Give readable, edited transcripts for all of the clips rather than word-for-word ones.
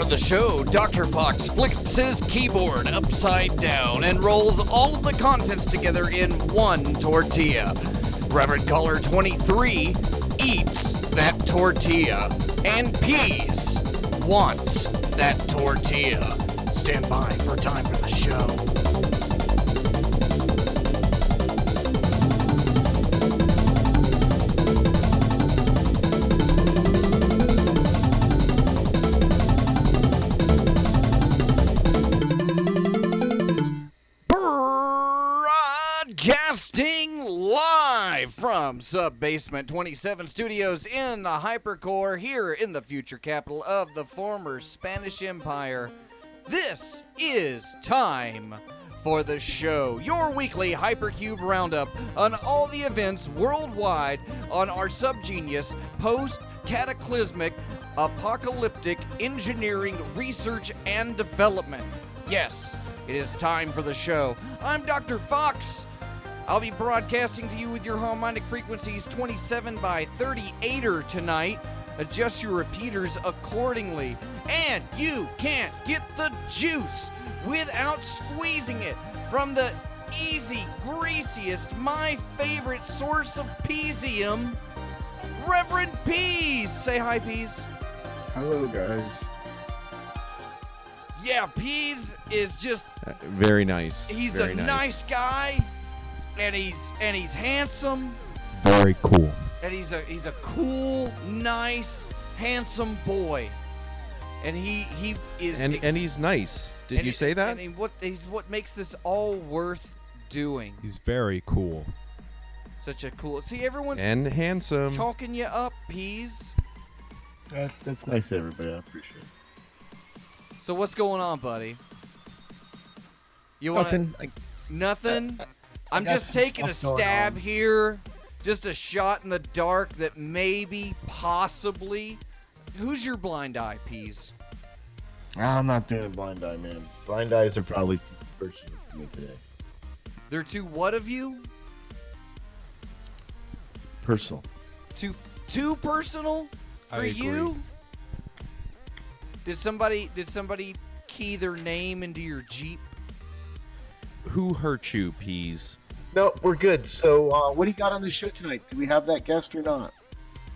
The show, Dr. Faux flips his keyboard upside down and rolls all of the contents together in one tortilla. Reverend Caller23 eats that tortilla and peas wants that tortilla. Stand by for time for the show. From Sub-Basement 27 Studios in the Hypercore, here in the future capital of the former Spanish Empire, this is time for the show, your weekly Hypercube roundup on all the events worldwide on our subgenius, post-cataclysmic, apocalyptic engineering research and development. Yes, it is time for the show. I'm Dr. Faux. I'll be broadcasting to you with your harmonic frequencies 27 by 38er tonight. Adjust your repeaters accordingly. And you can't get the juice without squeezing it from the easy, greasiest, my favorite source of peasium, Reverend Peas. Say hi, Peas. Hello, guys. Yeah, Peas is just... very nice. He's very nice guy. And he's handsome. Very cool. And he's a cool, nice, handsome boy. And he is And he's nice. Did you say that? And he's what makes this all worth doing. He's very cool. Such a cool. See, everyone's And handsome. talking you up, Peas. That's nice, everybody. I appreciate it. So what's going on, buddy? You want Nothing. nothing? I'm got just some taking a stuff going stab on. here, just a shot in the dark that maybe, possibly. Who's your blind eye, Peas? I'm not doing blind eye, man. Blind eyes are probably too personal for me today. They're too what of you? Personal. Too personal for I you? agree. Did somebody key their name into your Jeep? Who hurt you, Peas? No, we're good. So, what do you got on the show tonight? Do we have that guest or not?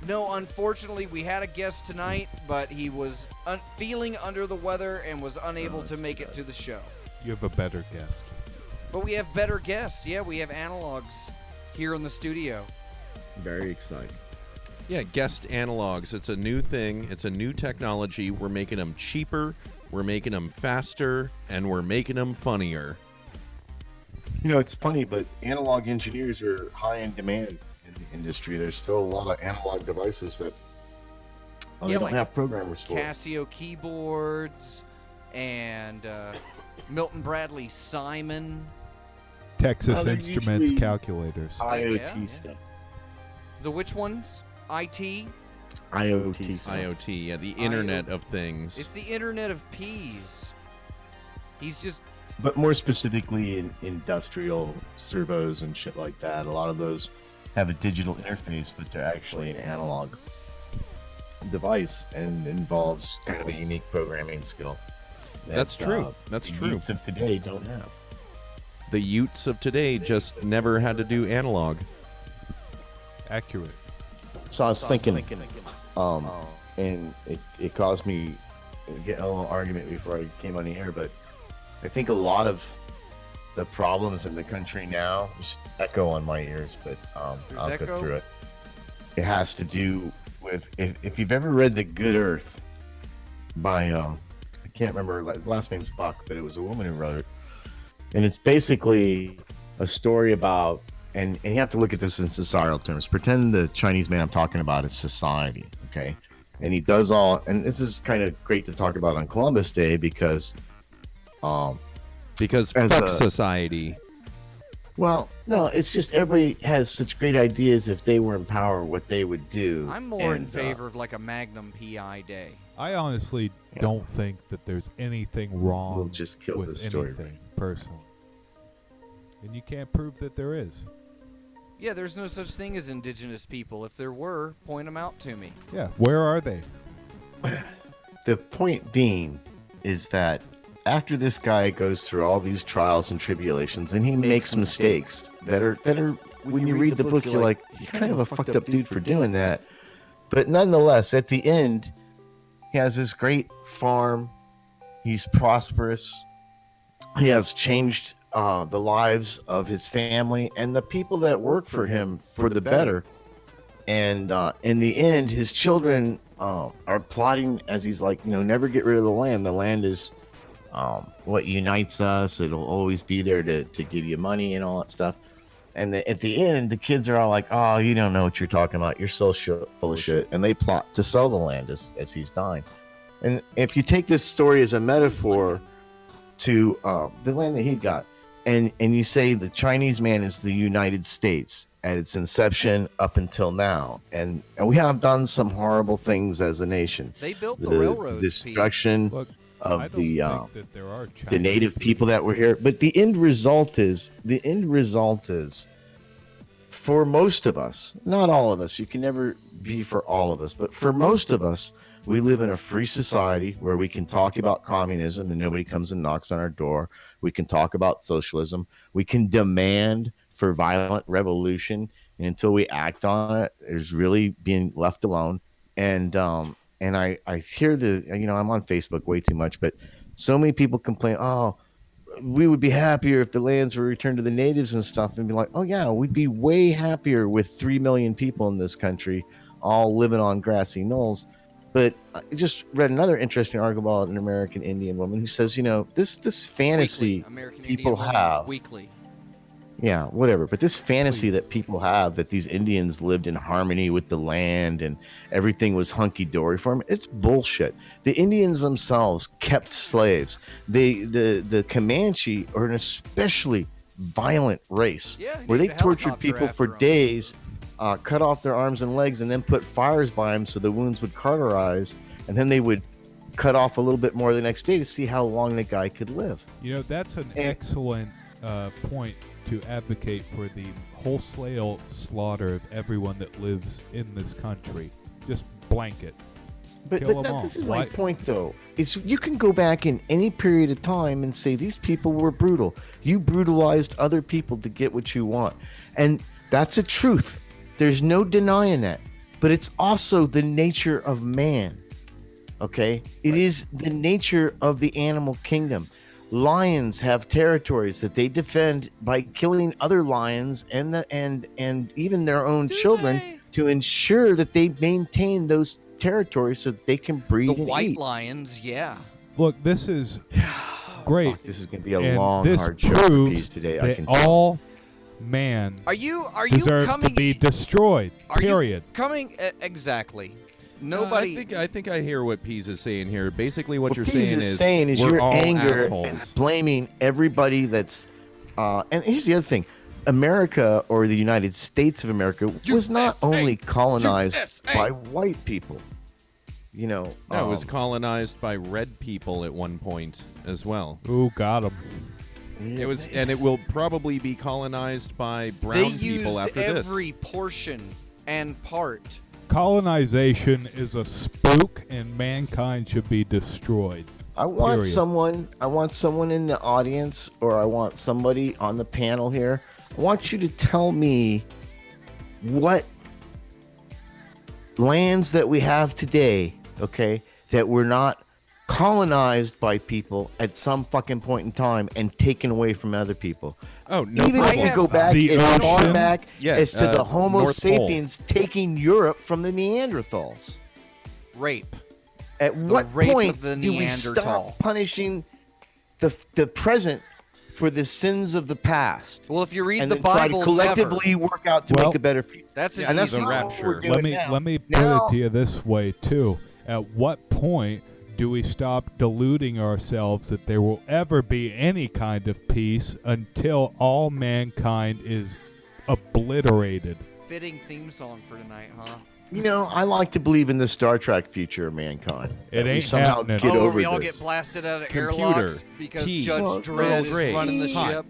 No, unfortunately, we had a guest tonight, but he was feeling under the weather and was unable to make it to the show. You have a better guest. But we have better guests. Yeah, we have analogs here in the studio. Very exciting. Yeah, guest analogs. It's a new thing. It's a new technology. We're making them cheaper. We're making them faster. And we're making them funnier. You know, it's funny, but analog engineers are high in demand in the industry. There's still a lot of analog devices that they don't like have programmers for. Casio keyboards and Milton Bradley Simon. Texas they're Instruments usually calculators. IoT Yeah. stuff. The which ones? IT? IoT stuff. IoT, yeah, the Internet of Things. It's the Internet of Peas. He's just But more specifically in industrial servos and shit like that. A lot of those have a digital interface, but they're actually an analog device and involves kind of a unique programming skill. That's true. That's the true. youths of today don't have. The Utes of today just never had to do analog. Accurate. So I was thinking, and it caused me to get in a little argument before I came on the air, but I think a lot of the problems in the country now, just echo on my ears, but I'll There's go echo? through it. It has to do with, if you've ever read The Good Earth by, I can't remember, like, last name's Buck, but it was a woman who wrote it. And it's basically a story about, and you have to look at this in societal terms. Pretend the Chinese man I'm talking about is society, okay? And he does all, and this is kind of great to talk about on Columbus Day because, Because As fuck a- society. well, no, it's just everybody has such great ideas if they were in power, what they would do. I'm more in And, favor of like a Magnum PI day. I honestly don't think that there's anything wrong We'll just kill with this story, anything personally. And you can't prove that there is. Yeah, there's no such thing as indigenous people. If there were, point them out to me. Yeah, where are they? The point being is that after this guy goes through all these trials and tribulations and he makes mistakes that are when you read the book you're like, you're kind of a fucked up dude for doing that. But nonetheless, at the end, he has this great farm. He's prosperous. He has changed the lives of his family and the people that work for him for the better. And in the end, his children are plotting as he's like, never get rid of the land. The land is what unites us. It'll always be there to give you money and all that stuff. And at the end, the kids are all like, oh, you don't know what you're talking about. You're so full of shit. And they plot to sell the land as he's dying. And if you take this story as a metaphor to the land that he got, and you say the Chinese man is the United States at its inception up until now, and we have done some horrible things as a nation. They built the railroads. Destruction Look, I of don't the think that there are the native people that were here. But the end result is for most of us, not all of us, you can never be for all of us, but for most of us, we live in a free society where we can talk about communism and nobody comes and knocks on our door. We can talk about socialism. We can demand for violent revolution, and until we act on it, there's really being left alone. And I hear I'm on Facebook way too much, but so many people complain, oh, we would be happier if the lands were returned to the natives and stuff, and be like, oh yeah, we'd be way happier with 3 million people in this country all living on grassy knolls. But I just read another interesting article about an American Indian woman who says, this fantasy American people Indian Woman have. Weekly. Yeah, whatever. But this fantasy that people have that these Indians lived in harmony with the land and everything was hunky-dory for them, it's bullshit. The Indians themselves kept slaves. The Comanche are an especially violent race where they tortured people for days, cut off their arms and legs, and then put fires by them so the wounds would cauterize, and then they would cut off a little bit more the next day to see how long the guy could live. That's an excellent point to advocate for the wholesale slaughter of everyone that lives in this country. Just blanket. But this is my point, though. Is you can go back in any period of time and say these people were brutal. You brutalized other people to get what you want. And that's a truth. There's no denying that. But it's also the nature of man. Okay? It is the nature of the animal kingdom. Lions have territories that they defend by killing other lions and even their own children to ensure that they maintain those territories so that they can breed and white eat. lions, yeah. Look, this is great. Fuck, this is going to be a and long, this hard show for proves peace today. That I can tell. all man Are you deserves coming to be destroyed. Are period. you coming exactly? Nobody. I think I hear what Pease is saying here. Basically, what you're Pease saying is we're your all anger assholes. and blaming everybody that's. And here's the other thing: America, or the United States of America, was not only colonized by white people. No, it was colonized by red people at one point as well. Ooh, got him. It was, and it will probably be colonized by brown They people used after this. every portion and part. Colonization is a spook, and mankind should be destroyed. I want Period. someone in the audience, or I want somebody on the panel here. I want you to tell me what lands that we have today, okay, that were not colonized by people at some fucking point in time and taken away from other people. Oh, no Even problem. if you go back The as far ocean? back as to the Homo North Pole. sapiens taking Europe from the Neanderthals. Rape. At what rape point of the do we Neanderthal. stop punishing the present for the sins of the past? Well, if you read And the then try Bible, to collectively work out to make a better future. That's And that's a not what rapture. we're doing now. Let me put Now- it to you this way too. At what point do we stop deluding ourselves that there will ever be any kind of peace until all mankind is obliterated? Fitting theme song for tonight, huh? I like to believe in the Star Trek future of mankind. It That we ain't somehow happening. get where over we all this. get blasted out of Computer. airlocks because T. Judge Well, Dredd is great. running the Hot. ship.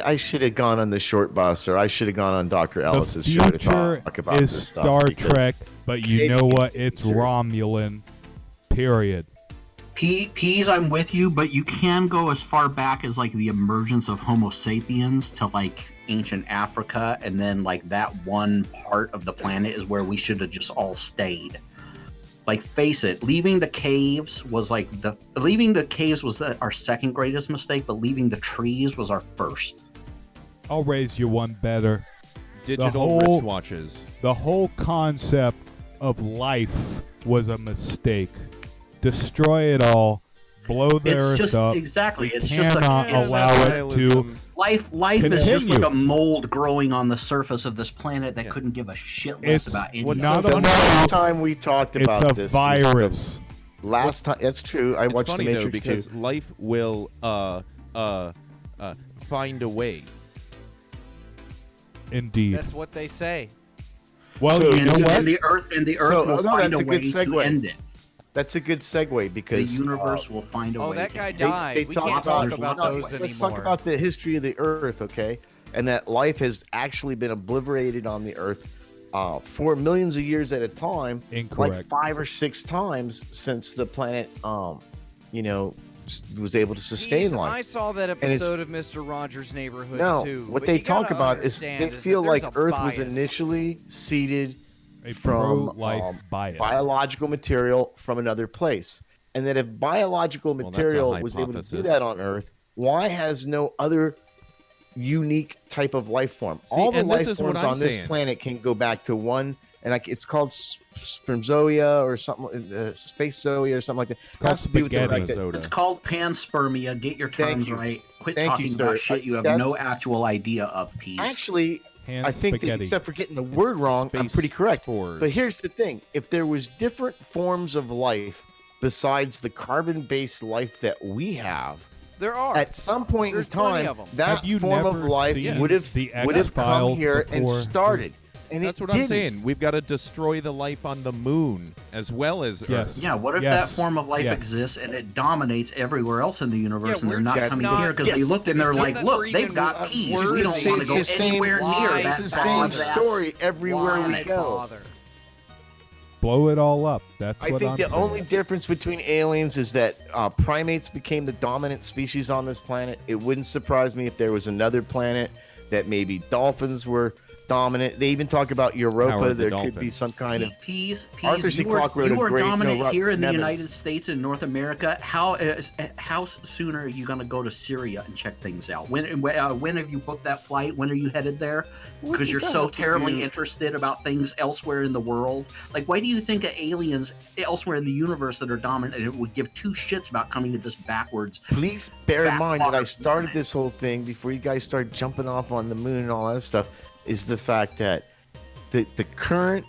I should have gone on the short bus, or I should have gone on Dr. The Ellis's show to future talk about is this stuff. Star because Trek, but you know what? It's Serious. Romulan. Period. Peas, I'm with you, but you can go as far back as like the emergence of Homo sapiens to like ancient Africa, and then like that one part of the planet is where we should have just all stayed. Like, face it, leaving the caves was our second greatest mistake, but leaving the trees was our first. I'll raise you one better. Digital wristwatches. The whole concept of life was a mistake. Destroy it all. Blow the It's earth just up. exactly. We It's just cannot like allow it to. life is just Continue. like a mold growing on the surface of this planet that Yeah. couldn't give a shit It's less about anything. not the a last time we talked It's about a this, virus. last time, that's true. I It's watched funny The though Matrix because too. life will find a way. Indeed. That's what they say. Well, So you know and, what? and the earth So, will no, find that's a a way good segue. to end it. That's a good segue The because universe will find a Oh, way that to guy end it. died. We can't talk about those Let's anymore. talk about the history of the Earth, okay? And that life has actually been obliterated on the Earth for millions of years at a time, like Incorrect. 5 or 6 times since the planet, was able to sustain Jeez, life. I saw that it's- episode of Mr. Rogers' Neighborhood No, too. what but they you gotta talk about is understand they that feel there's like a Earth was bias. initially seeded A from pro-life bias. biological material from another place, and that if biological that's a material was able to do hypothesis. that on Earth, why has no other unique type of life form? See, All the and this life is what forms I'm on this saying. planet can go back to one and like it's called spermzoia or something, space zoia or something like that. It's called Has to do with the fact that- Spaghetti. It's called panspermia. Get your Thank terms you. right. Quit Thank talking you, about sir. shit you have That's- no actual idea of, Peas. Actually, Hand I think that spaghetti. except for getting the word wrong, I'm space pretty correct. spores. But here's the thing: if there was different forms of life besides the carbon-based life that we have, There are. at some point There's in plenty time, of 'em. that Have you form of never life seen would have the come X-Files here and before? started. And That's it what I'm didn't. saying. We've got to destroy the life on the moon as well as Yes. Earth. Yeah, what if Yes. that form of life Yes. exists and it dominates everywhere else in the universe, Yeah, and they're we're not just coming not- here because they yes. looked and they're It's not like, that look, we're they've even got peas. worthy. We don't want to It's go the same- anywhere why near is that. It's the Why same bog ass. story everywhere we Why go. bother? Blow it all up. That's I what think I'm the saying. only difference between aliens is that primates became the dominant species on this planet. It wouldn't surprise me if there was another planet that maybe dolphins were dominant. They even talk about Europa. Howard the There dolphin. could be some kind of Peas, Arthur C. you are, Clarke wrote you a are great- dominant no, here in the Nevin. United States and North America. How soon are you going to go to Syria and check things out? When have you booked that flight? When are you headed there? What Because does you're that so have to terribly do- interested about things elsewhere in the world. Like, why do you think of aliens elsewhere in the universe that are dominant and it would give two shits about coming to this backwards? Please bear in mind that I Backwater started planet. this whole thing before you guys started jumping off on the moon and all that stuff. Is the fact that the current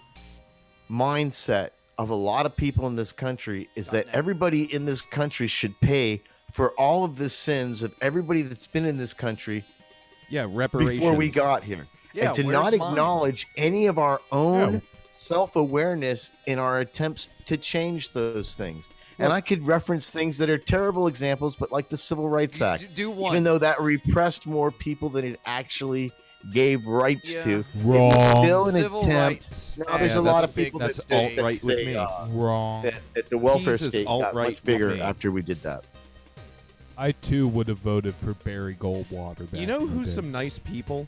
mindset of a lot of people in this country is that everybody in this country should pay for all of the sins of everybody that's been in this country Yeah, reparations. before we got here. Yeah, and to where's not mine? acknowledge any of our own self-awareness in our attempts to change those things. And I could reference things that are terrible examples, but like the Civil Rights Act, Do one. even though that repressed more people than it actually gave rights Yeah. to, Wrong. it was still an Civil attempt. rights. Now, there's Yeah, a lot that's of people that's that say, alt-right with me. Wrong. that the welfare Peas is state got alt-right much bigger with me. after we did that. I too would have voted for Barry Goldwater. Back You know in the who's day. some nice people?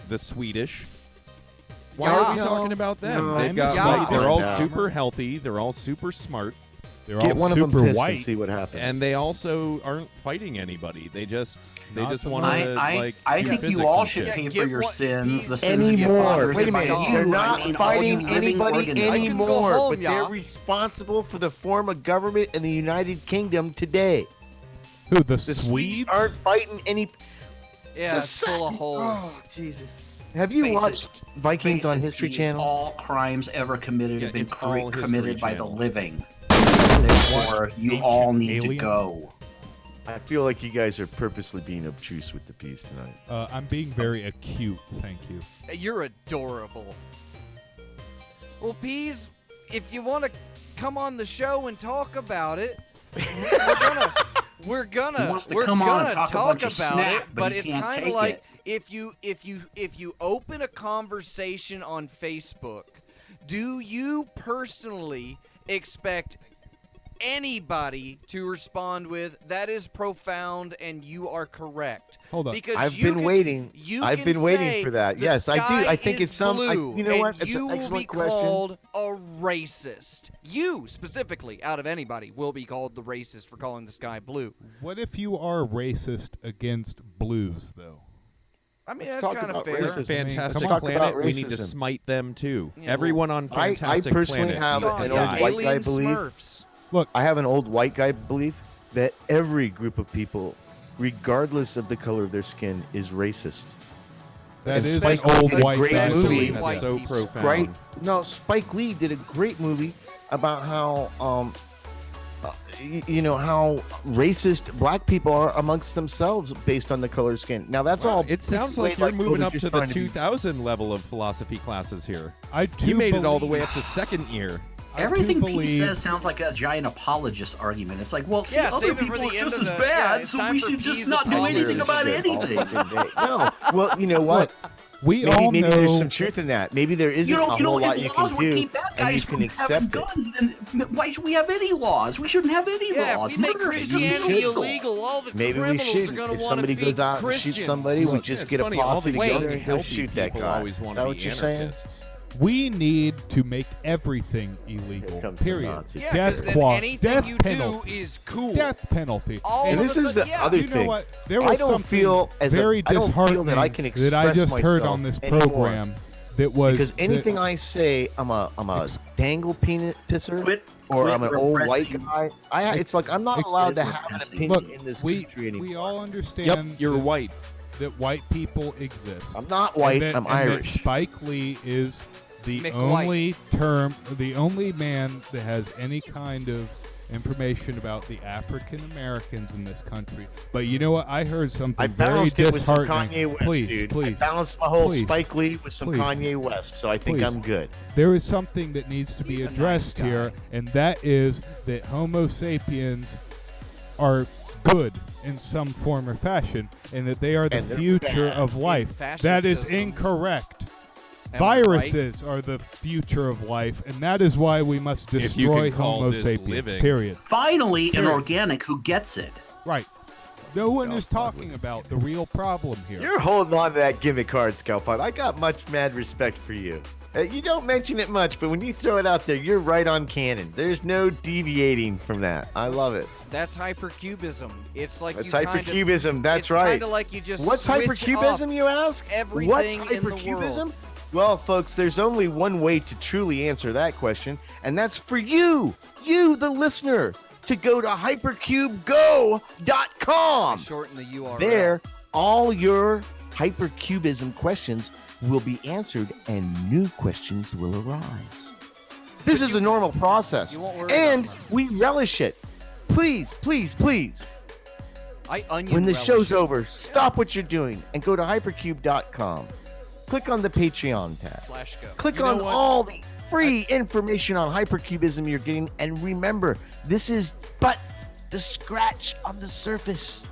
The Swedish. Why Yeah. are we talking about them? No, They've got yeah. like, they're all Yeah. super healthy. They're all super smart, They're Get all one of them super pissed white. and see what happens. and they also aren't fighting anybody. They just Not the want to like. I do think physics you all and should shit. pay Yeah, for get your one- sins. The peas sins of your Anymore. fathers Wait a and minute. you. They're I not mean, all fighting you living anybody organisms. I can go anymore, home, but they're yeah. responsible for the form of government in the United Kingdom today. Who, the The Swedes? aren't fighting any. Yeah, Just it's full of saying. holes. Oh, Jesus. Have you Face it. watched Vikings on Face it, History Peas, Channel? All crimes ever committed Yeah, have been it's all History committed by the Channel. living. Therefore, you Ancient all need to aliens? go. I feel like you guys are purposely being obtuse with the piece tonight. I'm being very acute, thank you. You're adorable. Well, Peas, if you want to come on the show and talk about it, we're He gonna wants to come on and talk a bunch of about smack, it. but But he it's can't kind of take like it. if you open a conversation on Facebook, do you personally expect anybody to respond with "that is profound" and you are correct? Hold on. Because I've you been can- waiting. you I've can been waiting say for that. the Yes, I do. sky I think is it's some. blue, You know what? and It's you an will be excellent question. called a racist. You specifically, out of anybody, will be called the racist for calling the sky blue. What if you are racist against blues, though? I mean, Let's that's talk kind of about fair. racism. Fantastic Come on. Talk Planet. about We need to racism. smite them too. Yeah, Everyone on I Fantastic personally Planet have needs Oh, to an yeah, old die. white alien guy belief. Smurfs. I have an old white guy belief that every group of people, regardless of the color of their skin, is racist. That And is Spike an old did a white great guy movie. belief. That's White so people. profound. Right? No, Spike Lee did a great movie about how, how racist black people are amongst themselves based on the color of skin. Now that's all. It sounds way like you're moving up just to the trying to be- 2000 level of philosophy classes here. I do You made it all the way believe- up to second year. I do Everything believe- Pete says sounds like a giant apologist argument. It's like, well, see, Yeah, other save it for people the are end just of as the- yeah, bad, it's so time we for should just Peas not do apologists. anything about All anything. fucking day. No, well, you know what? We Maybe, all maybe know. there's some truth in that. Maybe there isn't You a know, whole lot if you laws can would do, keep bad and you guys can from having accept it. guns, then why should we have any laws? We shouldn't have any Yeah, laws. if we make Murder is Christianity illegal. illegal, all the Maybe we criminals should. are going If to want to somebody be goes out Christians. and shoots somebody, we Look, just it's get a funny, all posse the Wait. together young, and go healthy shoot that people guy. always Is want that to what be you're saying? anarchists. We need to make everything illegal. Here comes the Period. Nazi. Yeah, because Death then clause. anything Death you penalty. do is cool. Death penalty. All And of this a is sudden, the yeah. other You know thing. what? There was I don't something feel as very I don't feel disheartening that I can that I express just heard myself on this anymore. program that was Because anything I say, I'm a dangle peanut pisser, or I'm an old white guy. It's like I'm not allowed to have an opinion in this country anymore. We all understand. Yep, you're white. That white people exist. I'm not white. I'm Irish. That Spike Lee is the McWhite. the only man that has any kind of information about the African Americans in this country. But you know what? I heard something I very balanced it with some disheartening. Kanye West, dude. I balanced my whole Spike Lee with some Kanye West, so I think I'm good. There is something that needs to be addressed here, and that is that Homo sapiens are good in some form or fashion, and that they are the future of life. That is incorrect. Viruses are the future of life, and that is why we must destroy Homo sapiens. Period. Finally, an organic who gets it. Right. No one is talking about the real problem here. You're holding on to that gimmick card, Scalpod. I got much mad respect for you. You don't mention it much, but when you throw it out there, you're right on canon. There's no deviating from that. I love it. That's hypercubism. It's like that's hypercubism. That's right. Kind of like you just. What's hypercubism, you ask? Everything What's in the hypercubism? world. Well, folks, there's only one way to truly answer that question, and that's for you, the listener, to go to hypercubego.com. Shorten the URL. There, all your hypercubism questions will be answered, and new questions will arise. This is a normal process, and we relish it. Please, please, please. When the show's over, stop what you're doing and go to hypercube.com. Click on the Patreon tab. Click on all the free information on hypercubism you're getting. And remember, this is but the scratch on the surface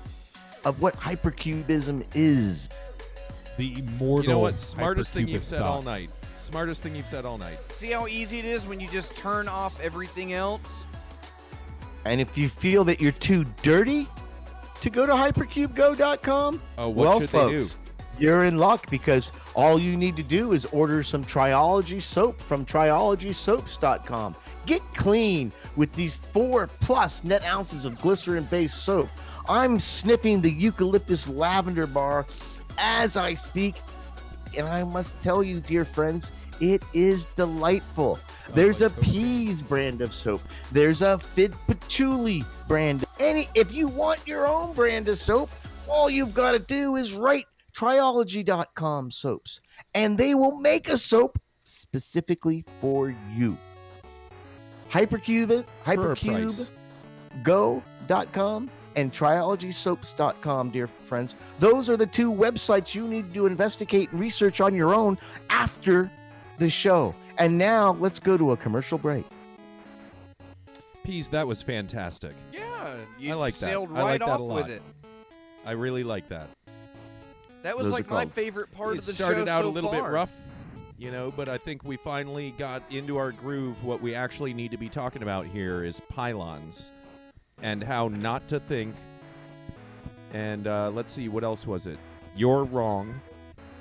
of what hypercubism is. The immortal. You know what? Smartest thing you've said thought. all night. Smartest thing you've said all night. See how easy it is when you just turn off everything else? And if you feel that you're too dirty to go to hypercubego.com, what should they do? You're in luck, because all you need to do is order some Triology soap from triologysoaps.com. Get clean with these 4+ net ounces of glycerin-based soap. I'm sniffing the eucalyptus lavender bar as I speak, and I must tell you, dear friends, it is delightful. There's a Peas brand of soap. There's a Fid Patchouli brand. If you want your own brand of soap, all you've got to do is write Triology.com soaps, and they will make a soap specifically for you. Hypercubego.com and triologysoaps.com, dear friends. Those are the two websites you need to investigate and research on your own after the show. And now let's go to a commercial break. Peas, that was fantastic. Yeah, you I like sailed that. right I like that off a lot. with it. I really like that. That was like my favorite part of the show so far. It started out a little bit rough, but I think we finally got into our groove. What we actually need to be talking about here is pylons and how not to think. And let's see, what else was it? You're wrong.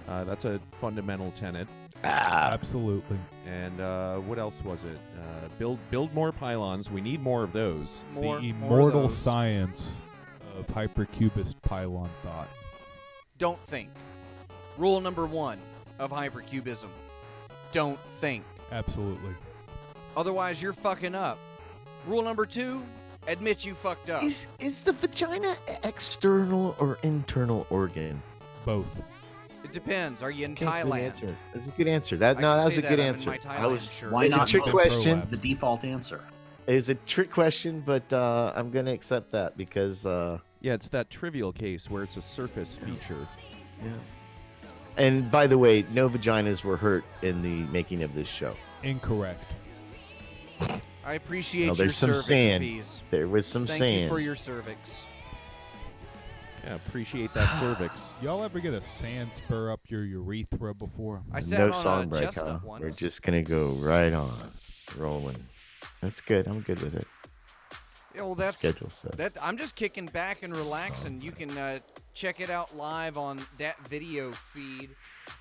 That's a fundamental tenet. Absolutely. And what else was it? Build more pylons. We need more of those. The immortal science of hypercubist pylon thought. Don't think. Rule number 1 of hypercubism. Don't think. Absolutely. Otherwise, you're fucking up. Rule number 2, admit you fucked up. Is the vagina external or internal organ? Both. It depends. Are you in Okay, Thailand? Good answer. That's a good answer. That was a good answer. Why it's not a trick both? question. The default answer. It's a trick question, but I'm going to accept that because... Yeah, it's that trivial case where it's a surface feature. Yeah. And by the way, no vaginas were hurt in the making of this show. Incorrect. I appreciate No, your there's some cervix, sand. Peas. There was some Thank sand. you for your cervix. Yeah, appreciate that cervix. Y'all ever get a sand spur up your urethra before? I sat No on song a break, chestnut huh? once. We're just going to go right on. Rolling. That's good. I'm good with it. Oh, that's schedule says. I'm just kicking back and relaxing. You can check it out live on that video feed.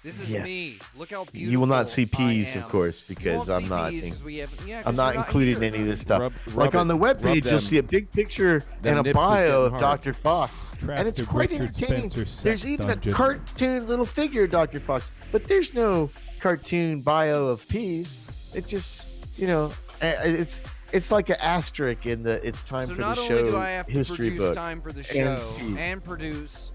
This is me. Look how beautiful You will not see peas, I of am. course, because You won't I'm see not. peas 'cause we have, 'cause I'm not you're including here. any of this stuff. Rub Like on the rub webpage, you'll them. see a big picture Them and a nips is bio getting of hard. Dr. Fox, Trapped and it's in quite Richard entertaining. Spencer's sex There's even dungeon. a cartoon little figure of Dr. Fox, but there's no cartoon bio of peas. It's just, it's like an asterisk in the "It's time So for not the only show" do I have to history produce book. Time for the and Show peas. and produce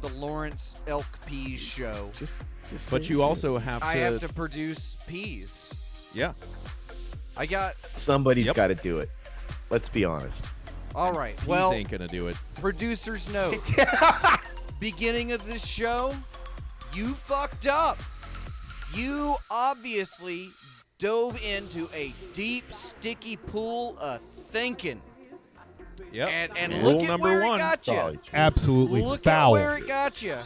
the Lawrence Elk Peas Show, Just But you also have to. I have to produce peas. Yeah. I got somebody's Yep. got to do it. Let's be honest. all right. Peas Well, ain't gonna do it. producer's note. Beginning of this show, you fucked up. You obviously dove into a deep, sticky pool of thinking. Yep. And Rule look at number where one. it got you. Absolutely Look foul. at where it got you.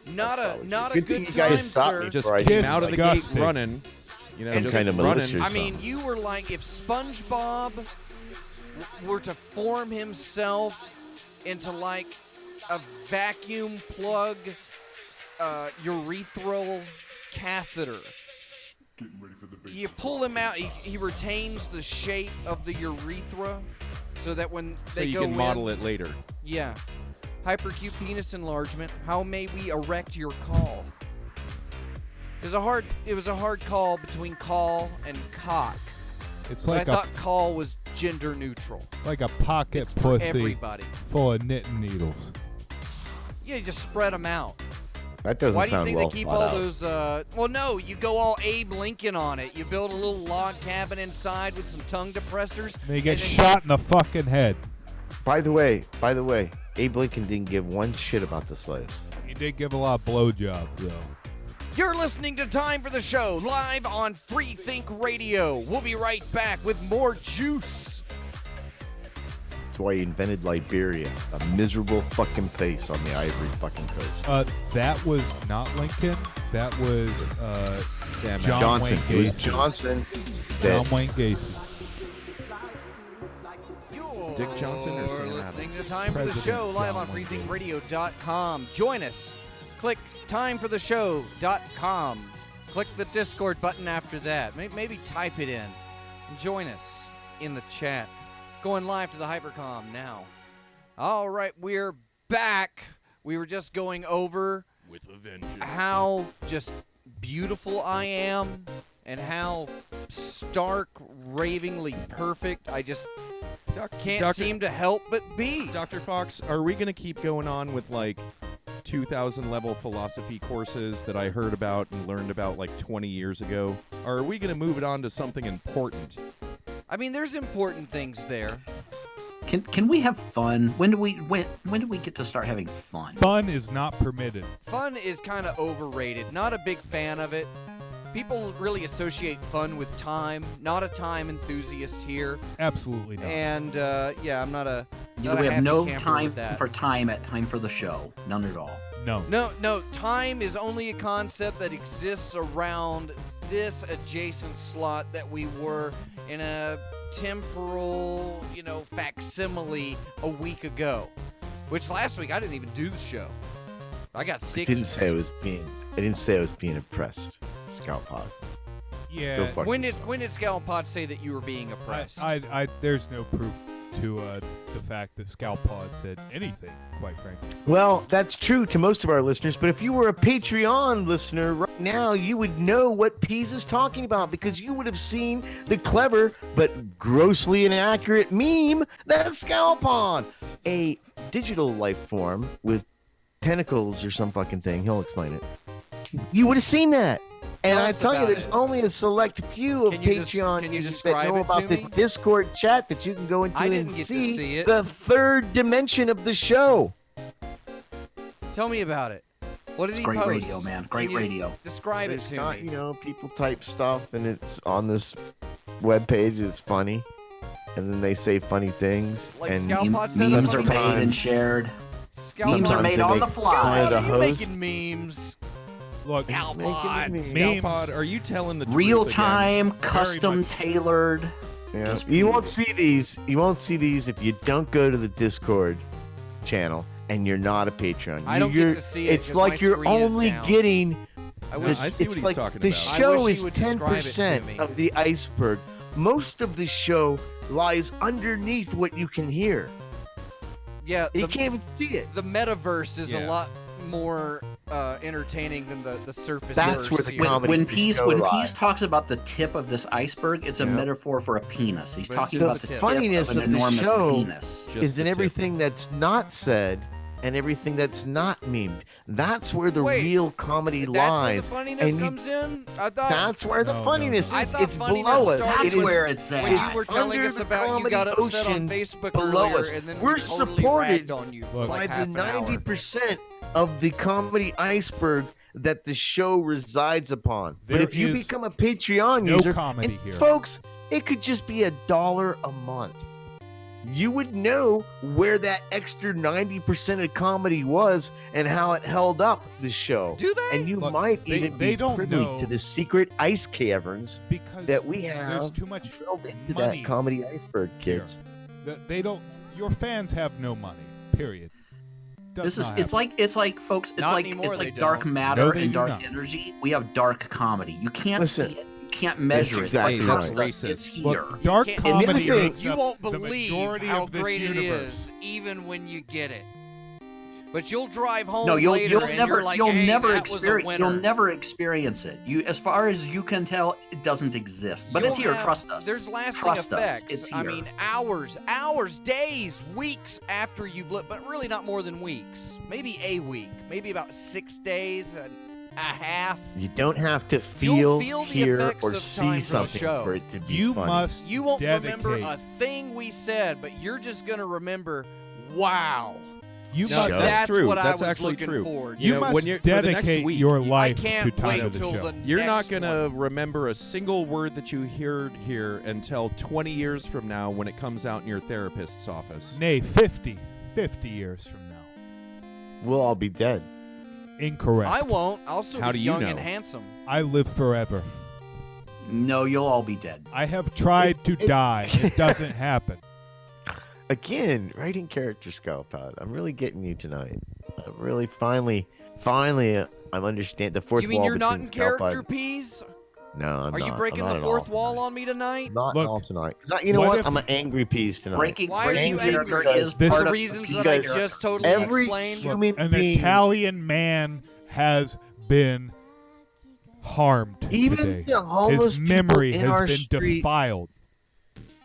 Not a Good good thing you time, guys stopped sir. me Just before I came did out of the Disgusting. gate running. Some Just kind of running. militia. I mean, you were like if SpongeBob were to form himself into like a vacuum plug urethral catheter. You pull him out, he retains the shape of the urethra so that when So they you go can model in, it later. Yeah. Hypercube penis enlargement. How may we erect your call? It was a hard call between call and cock. It's But I like a thought call was gender neutral. pocket It's for pussy everybody. full of knitting needles. Yeah, you just spread them out. That doesn't Why do you sound think well they keep thought all out. those? Well, no, you go all Abe Lincoln on it. You build a little log cabin inside with some tongue depressors. They get and then shot in the fucking head. By the way, Abe Lincoln didn't give one shit about the slaves. He did give a lot of blowjobs, though. You're listening to Time for the Show, live on Free Think Radio. We'll be right back with more juice. That's why he invented Liberia, a miserable fucking place on the Ivory fucking coast. That was not Lincoln. That was Sam John Johnson. Wayne It was Gacy. Johnson. John That, Wayne Gacy. Dick Johnson or Sam You're listening Adams? to Time for the President Show, live John on Wayne Gacy. freethinkradio.com. Join us. Click timefortheshow.com. Click the Discord button after that. Maybe type it in. And join us in the chat. Going live to the Hypercom now. All right, we're back. We were just going over With a vengeance. how just beautiful I am and how stark, ravingly perfect I just can't seem to help but be. Dr. Fox, are we going to keep going on with like 2,000 level philosophy courses that I heard about and learned about like 20 years ago? Or are we going to move it on to something important? I mean, there's important things there. Can we have fun? When do we get to start having fun? Fun is not permitted. Fun is kind of overrated. Not a big fan of it. People really associate fun with time. Not a time enthusiast here. Absolutely not. And yeah, I'm not a. You Not know, a we have happy no camper time with that. for time at Time for the Show. None at all. No. No, time is only a concept that exists around this adjacent slot that we were in a temporal, facsimile a week ago. Which last week I didn't even do the show. I got sick. I didn't say I was being impressed. Scalpod. Go Yeah. fuck When yourself. did Scalpod say that you were being oppressed? There's no proof to the fact that Scalpod said anything, quite frankly. Well, that's true to most of our listeners, but if you were a Patreon listener right now, you would know what Pease is talking about because you would have seen the clever but grossly inaccurate meme that's Scalpod, a digital life form with tentacles or some fucking thing. He'll explain it. You would have seen that. And Tell I us tell you, about there's it. only a select few of Can you Patreon can you users describe that know it to about the me? Discord chat that you can go into I didn't and get to see see it. the third dimension of the show. Tell me about it. What did he Great post? radio, man. Great Can you radio. Describe it It's to not, me. people type stuff and it's on this webpage. It's funny, and then they say funny things. Like and Scalpod said Memes the are funny made thing. and shared. Scalpod, Memes are Sometimes made they on the make fly. fun of Scalpod, the are you host. making memes? Look, Scalpod. Making Memes. Scalpod, are you telling the truth Real again? time, custom much. tailored. Yeah. Just for You won't see these. You won't see these if you don't go to the Discord channel and you're not a Patreon. I don't get to see it It's 'cause like my you're screen is only down. getting. I No, wish I see it's what he's like talking the about. show I wish is he would describe it to 10% me. of the iceberg. Most of the show lies underneath what you can hear. Yeah, You can't even see it. the metaverse is a Yeah. lot more entertaining than the surface. That's where the here. comedy When of the Pease show when lies. Pease talks about the tip of this iceberg, it's a Yeah. metaphor for a penis. He's But it's talking just about the the tip. funniness tip of an of the enormous show penis. Just is the in tip. everything that's not said and everything that's not memed. That's where the Wait, real comedy That's lies. where the funniness and you- comes in. I thought That's where the No, funniness no, no. I is. thought It's funniness below us. started That's It is where it's when at. you were telling under us the about you comedy got upset on ocean Facebook below earlier, us. and then We're we totally supported ragged on you for Look, like by half the an hour. 90% of the comedy iceberg that the show resides upon. But There if you is become a Patreon no user, comedy and here. folks, it could just be $1 a month. You would know where that extra 90% of comedy was and how it held up the show. Do they? And you Look, might they- even they be don't privy know. to the secret ice caverns because that we there's have too much drilled into money that comedy iceberg, kids. They don't. Your fans have no money. Period. Does This is not it's happen. like it's like folks it's Not like anymore, it's they like dark don't. matter No, they and do dark not. energy. We have dark comedy. You can't Listen, see it. You can't measure that's it. exactly It right. trust us. It's Racist. here. Look, dark can't- And the comedy other makes You up won't the believe majority how of this great it universe. is, even when you get it. But you'll drive home No, later you'll and never you're like, you'll hey, never that was a experience winner. you'll never experience it. You as far as you can tell, it doesn't exist. But You'll it's here. have- Trust us. There's lasting Trust us. effects. It's I here. mean, hours, days, weeks after you've lived, but really not more than weeks. Maybe a week, maybe about 6 days, a half. You don't have to You'll feel, feel the hear, effects or of time see from the something show. for it to be You funny. must. You won't remember dedicate. a thing we said, but you're just gonna remember, wow. You No, must. Show. that's That's true. what I That's was actually looking true. forward to. You know, must when you're- for the next dedicate week, your I life can't to time wait of the till show. the You're not next going to one. remember a single word that you heard here until 20 years from now when it comes out in your therapist's office. Nay, 50 years from now. We'll all be dead. Incorrect. I won't. I'll still How be do you young know? and handsome. I live forever. No, you'll all be dead. I have tried to die. It doesn't happen. Again, writing character Scalpod. I'm really getting you tonight. I'm really finally, I'm understand the fourth You mean wall you're not between in character, Scalpod. Peas? No, I'm Are not. you breaking I'm not the at all fourth wall tonight. on me tonight? Not Look, at all tonight. 'Cause you know what what? if- I'm an angry piece tonight. Breaking Why are breaking you character angry? is This- part The of reasons the that piece I of character. just totally Every explained. human An being, Italian man has been harmed even today. the homeless His memory people in our has been street defiled.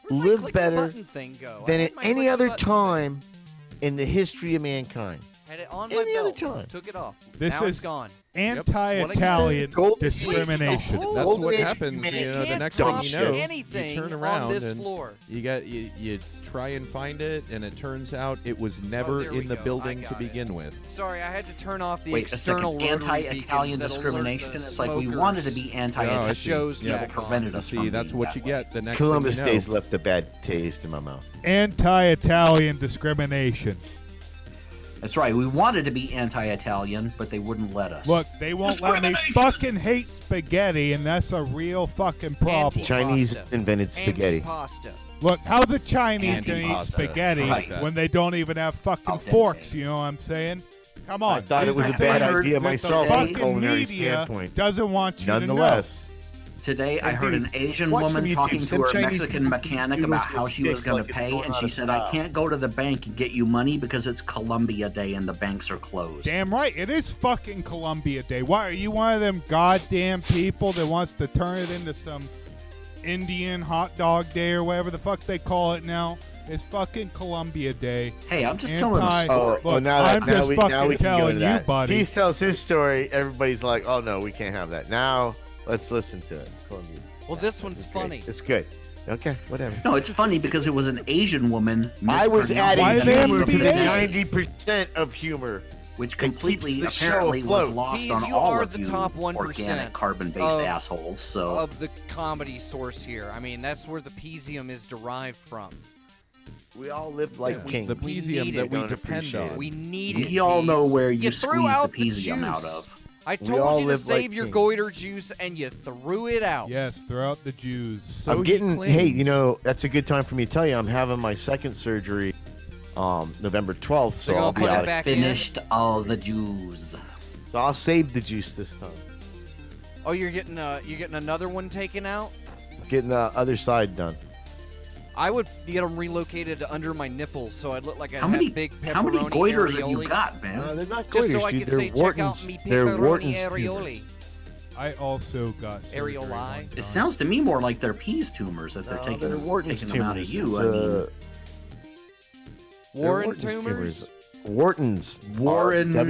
Where'd my live click the better button thing go? I than had at my any click the other button time in the history of mankind. thing. Had it on my any other belt. time. Took it off. This now is it's gone. Anti-Italian Golden discrimination. Whoa. That's Golden what age happens. man You know, the Can't next dumb thing you shit. know, anything you turn around on this and floor. you try and find it, and it turns out it was never there we in the go. I building to got it. begin with. Sorry, I had to turn off the Wait a external second. rotary Anti-Italian beacons that'll alert discrimination. the It's like we wanted to smokers. be anti-Italian. I see. Shows Yeah, back it prevented on. us See, from that's being what that you way. get. The next Columbus thing you know, Days left a bad taste in my mouth. Anti-Italian discrimination. That's right. We wanted to be anti-Italian, but they wouldn't let us. Look, they won't let me fucking hate spaghetti, and that's a real fucking problem. Chinese Pasta. invented spaghetti. Anti-pasta. Look, how the Chinese gonna eat Anti-pasta. spaghetti Right. when they don't even have fucking Al dente. forks? You know what I'm saying? Come on. I thought it These was are a bad things idea that myself the from a fucking culinary media standpoint. doesn't want you Nonetheless, Today, I Hey, heard dude, an Asian watch woman some YouTube. talking to Some her Chinese Mexican people mechanic do about this how with she was sticks going like to it's pay, going and out she of said, "I style." can't go to the bank and get you money because it's Columbia Day and the banks are closed." know. Damn right, it is fucking Columbia Day. Why are you one of them goddamn people that wants to turn it into some Indian hot dog day or whatever the fuck they call it now? It's fucking Columbia Day. Hey, I'm just telling a Anti- story. oh, Look, well, now I'm just we fucking can go telling to you, that. buddy. He tells his story. Everybody's like, "Oh no, we can't have that." Now let's listen to it. Columbia. Well, this one's It's great. funny. It's good. Okay, whatever. No, it's funny because it was an Asian woman. I was mispronouncing Why adding they have humor to to be the Asian? 90% of humor. which It keeps completely the show apparently was afloat. lost Peas, on you all are of the you top 1% organic carbon-based of- assholes. So Of the comedy source here. I mean, that's where the Peasium is derived from. We all live like Yeah, kings. the We Peasium need that it. we Don't depend appreciate on. it. We need we it. all know Peas. where you threw squeeze out the Peasium out juice. of. I We told all you to live like save your kings. goiter juice, and you threw it out. Yes, throughout the Jews. So I'm he getting. claims. Hey, that's a good time for me to tell you I'm having my second surgery, November 12th. So They're gonna I'll be put it out. back Finished all the Jews. So I'll save the juice this time. Oh, you're getting another one taken out? Getting the other side done. I would get them relocated under my nipples, so I'd look like I How had many big pepperoni how many goiters have you areoli. got, man? No, they're not Just goiters, so I dude. could They're say, check Wharton's. out me They're pepperoni Wharton's areoli. I also got surgery Areoli. one It time. sounds to me more like they're peas tumors that they're No, taking, they're Wharton's taking them out of tumors. you. It's, I mean, they're Warren Wharton's tumors? Wharton's. Warren Warton.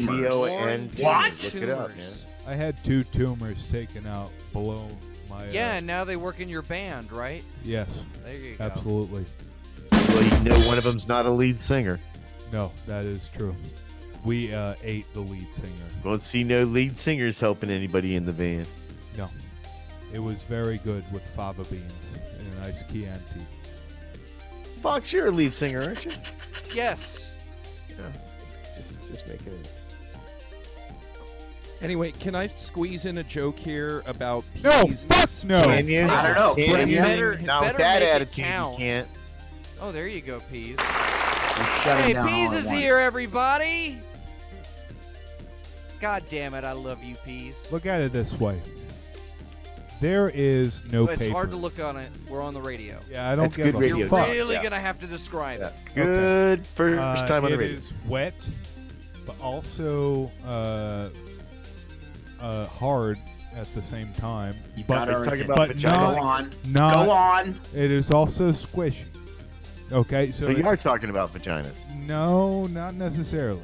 Warren What? Look it up, man. tumors. I had 2 tumors taken out below my. Yeah, and now they work in your band, right? Yes, There you go. absolutely. Well, you know one of them's not a lead singer. No, that is true. We ate the lead singer. Don't see no lead singers helping anybody in the van. No, it was very good with fava beans and a nice Chianti. Fox, you're a lead singer, aren't you? Yes. Yeah, just making it. Anyway, can I squeeze in a joke here about No, peas? fuck no. Can you? I don't know. Can But you? better- Now with better that make it attitude, you count. can't. Oh, there you go, Peas. They're shutting Hey, down Peas all at is once. here, everybody. God damn it, I love you, Peas. Look at it this way. There is no It's paper. hard to look on it. We're on the radio. Yeah, I don't That's give good a radio. You're fuck. really Yeah. gonna have to describe it. Good first time on the It radio. is wet, but also hard at the same time. You But- got our talking attention. about but vaginas? Go on. Not. Go on. It is also squishy. Okay, so So you it's- are talking about vaginas, no, not necessarily.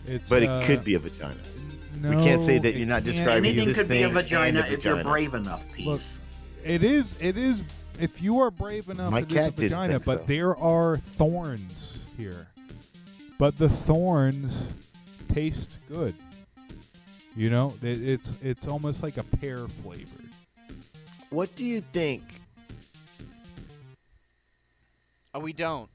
It's but it could be a vagina. No, We can't say that it you're not can't. describing Anything this could be a thing vagina and a if you're vagina. brave enough, Look, Peas. It is. If you are brave enough, My it is a cat didn't vagina. think But so. there are thorns here. But the thorns taste good. You know, it's almost like a pear flavored. What do you think? Oh, we don't.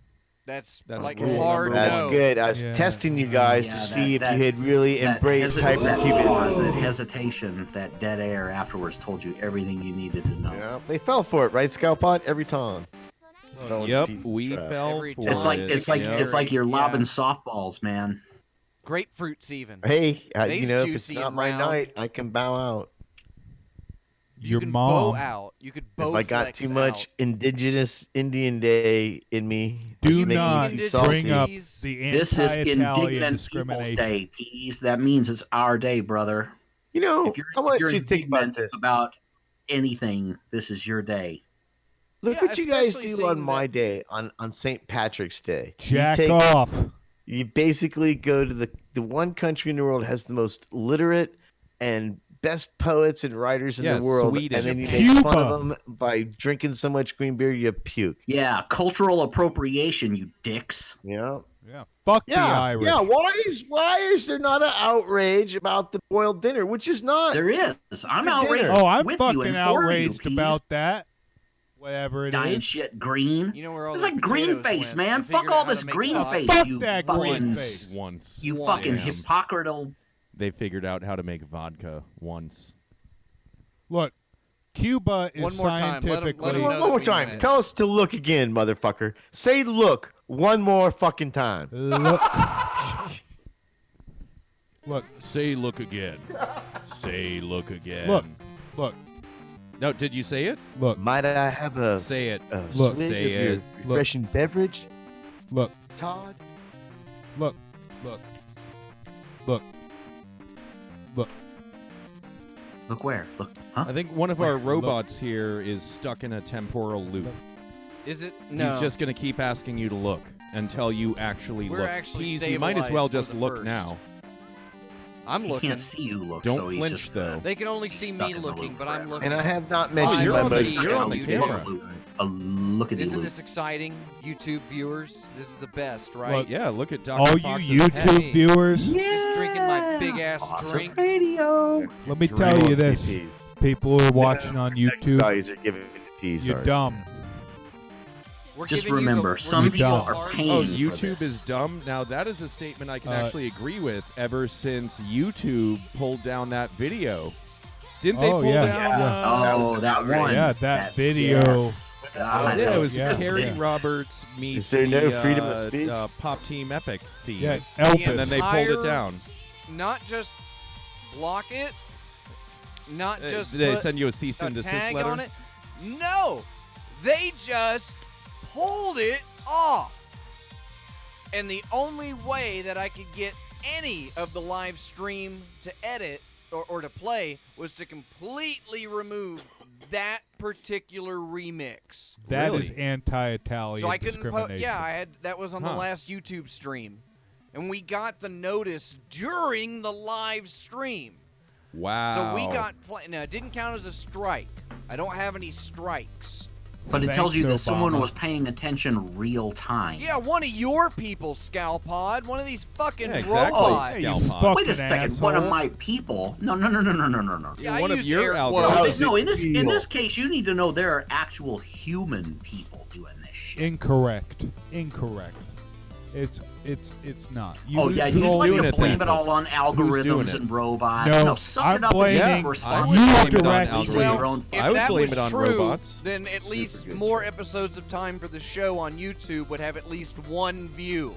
That's That's like good. hard That's no. good. I was Yeah. testing you guys Yeah, to that- see if that- you had really embraced that pause, that hypercubism. hesitation, that dead air afterwards told you everything you needed to know. Yeah, they fell for it, right, Scalpod? Every time. Fell into Yep, Pete's we trap. fell Every for time. It's like it. it's like Yep. it's like you're Yeah. lobbing softballs, man. Grapefruits even. Hey, They's if it's juicy not and my round. night, I can bow out. You Your can mom. bow out. You could bow If I got flex too much out. Indigenous Indian Day in me, Do it's making me not too Indigenous salty. bring up Peas. the This is anti-Italian Indignant Peoples discrimination. Day, Peas. That means it's our day, brother. You know, If you're, I want you're you to think about indignant this. about anything, this is your day. Look Yeah, what you guys especially do on seeing my that- day, on St. Patrick's Day. Jack you off. You basically go to the one country in the world has the most literate and best poets and writers in Yeah, the world, Sweden. and then you Cuba. make fun of them by drinking so much green beer you puke. Yeah, cultural appropriation, you dicks. Yeah, Yeah. Fuck the Irish. yeah. Why is there not an outrage about the boiled dinner, which is not? There is. I'm For outraged. dinner. Oh, I'm with you and fucking for outraged you, Peas. about that. Whatever it Dying is. shit green. You know where all It's the like green potatoes face, went. man. They figured Fuck out all how this to make green fava. face. Fuck you that fucking, green face. Once. You Once. fucking Damn. hypocritical. They figured out how to make vodka once. Look, Cuba is One more time. Let 'em- let 'em scientifically. know One that more we time. went. Tell us to look again, motherfucker. Say look one more fucking time. Look. Look, Say look again. Say look again. look, No, did you say it? look, Might I have a, Say it. Look. swig Say of your it. refreshing beverage, look, Todd? look, look, look, look. Look where? Look. Huh? I think one of our Look. robots here is stuck in a temporal loop. Is it? No. He's just going to keep asking you to look until you actually We're look. actually Please, you might as well stabilized just for the look first. now. I'm He looking. can't see you look. Don't so he's flinch, just, though. They can only see stuck me in the looking, loop but I'm forever. looking. And I have not Oh, mentioned you're my on the- most. you're on the YouTube. camera. A look at Isn't you. this exciting, YouTube viewers? This is the best, right? Look, Yeah, look at Dr. All you Fox's YouTube head. Hey. viewers, Just drinking my big ass Awesome drink. radio. let me Drink tell you this. CPs. People who are watching on YouTube, Values are given to peas. you're are. dumb. We're Just giving you remember, we're some giving you people the are hard- paying. Oh, for YouTube this. is dumb. Now that is a statement I can actually agree with. Ever since YouTube pulled down that video, didn't they pull down? Oh, that one. Yeah, that video. Yes. God, Yeah, that it was yeah, Terry yeah. Roberts meets Is there no the, freedom of speech? Pop Team Epic theme. Yeah, The Elvis. And then they pulled it entire- down. Not just block it, not just Did they put send you a cease a and desist tag letter? on it. No, they just pulled it off. And the only way that I could get any of the live stream to edit or to play was to completely remove that particular remix. That is Really? anti-Italian So I couldn't discrimination. yeah, I had that was on the Huh. last YouTube stream. And we got the notice during the live stream. Wow. So we got now it didn't count as a strike. I don't have any strikes. But it tells you that Thanks, someone Obama. was paying attention real time. Yeah, one of your people, Scalpod, one of these fucking Yeah, exactly. robots. Hey, you Scalpod. fucking Wait a second. One of asshole. my people? No. Yeah, I One of used your air algorithms. quotes. No, in this case, you need to know there are actual human people doing this shit. Incorrect. It's not. You Oh yeah, you troll- like doing to it blame then? it all on doing algorithms it? and robots. No, suck I'm it up blaming- and Yeah, take I would You blame it on directly- Say your algorithms. own- If I would that blame was it on true, robots. then at least good. more episodes of Time for the Show on YouTube would have at least one view.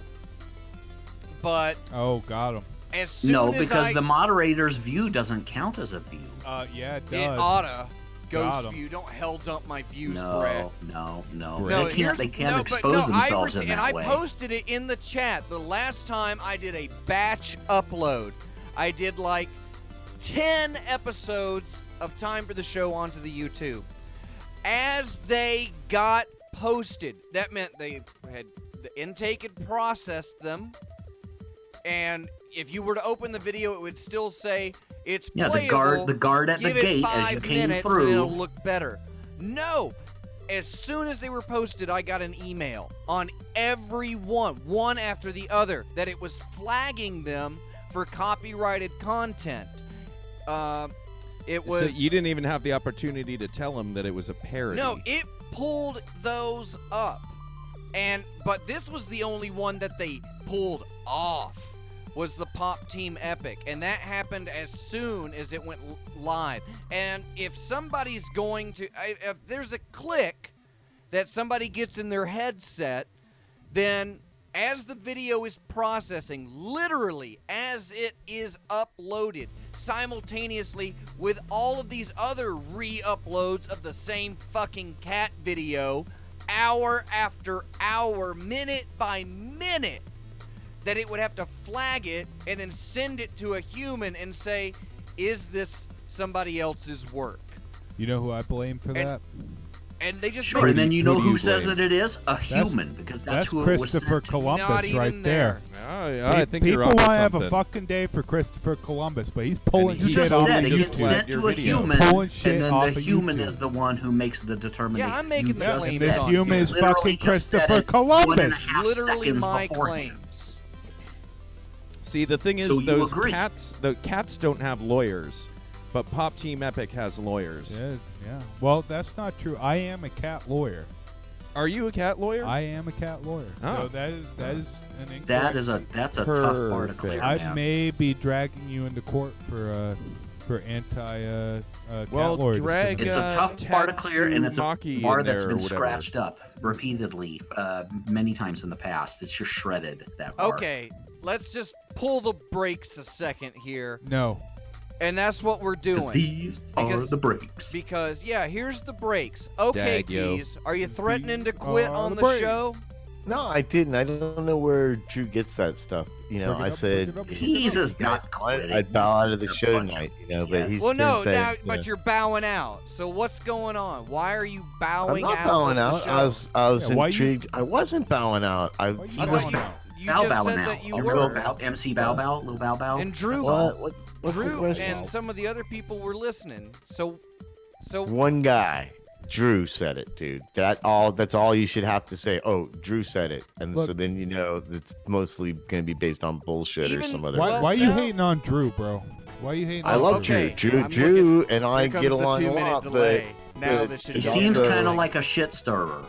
But Oh, got him. as soon No, as because I, the moderator's view doesn't count as a view. Yeah, it it does. oughta Got ghost 'em. view. Don't hell dump my views, Brett. No. No, They can't expose no, themselves in and that I way. posted it in the chat. The last time I did a batch upload, I did like 10 episodes of Time for the Show onto the YouTube. As they got posted, that meant they had the intake had processed them, and if you were to open the video, it would still say it's Yeah, playable. the guard at the Give it gate as 5 you came minutes through. and it'll look better. No. As soon as they were posted, I got an email on every one after the other, that it was flagging them for copyrighted content. It was So you didn't even have the opportunity to tell him that it was a parody. no, it pulled those up, but this was the only one that they pulled off. Was the Pop Team Epic, and that happened as soon as it went live. And if somebody's going to, if there's a click that somebody gets in their headset, then as the video is processing, literally as it is uploaded, simultaneously with all of these other re-uploads of the same fucking cat video, hour after hour, minute by minute, that it would have to flag it and then send it to a human and say, is this somebody else's work? You know who I blame for that? And they just Sure, make and then you Who know do who you says blame? that it is? A human, because that's who it was Christopher sent to. Columbus not even right there. I think People you're onto want to have a something. fucking day for Christopher Columbus, but he's pulling he You shit just off said of it just gets YouTube. flagged sent your to a video. human, Pulling shit and then off the of human YouTube. is the one who makes the determination. Yeah, I'm making You the just claims said This on it. human here. is Literally fucking just said Christopher it Columbus. 1.5 Literally seconds my beforehand. claims. See, the thing is, So you those agree. the cats don't have lawyers, but Pop Team Epic has lawyers. Yeah. Well, that's not true. I am a cat lawyer. Are you a cat lawyer? I am a cat lawyer. Oh. So that is an incorrect. That's a tough bar to clear. I man. may be dragging you into court for anti Well, cat lawyer drag- It's discrimination. a tough bar to clear, and it's a Tatsumaki bar in that's there been or whatever. scratched up repeatedly, many times in the past. It's just shredded, that bar. Okay, let's just pull the brakes a second here, No. and that's what we're 'Cause doing. these are Because- the breaks. Because, yeah, here's the breaks. Okay, Dag-yo. Keys, are you threatening to quit are on the the breaks. show? No, I didn't. I don't know where Drew gets that stuff. You know, Look it I up, said look it up, look it He's up. is not quitting. I'd bow out of the You're a show bunch of- tonight. You know, but Yes. he's Well, been no, saying, now, you but know, you're bowing out. So what's going on? Why are you I'm bowing not out? bowing of the out. show? I was Yeah, why you- intrigued. I wasn't bowing out. Why you I was- thought bowing out? you Bow just Bow said now. that you Remember were. Bow, MC Bow Bow, Little Bow Bow. And Drew, What's the Drew, question? and some of the other people were listening. So One guy, Drew said it, dude. That's all you should have to say. Oh, Drew said it, and so Look. then you know it's mostly going to be based on bullshit or Even- some other. Why, Well, why are you no. hating on Drew, bro? Why are you hating I on love okay. Drew. I'm Drew looking- and I here comes get the along a 2-minute lot, delay. but Now but this should He it's be seems also- kind of like a shit stirrer.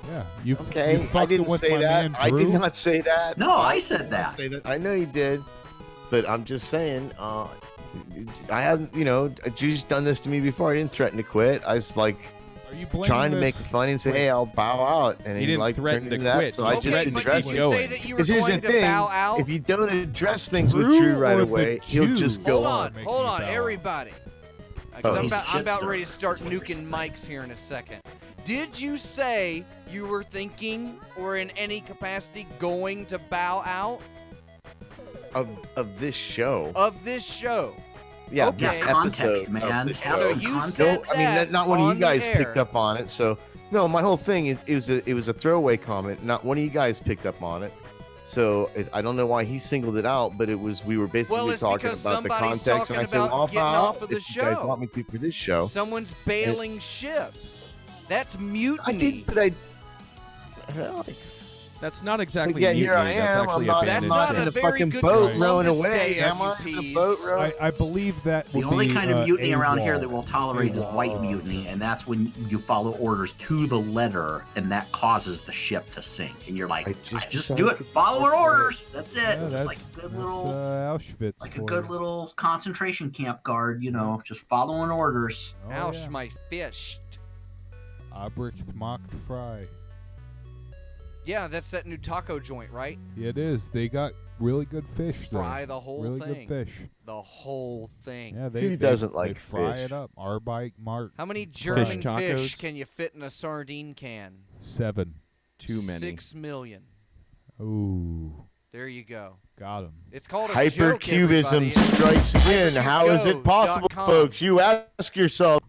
Yeah, you Okay, you I fucking didn't with say my that. man I did Drew? not say that. No, I said that. I know you did, but I'm just saying. I haven't, Drew's done this to me before. I didn't threaten to quit. I was like Are you blaming trying to make this? it funny and say, "Hey, I'll bow out," and He didn't like threaten turned to into that. quit. So He I Okay, just but addressed did it. you say that you were Because here's going the to thing: bow out? if you don't address things with Drew Drew right or the away, he'll Jew? just go Hold on. on, Make hold me on, bow out. everybody. Oh, Because he's a I'm about shit ready to start stirrer. nuking mics here in a second. Did you say you were thinking or in any capacity going to bow out Of this show. of this show? Yeah, Okay. this Yeah, context, episode man. of the Have show. So some you context. said No, I mean, that not one of on you guys the air. picked up on it. So no, my whole thing is it was a throwaway comment. Not one of you guys picked up on it. So I don't know why he singled it out, but we were basically Well, it's talking because about the somebody's context, and I talking said, about well, I'll getting bow off out of the if you guys show. want me to for this show. Someone's bailing ship. That's I mutiny. did, but well, That's not exactly yeah, mutiny. here I That's am. actually I'm not, That's I'm abandoned not not a in a ship. very fucking good boat rowing Columbus away. Day Am I in a piece. boat rowing? I believe that The would only be, kind of mutiny around here that AWOL. we'll tolerate is AWOL. white mutiny, and that's when you follow orders to the letter, and that causes the ship to sink. And you're like, I I just just do it, decided- follow our orders. That's it. Yeah, Just that's, like a good that's, little, Auschwitz. like a for good you. little concentration camp guard. Just following orders. Oh, Ouch, yeah. my fish. Abrecht macht frei. Yeah, that's that new taco joint, right? Yeah, it is. They got really good fish there. Fry the whole really thing. good fish. The whole thing. Yeah, Who doesn't like they fry fish? it up. Arbeit Mark. How many German tacos? fish can you fit in a sardine can? 7. Too many. 6 million. Ooh, There you go. got him. It's called a joke, Hypercubism everybody. strikes again. How is it possible, Hypercube.com. folks? You ask yourself,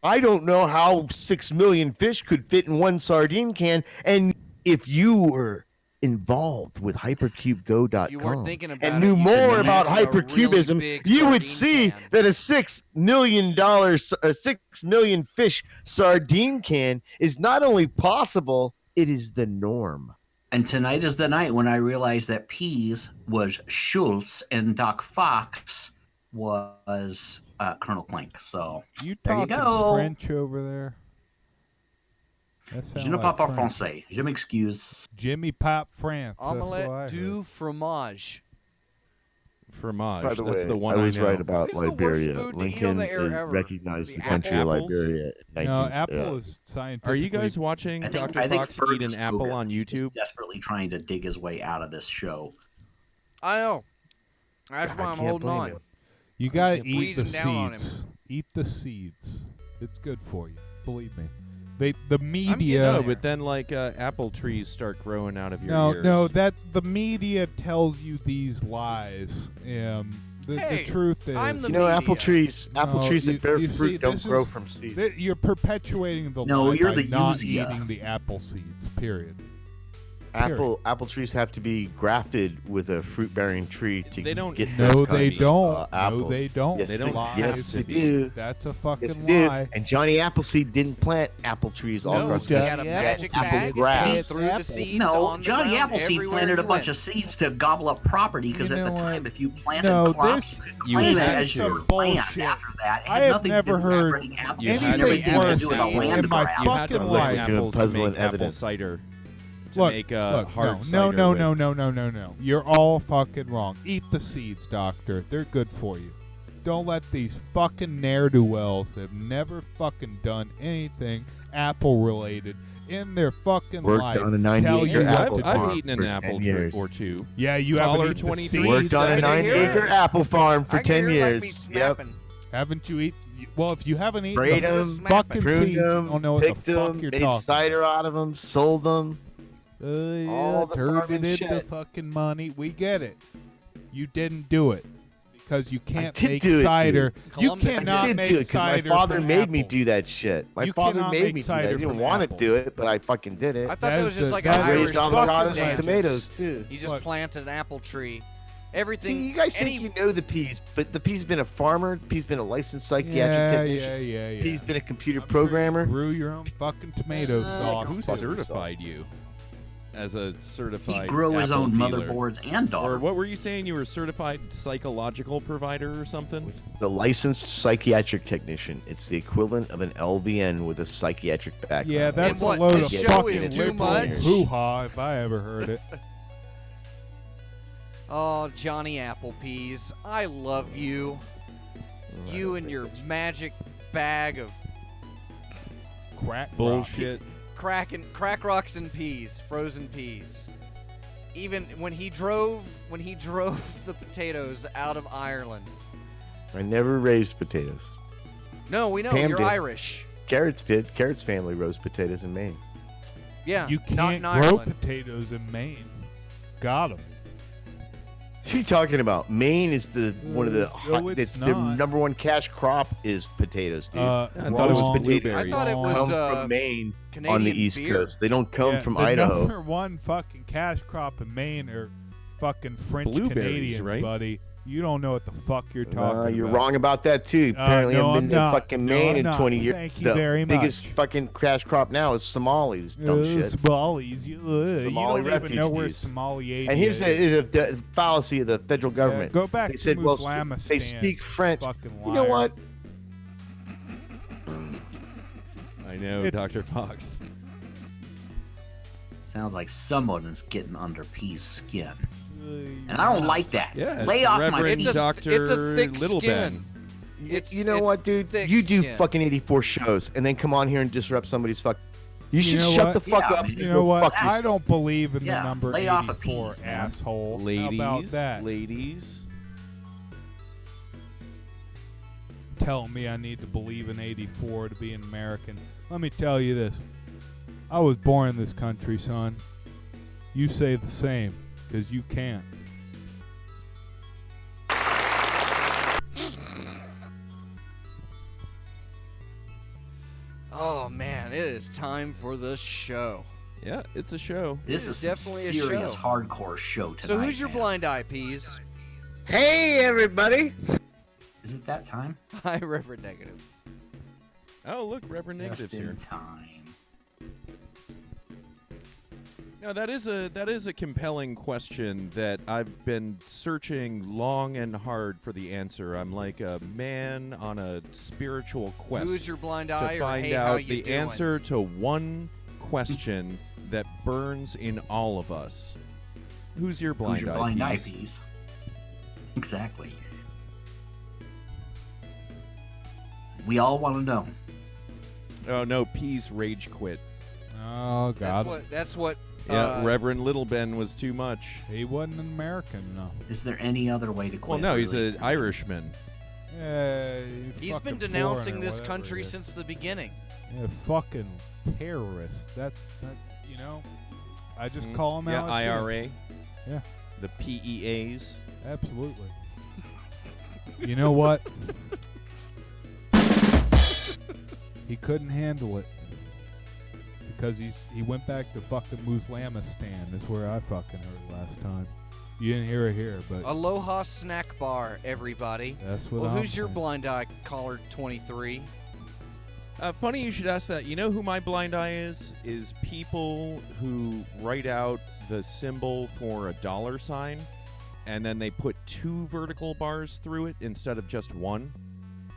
I don't know how 6 million fish could fit in one sardine can. And if you were involved with hypercubego.com If you weren't thinking about and it, knew you just more about imagined a really hypercubism, big you would sardine see can. that a $6 million fish sardine can is not only possible, it is the norm. And tonight is the night when I realized that Pease was Schultz and Doc Fox was Colonel Clink. So You There you talking go. French over there? That je sound ne like parle pas French. français. Je m'excuse. Jimmy Pop France. That's what I Omelette heard. du fromage. Fromage. By the That's way, the one I was know. right about It's the worst Liberia. food to eat on Lincoln the air is ever. recognized The the country apples? of Liberia. In No, 19 Apple is scientifically. Are you guys watching I think, Dr. I think Fox Fergus eat an apple Hogan on is YouTube? desperately trying to dig his way out of this show. I know. That's why I'm can't holding blame on. him. You gotta Keep eat the breathing down on him. seeds. Eat the seeds. It's good for you. Believe me. The getting media. there. No, but then apple trees start growing out of your No, ears. no, that's the media tells you these lies. The Hey, truth is, I'm the You know, apple media. trees No, that bear you see, fruit don't this grow is- from seeds. you're perpetuating the No, lie you're by the not Yusia. eating the apple seeds. Period. Apple trees have to be grafted with a fruit-bearing tree to They don't- get No, those they kinds of, don't. No, apples. they don't. Yes, They don't Lies. Yes, they to be. do. That's a fucking Yes, they do. lie. And Johnny Appleseed didn't plant apple trees all No, across he the had a country. Johnny magic Apple bag grass. and he threw the Apples. seeds No, on the Johnny ground Appleseed everywhere planted a he bunch went. of seeds to gobble up property because You at the know time, what? if you planted No, crops, this- you could you claim it had as to. your land Bullshit. after that. It I had have nothing never to do with heard spreading apples. You It had had to everything worse to do with a in land my grab. You had to fucking lick life. apples to Puzzling make apple evidence. cider. To Look, make look, hard no, cider no, with. no, no, no, no, no. You're all fucking wrong. Eat the seeds, doctor. They're good for you. Don't let these fucking ne'er-do-wells that have never fucking done anything apple-related in their fucking Worked life on a 90 tell you acre what apple to I've do. farm eaten an for apple 10 tree years. or two. Yeah, you Dollar haven't eaten the 23. seeds. Worked on a Sorry to hear 90 acre it. apple farm for I 10 can hear it like me years. Yep. snapping. Haven't you eaten? Well, if you haven't eaten Sprayed the 'em, fucking pruned seeds, you them, don't know what the picked fuck them, you're made talking. cider out of them, sold them. Yeah, all the turned it farming into shit. fucking money. We get it. You didn't do it because you can't did make do it, cider. dude. You Columbus cannot I did make do it because my cider father from made me apples. do that shit. My You father cannot made make me do that. I cider didn't from want to apples. do it, but I fucking did it. I thought that was just like an that is Irish Raised fucking avocados fucking and dangerous. tomatoes too. You just Look. planted an apple tree. See, Everything. you guys any, think you know the P's, but the P's been a farmer. The P's been a licensed psychiatric Yeah, technician. yeah. P's been a computer I'm sure you programmer. grew your own fucking tomato sauce. Who fuck certified you? as a certified He grew his Apple own dealer. motherboards and daughter. Or what were you saying? You were a certified psychological provider or something? The licensed psychiatric technician. It's the equivalent of an LVN with a psychiatric background. Yeah, that's And what, a load this of show fucking is too liberal much? hoo-ha if I ever heard it. Oh, Johnny Applepeas, I love you. You and your magic bag of Crack Bullshit. crack rocks and peas, frozen peas. Even when he drove the potatoes out of Ireland. I never raised potatoes. No, we know Pam you're did. Irish. Carrots did. Carrots family roast potatoes in Maine. Yeah, You not can't in grow Ireland. potatoes in Maine. Got 'em. What are you talking about? Maine is one of the No, it's it's their not. number one cash crop is potatoes, dude. I thought it was wrong. blueberries. I thought it was come from Maine Canadian on the East beer. Coast. They don't come Yeah, from the Idaho. number one fucking cash crop in Maine are fucking French Blueberries, Canadians, right? buddy. You don't know what the fuck you're talking You're about. wrong about that too. Apparently, no, I've been I'm to not. fucking No, Maine I'm in not. 20 years. Thank you the very biggest much. fucking cash crop now is Somalis. Dumb shit. Somalis. You don't even know where refugees. Somalia And here's is. the fallacy of the federal government. Go back They to said, well, Muslamistan. they speak French. Fucking You know liar. what? I know, It's- Dr. Fox. Sounds like someone is getting under P's skin. And I don't like that. Yeah, Lay it's off my Reverend P. Dr. It's a thick Little skin. Ben. It's, You know it's what, dude? thick You do skin. fucking 84 shows and then come on here and disrupt somebody's fuck. You should know shut what? the fuck Yeah, up. man. and You go know what? fuck I don't believe in Yeah, the number lay off a 84, piece, man. asshole. Ladies, How about that? ladies. Telling me I need to believe in 84 to be an American. Let me tell you this. I was born in this country, son. You say the same, because you can't. Oh man, it is time for the show. Yeah, it's a show. This This is is some definitely a serious show. hardcore show tonight. So who's your man. blind eye, Peas? Hey, everybody. Is it that time? Hi, Reverend Negative. Oh, look, Reverend Negative's Just in here. time. No, that is a compelling question that I've been searching long and hard for the answer. I'm like a man on a spiritual quest Who's your blind to eye, or find hey, how out you the doing? answer to one question that burns in all of us. Who's your blind Who's your eye? blind eye piece? piece? Exactly. We all want to know. Oh no, Peace rage quit. Oh, God. That's what. Yeah, Reverend Little Ben was too much. He wasn't an American, no. Is there any other way to quit? Well, no, he's really? an Irishman. Yeah, He's been denouncing this country since the beginning. Yeah, fucking terrorist. That's that. You know, I just call him Yeah, out. IRA. Yeah. The PEAs. Absolutely. You know what? He couldn't handle it because he went back to fucking Muslamistan. Is where I fucking heard last time. You didn't hear it here, but Aloha Snack Bar, everybody. that's what. Well, I'm who's your saying. blind eye, caller 23? Funny you should ask that. You know who my blind eye is? Is people who write out the symbol for a dollar sign and then they put 2 vertical bars through it instead of just 1.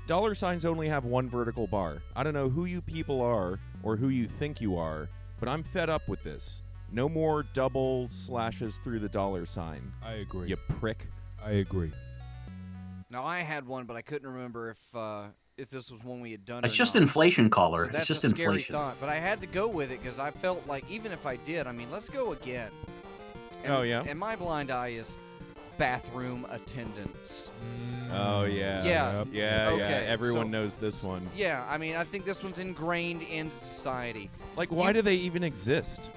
Dollar signs only have 1 vertical bar. I don't know who you people are or who you think you are, but I'm fed up with this. No more double slashes through the dollar sign. I agree. You prick. I agree. Now, I had one, but I couldn't remember if this was one we had done It's or just not. inflation, caller. So that's it's just a scary inflation. thought, but I had to go with it because I felt like even if I did, I mean, let's go again. And, Oh, yeah? And my blind eye is bathroom attendants. Oh, yeah. Yeah. Yeah, Okay, Everyone so- knows this one. Yeah, I mean, I think this one's ingrained into society. Like, why You- do they even exist?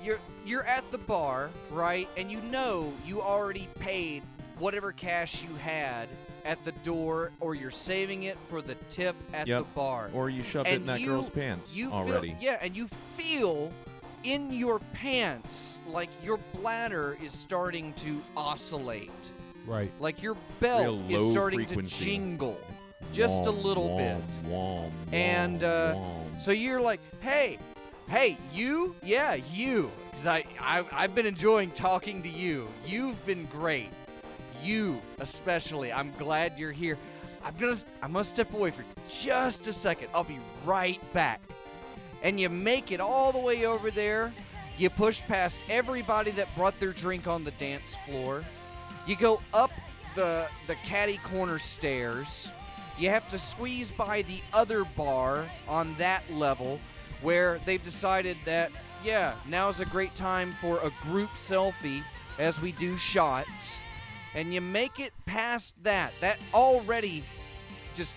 You're at the bar, right? And you know you already paid whatever cash you had at the door, or you're saving it for the tip at Yep. the bar. Or you shoved it And in that you- girl's pants you already. Feel, yeah, and you feel in your pants like your bladder is starting to oscillate. Right. Like your belt Real is low starting frequency. to jingle just a Womp, little womp, bit. womp, And womp, womp. so you're like, hey, you? Yeah, you. 'Cause I've been enjoying talking to you. You've been great. You especially. I'm glad you're here. I'm gonna step away for just a second. I'll be right back. And you make it all the way over there. You push past everybody that brought their drink on the dance floor. You go up the catty corner stairs. You have to squeeze by the other bar on that level where they've decided that, yeah, now's a great time for a group selfie as we do shots. And you make it past that already just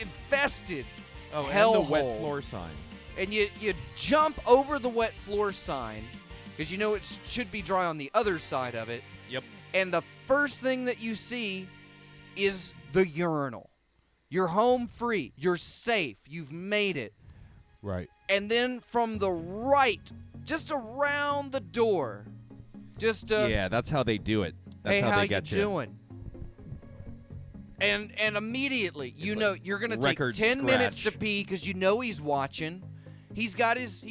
infested Oh, and hellhole. the wet floor sign. And you jump over the wet floor sign because you know it should be dry on the other side of it. Yep. And the first thing that you see is the urinal. You're home free. You're safe. You've made it. Right. And then from the right, just around the door, just Yeah, that's how they do it. That's hey, how how they you get you. doing? And immediately, you know, you're gonna take record 10 minutes to scratch. pee because you know he's watching. He's got his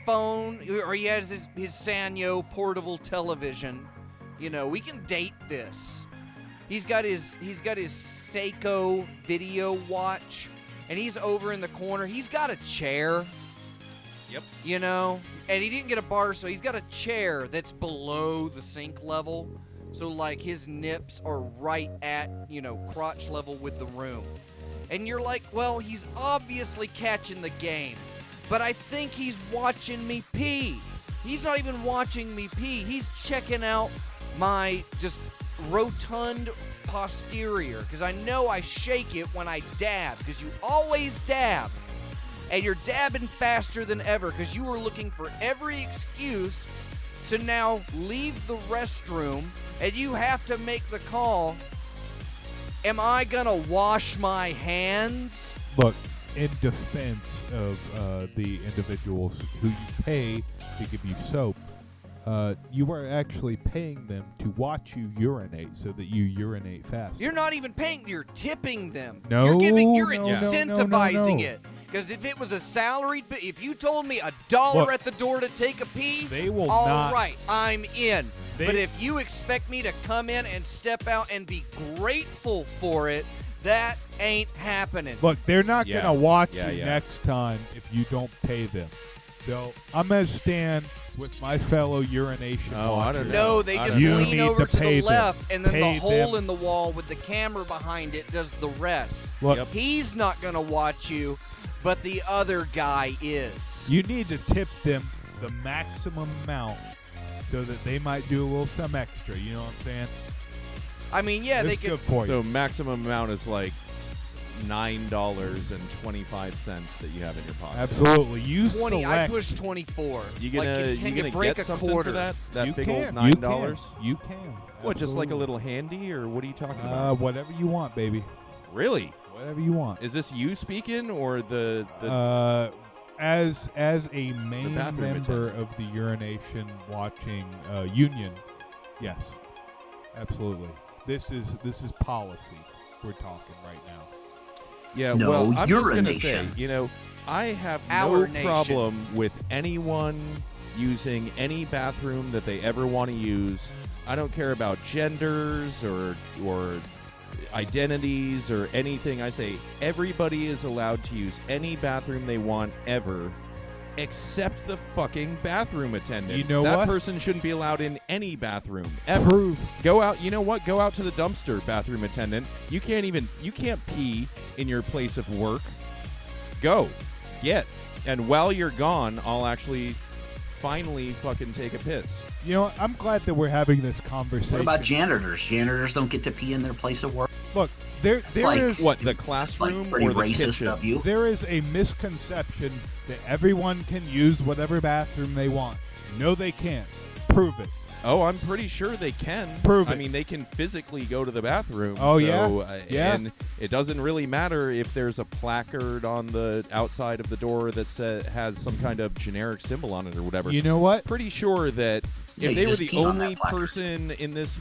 phone, or he has his Sanyo portable television. You know, we can date this. He's got his Seiko video watch, and he's over in the corner. He's got a chair. Yep. You know, and he didn't get a bar, so he's got a chair that's below the sink level. So, like, his nips are right at, you know, crotch level with the room. And you're like, well, he's obviously catching the game. But I think he's watching me pee. He's not even watching me pee. He's checking out my just rotund posterior. Because I know I shake it when I dab. Because you always dab. And you're dabbing faster than ever. Because you were looking for every excuse to now leave the restroom. And you have to make the call. Am I gonna wash my hands? Look, in defense of the individuals who you pay to give you soap, you are actually paying them to watch you urinate so that you urinate fast. You're not even paying. You're tipping them. No, you're no, incentivizing no. it. Because if it was a salaried, if you told me $1 Look, at the door to take a pee, they will all not- right, I'm in. They- But if you expect me to come in and step out and be grateful for it, that ain't happening. Look, they're not Yeah. going to watch Yeah, you yeah. next time if you don't pay them. So I'm going to stand with my fellow urination Oh, I watchers. don't No, they I just don't know. lean You over need to to pay the them. left, and then Pay the hole them. in the wall with the camera behind it does the rest. Look, Yep. He's not going to watch you, but the other guy is. you need to tip them the maximum amount so that they might do a little some extra. You know what I'm saying? I mean, yeah, This they is could. good for So you. maximum amount is like $9.25 that you have in your pocket. Absolutely. You 20. I select. push 24. You gonna like, can you you gonna break get a something quarter? for that? That you big can. old $9? You can. What? Just like a Absolutely. little handy, or what are you talking about? Whatever you want, baby. Really? Whatever you want. Is this you speaking, or the As a main bathroom member attendant. of the urination watching union, yes, absolutely. This is policy we're talking right now. Yeah, No, well, I'm just going to say, urination. you know, I have Our no nation. problem with anyone using any bathroom that they ever want to use. I don't care about genders or identities or anything. I say everybody is allowed to use any bathroom they want ever, except the fucking bathroom attendant. You know that what? person shouldn't be allowed in any bathroom ever. Prove. Go out. You know what? Go out to the dumpster, bathroom attendant. You can't pee in your place of work. Go, get, and while you're gone, I'll actually finally fucking take a piss. You know, I'm glad that we're having this conversation. What about janitors? Janitors don't get to pee in their place of work. Look, there like- is What, the Like classroom pretty or the racist kitchen? of you. there is a misconception that everyone can use whatever bathroom they want. No, they can't. Prove it. Oh, I'm pretty sure they can. Prove I it. mean, they can physically go to the bathroom. Oh, so, yeah? Yeah. And it doesn't really matter if there's a placard on the outside of the door that has some kind of generic symbol on it or whatever. You know what? Pretty sure that Yeah, if you they were just the pee on that only placard. person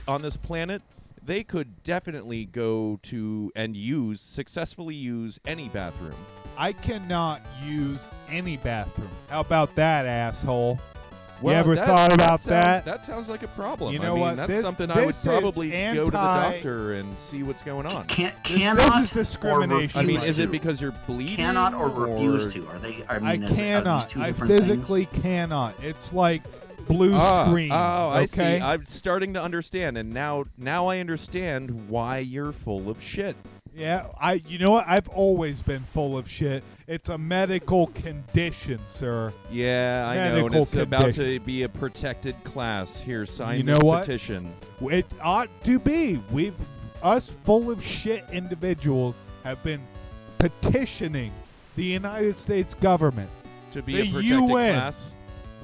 on this planet, they could definitely go to and successfully use any bathroom. I cannot use any bathroom. How about that, asshole? Well, you ever thought about that? That sounds like a problem. You know I mean, what? That's something I would this is probably go to the anti- doctor and see what's going on. This is discrimination. I mean, refuse is it to. because you're bleeding? Cannot or refuse to? Are they? I mean, I are these cannot. two I different physically cannot. It's like blue screen. Oh, I see. okay? I'm starting to understand, and now I understand why you're full of shit. Yeah, you know what? I've always been full of shit. It's a medical condition, sir. Yeah, I know, and Medical it's about condition. to be a protected class. Here, sign You this know what? petition. It ought to be. Us full of shit individuals have been petitioning the United States government, To be the a protected UN. class.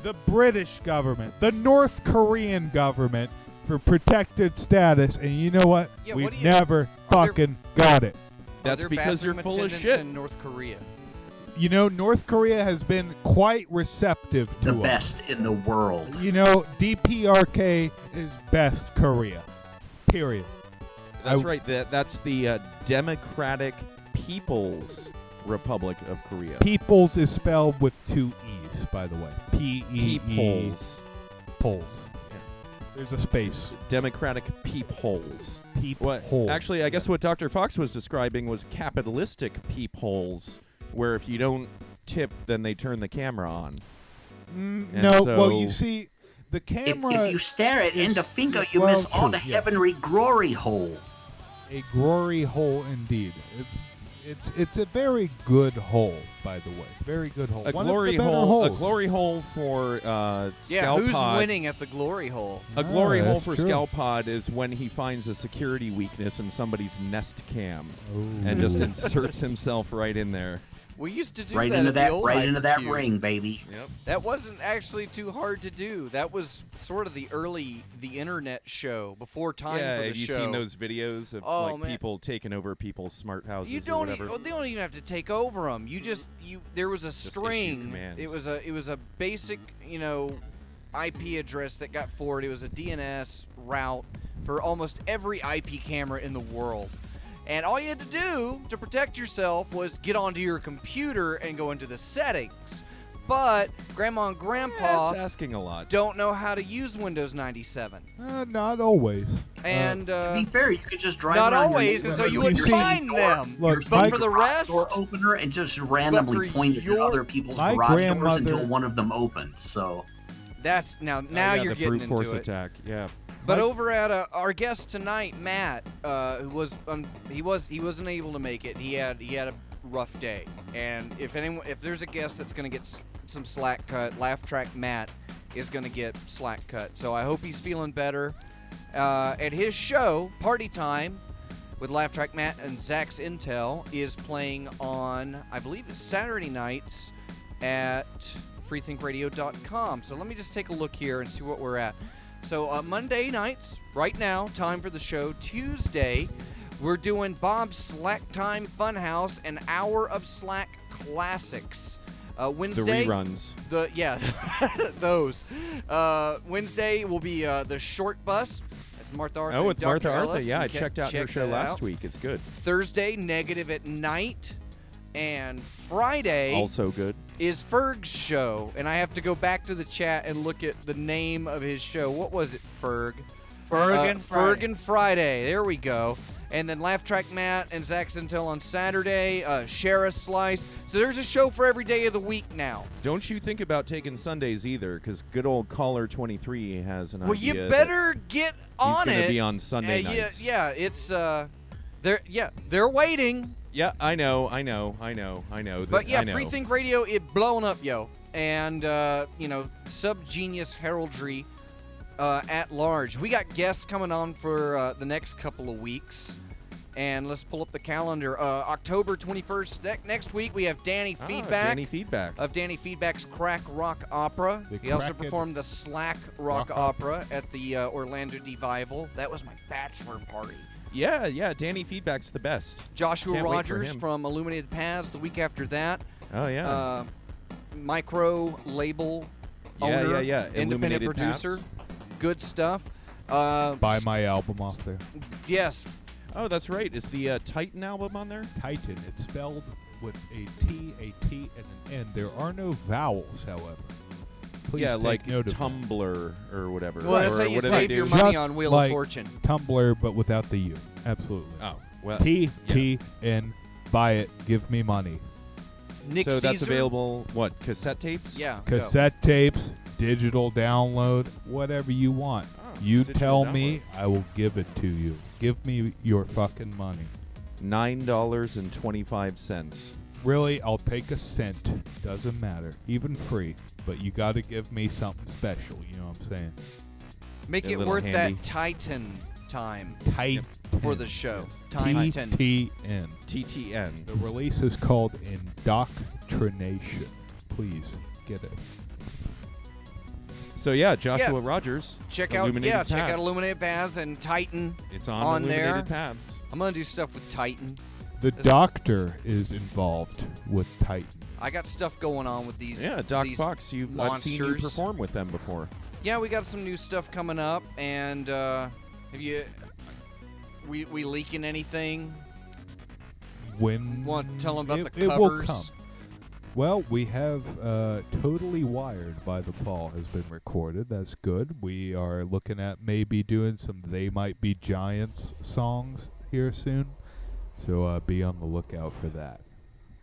the British government, the North Korean government for protected status, and you know what? Yeah, We've what do you- never fucking got it. That's Are there because you're bathroom full of attendants shit. in North Korea? You know, North Korea has been quite receptive to The us. best in the world. You know, DPRK is best Korea. Period. That's I- right. That's the Democratic People's Republic of Korea. Peoples is spelled with two E's, by the way. P-E-E. Peepholes. Poles. There's a space. Democratic peepholes. Peepholes. Actually, I guess what Dr. Fox was describing was capitalistic peepholes, where if you don't tip, then they turn the camera on. And No, well, so- you see, the camera If you stare at is- end finger, you well, miss all true, the yes. heavenly glory hole. a glory hole indeed. It's a very good hole, by the way. Very good hole. A One glory of the better hole. holes. A glory hole for Yeah, who's Scalpod. winning at the glory hole? A glory Ah, hole that's for true. Scalpod is when he finds a security weakness in somebody's Nest Cam Ooh. and just inserts himself right in there. We used to do Right that into at the that, old right into that IQ. ring, baby. Yep. That wasn't actually too hard to do. That was sort of the internet show before time Yeah, for the have you show. seen those videos of Oh, like man. people taking over people's smart houses You or don't. whatever? They don't even have to take over them. There was a issue string. commands. It was a basic IP address that got forwarded. It was a DNS route for almost every IP camera in the world. And all you had to do to protect yourself was get onto your computer and go into the settings. But Grandma and Grandpa That's asking a lot. don't know how to use Windows 97. Not always. And To be fair, you could just drive not around your always, and so neighborhood you with would your find door, them. Look, your but secret for the garage rest- door opener, and just randomly for point it at your- other people's My garage doors grandmother- until one of them opens. So that's now Oh, yeah, you're the getting brute force into it. attack. Yeah. But My- over at our guest tonight, Matt, who was he wasn't able to make it. He had a rough day, and if there's a guest that's gonna get some slack cut, Laugh Track Matt is gonna get slack cut. So I hope he's feeling better. At his show, Party Time with Laugh Track Matt and Zach's Intel is playing on, I believe it's Saturday nights at freethinkradio.com. So let me just take a look here and see what we're at. So Monday nights, right now, time for the show. Tuesday, we're doing Bob's Slack Time Funhouse, an hour of Slack classics. Wednesday, The reruns. those. Wednesday will be the Short Bus. That's Martha Arthur. Oh, and with Dr. Martha Arthur. Ellis. Yeah, I You can checked out her check show that last out. week. It's good. Thursday, Negative at Night. And Friday Also good. is Ferg's show. And I have to go back to the chat and look at the name of his show. What was it, Ferg? Ferg and Friday. There we go. And then Laugh Track Matt and Zach's Intel on Saturday. Share a Slice. So there's a show for every day of the week now. Don't you think about taking Sundays either, because good old Caller23 has an Well, idea. you that better get on he's it. gonna be on Sunday nights. Yeah, it's they're waiting. Yeah, I know. But yeah, I know. Free Think Radio, it blowing up, yo. And, Sub-Genius Heraldry at large. We got guests coming on for the next couple of weeks. And let's pull up the calendar. October 21st, next week, we have Danny Feedback. Danny Feedback. Of Danny Feedback's Crack Rock Opera. The He also Kraken performed the Slack Rock Opera at the Orlando Devival. That was my bachelor party. Yeah, Danny Feedback's the best. Joshua Can't wait for Rogers him. from Illuminated Paths the week after that. Oh, yeah. Micro label Yeah, owner, yeah. independent Illuminated producer. Paths. Good stuff. Buy my album off there. Yes. Oh, that's right. Is the Titan album on there? Titan. It's spelled with a T, a T, and an N. There are no vowels, however. Please Yeah, take like note of that. Tumblr or whatever. Well, that's or how you what did I save do? your money Just on Wheel like of Fortune. Tumblr, but without the U. Absolutely. Oh, well. T, yeah. T, N, buy it, give me money. Nick So Caesar? that's available, what, cassette tapes? Yeah. go. Cassette tapes, digital download, whatever you want. Oh, You digital tell me, I will give it to you. Give me your fucking money. $9.25. Really, I'll take a cent. Doesn't matter. Even free. But you got to give me something special. You know what I'm saying? Make A it little worth handy. that Titan time Tight for the show. Yes. Titan. TTN. TTN. The release is called Indoctrination. Please get it. So yeah, Joshua Yeah. Rogers. Check out Illuminated check out Paths. Illuminated Paths and Titan. It's on on Illuminated there. Paths. I'm gonna do stuff with Titan. The That's- Doctor is involved with Titan. I got stuff going on with these. Yeah, Doc these Fox. I've seen you monsters. perform with them before. Yeah, we got some new stuff coming up, and have you? We leaking anything? When Want to tell them about it, the it will covers? come. Well, we have Totally Wired by the Fall has been recorded. That's good. We are looking at maybe doing some They Might Be Giants songs here soon. So be on the lookout for that.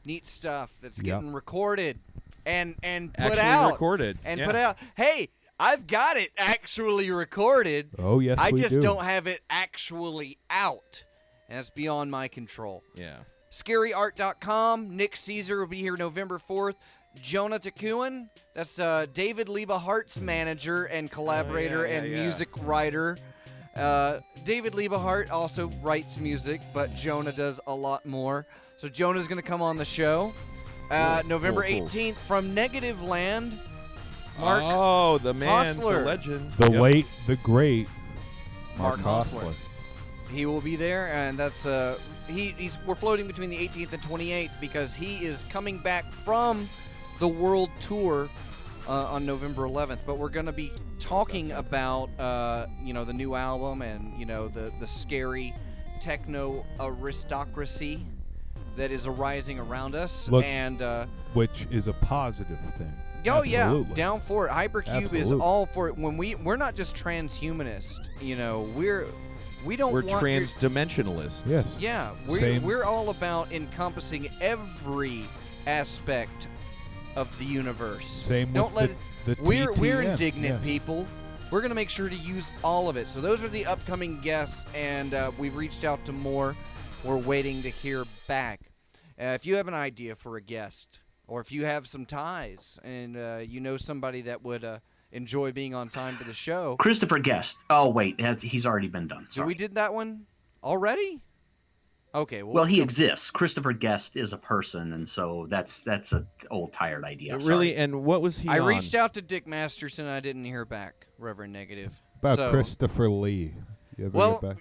Neat stuff that's Yep. getting recorded and put Actually out recorded. and yeah. put out. Hey, I've got it actually recorded. Oh, yes, I we just do. don't have it actually out, and it's beyond my control. Yeah. ScaryArt.com. Nick Caesar will be here November 4th. Jonah Takuan, that's David Leba Hart's manager and collaborator yeah, and yeah. music writer. David Leba Hart also writes music, but Jonah does a lot more. So Jonah's going to come on the show. November cool. 18th from Negative Land. Mark Oh, the man, Hostler. the legend. The Yep. late, the great Mark Hostler. Hostler. He will be there, and that's we're floating between the 18th and 28th because he is coming back from the world tour on November 11th. But we're going to be talking about the new album and the scary techno aristocracy that is arising around us. Look, and Which is a positive thing. oh yeah, Absolutely. down for it. Hypercube is Absolutely. all for it. When we're not just transhumanist, we don't We're want your- trans-dimensionalists. Yes. Yeah, Same. we're all about encompassing every aspect of the universe. Same Don't with let the we're TTN, indignant yeah. people. We're gonna make sure to use all of it. So those are the upcoming guests, and we've reached out to more. We're waiting to hear back. If you have an idea for a guest, or if you have some ties, and you know somebody that would enjoy being on time for the show. Christopher Guest. Oh wait, he's already been done. So Sorry. we did that one already. Okay. Well, he exists. Christopher Guest is a person, and so that's an old tired idea. Really? Sorry. And what was he I on? reached out to Dick Masterson. I didn't hear back. Reverend Negative. About So- Christopher Lee. You ever Well, get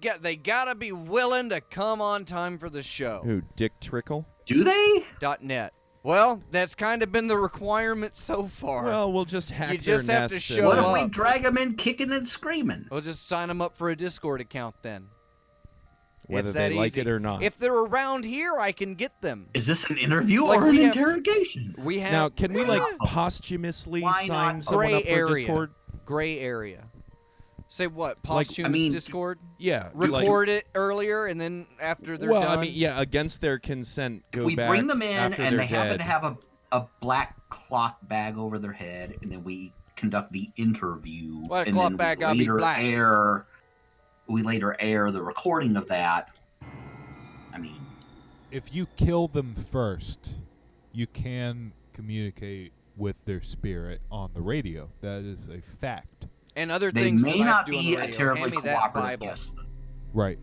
back? they gotta be willing to come on time for the show. Who? Dick Trickle? Do they? .net. Well, that's kind of been the requirement so far. Well, we'll just hack You their just have to nests show What and- if we up. drag him in kicking and screaming? We'll just sign them up for a Discord account then. Whether It's they that like easy. it or not. If they're around here, I can get them. Is this an interview Like or an we have- interrogation? We have Now, can we posthumously Why sign not? someone Gray up for area. Discord? Gray area. Say what? Posthumous mean, Discord? Yeah. Record it earlier, and then after they're well, done. I mean, yeah, against their consent, If go we back bring them in after and they're they happen dead. to have a black cloth bag over their head, and then we conduct the interview, Well, and cloth then bag we gotta be later black. air the recording of that. I mean, If you kill them first, you can communicate with their spirit on the radio. That is a fact. and other they things may that I not do on be the a radio. terribly Hand me that cooperative Bible. guest. Right.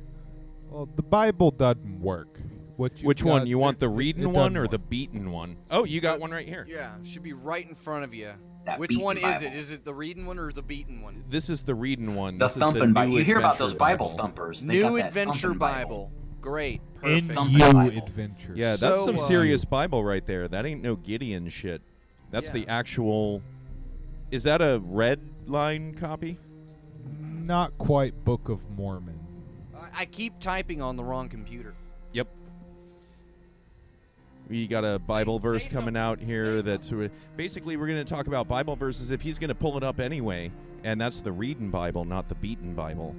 Well, the Bible doesn't work. Which one? You want the it reading doesn't one or work. the beaten one? Oh, you got one right here. Yeah, should be right in front of you. That Which beaten one is Bible. it? Is it the reading one or the beaten one? This is the reading one. The this thumping is the Bible. New You hear about those Adventure Bible thumpers? They got New that Adventure thumping Bible. Great. In Perfect. Thumping you Bible. adventures. Yeah, that's So, some serious Bible right there. That ain't no Gideon shit. That's Yeah. the actual. Is that a red line copy? Not quite Book of Mormon. I keep typing on the wrong computer. Yep. We got a Bible verse coming out here that's basically we're going to talk about Bible verses if he's going to pull it up anyway, and that's the reading Bible, not the beaten Bible.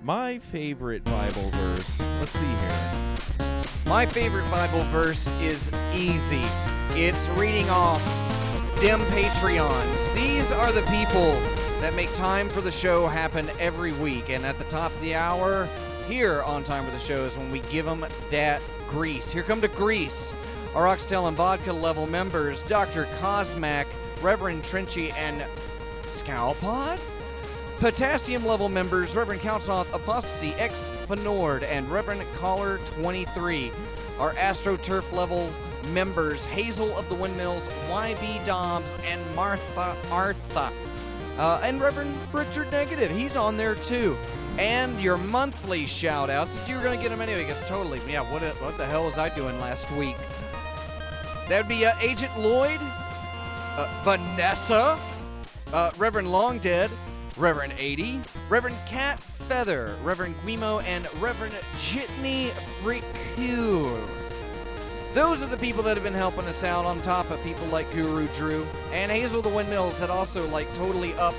My favorite Bible verse, let's see here. My favorite Bible verse is easy. It's reading off them Patreons. These are the people that make Time for the Show happen every week, and at the top of the hour here on Time for the Show is when we give them that grease. Here come to grease. Our Oxtail and Vodka level members, Dr. Cosmac, Reverend Trenchy, and Scalpod. Potassium level members, Reverend Councilnoth, Apostasy, X Fenord, and Reverend Caller23. Our AstroTurf level members, Hazel of the Windmills, YB Dobbs, and Martha Artha. And Reverend Richard Negative, he's on there too. And your monthly shout-outs, that you were going to get them anyway, because totally, yeah, what the hell was I doing last week? That would be Agent Lloyd, Vanessa, Reverend Longdead, Reverend 80, Reverend Cat Feather, Reverend Guimo, and Reverend Jitney Fricure. Those are the people that have been helping us out, on top of people like Guru Drew and Hazel the Windmills that also totally upped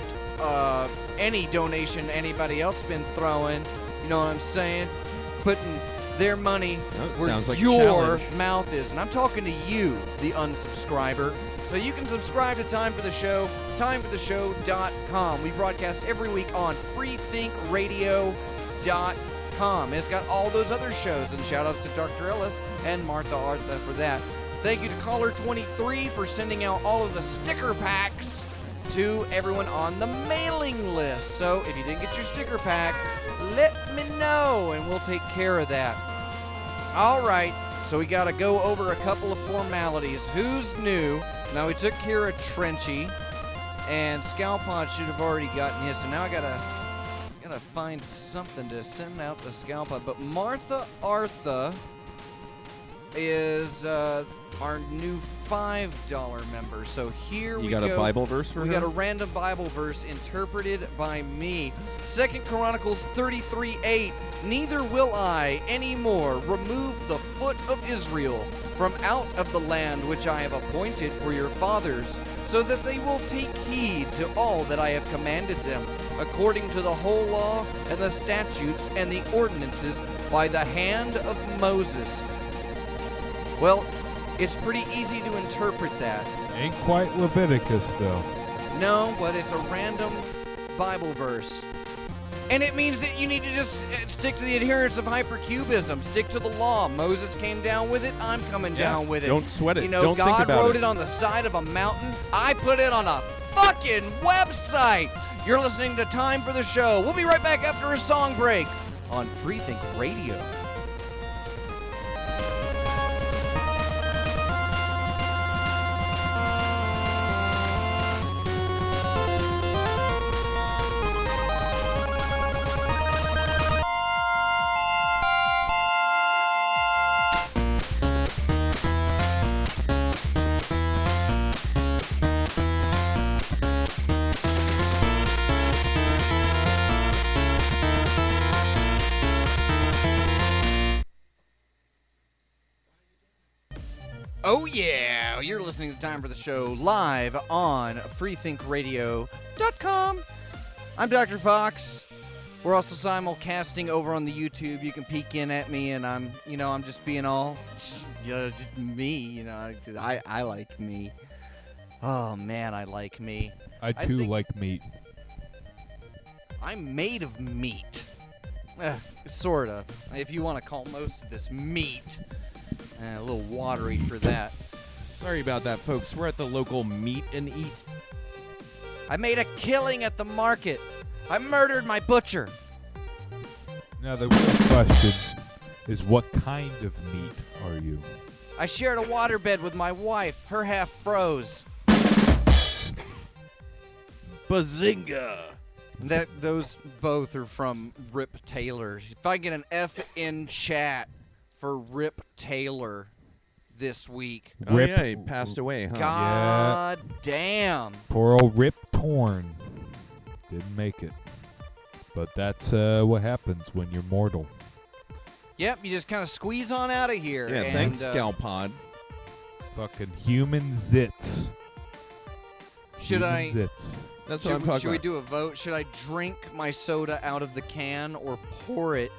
any donation anybody else been throwing. You know what I'm saying? Putting their money where like your mouth is. And I'm talking to you, the unsubscriber. So you can subscribe to Time for the Show, timefortheshow.com. We broadcast every week on freethinkradio.com. It's got all those other shows, and shout outs to Dr. Ellis and Martha Artha for that. Thank you to Caller23 for sending out all of the sticker packs to everyone on the mailing list. So if you didn't get your sticker pack, let me know and we'll take care of that. All right, so we got to go over a couple of formalities. Who's new? Now, we took care of Trenchy, and Scalpod should have already gotten his, so now I gotta find something to send out to Scalpod. But Martha Artha is our new $5 member. So here we go. You got a Bible verse for her? We got a random Bible verse interpreted by me. 2 Chronicles 33:8. Neither will I anymore remove the foot of Israel from out of the land which I have appointed for your fathers, so that they will take heed to all that I have commanded them, according to the whole law and the statutes and the ordinances by the hand of Moses. Well, it's pretty easy to interpret that. Ain't quite Leviticus, though. No, but it's a random Bible verse. And it means that you need to just stick to the adherence of hypercubism. Stick to the law. Moses came down with it. I'm coming down with it. Don't sweat it. You know, Don't God think about wrote it on the side of a mountain. I put it on a fucking website. You're listening to Time for the Show. We'll be right back after a song break on Freethink Radio. Oh yeah, you're listening to Time for the Show live on freethinkradio.com. I'm Dr. Fox. We're also simulcasting over on the YouTube. You can peek in at me, and I'm just being all, just me. I like me. Oh man, I like me. I too like meat. I'm made of meat. Sorta. If you want to call most of this meat. A little watery for that. Sorry about that, folks. We're at the local meet and eat. I made a killing at the market. I murdered my butcher. Now, the real question is, what kind of meat are you? I shared a waterbed with my wife. Her half froze. Bazinga! Those both are from Rip Taylor. If I get an F in chat for Rip Taylor this week. Oh, yeah, he passed away, huh? God damn. Poor old Rip Torn. Didn't make it. But that's what happens when you're mortal. Yep, you just kind of squeeze on out of here. Yeah, and, thanks, Scalpod. Fucking human zits. Should Human I? Zits. That's what I'm talking Should we about. do a vote? Should I drink my soda out of the can or pour it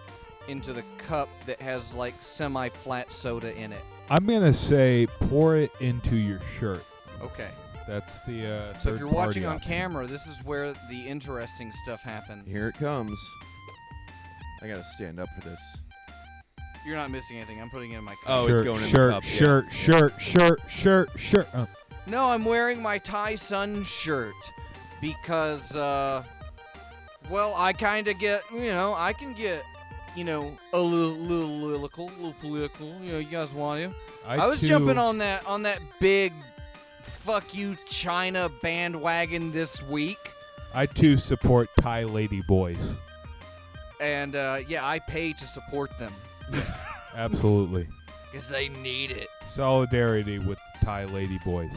into the cup that has like semi-flat soda in it? I'm gonna say pour it into your shirt. Okay. That's the So if you're watching on option. camera, this is where the interesting stuff happens. Here it comes. I gotta stand up for this. You're not missing anything. I'm putting it in my cup. Oh, shirt, it's going in the shirt, cup, yeah. shirt. Oh. No, I'm wearing my Thai Sun shirt because, well, I kind of get, I can get, a little political. You guys want to? I was too- jumping on that big fuck you China bandwagon this week, I too support Thai lady boys. and I pay to support them Absolutely. because they need it. Solidarity with Thai lady boys.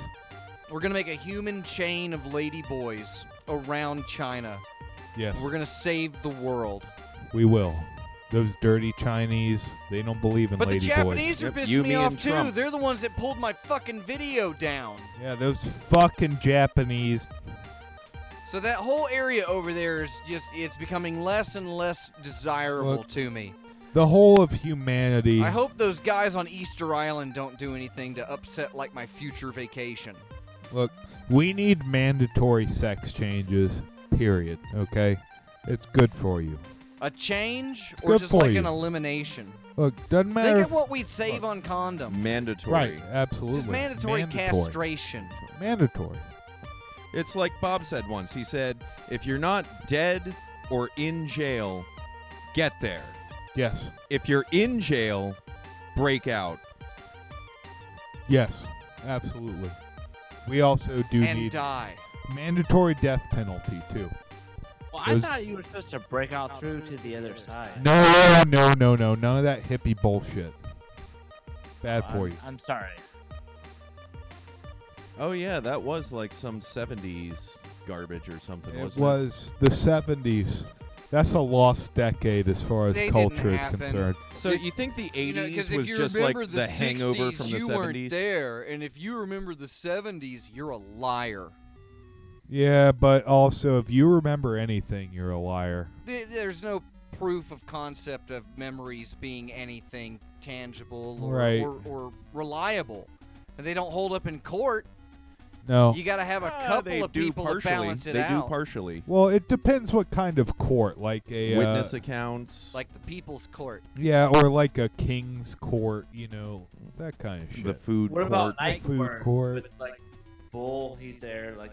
We're gonna make a human chain of lady boys around China. Yes, We're gonna save the world. we will. Those dirty Chinese, they don't believe in But the lady Japanese boys. are Yep, pissing you, me me, off and too. Trump. They're the ones that pulled my fucking video down. Yeah, those fucking Japanese. So that whole area over there is it's becoming less and less desirable Look, to me. The whole of humanity. I hope those guys on Easter Island don't do anything to upset like my future vacation. Look, we need mandatory sex changes, period, okay? It's good for you. A change It's or good just for like you. an elimination? Look, doesn't matter. Think if- of what we'd save on condoms. Mandatory. Right, absolutely. Just mandatory castration. Mandatory. It's like Bob said once. He said, if you're not dead or in jail, get there. Yes. If you're in jail, break out. Yes, absolutely. We also do And need die. mandatory death penalty, too. Well, I Those- thought you were supposed to break out through to the other side. No. None of that hippie bullshit. Bad Oh, for you. I'm sorry. Oh, yeah, that was like some 70s garbage or something, It wasn't was the 70s. That's a lost decade as far as They culture didn't is happen. concerned. it? So you think the 80s Because was if you just like remember the hangover 60s, from the you 70s? weren't there, and if you remember the 70s, you're a liar. Yeah, but also, if you remember anything, you're a liar. There's no proof of concept of memories being anything tangible or, Right. or reliable. And they don't hold up in court. No. You got to have a They couple of do people partially. to balance it They out. do partially. Well, it depends what kind of court. Like a Witness accounts. Like the people's court. yeah, or like a king's court. That kind of shit. the food What court. about night food court. with like Bull? He's there, like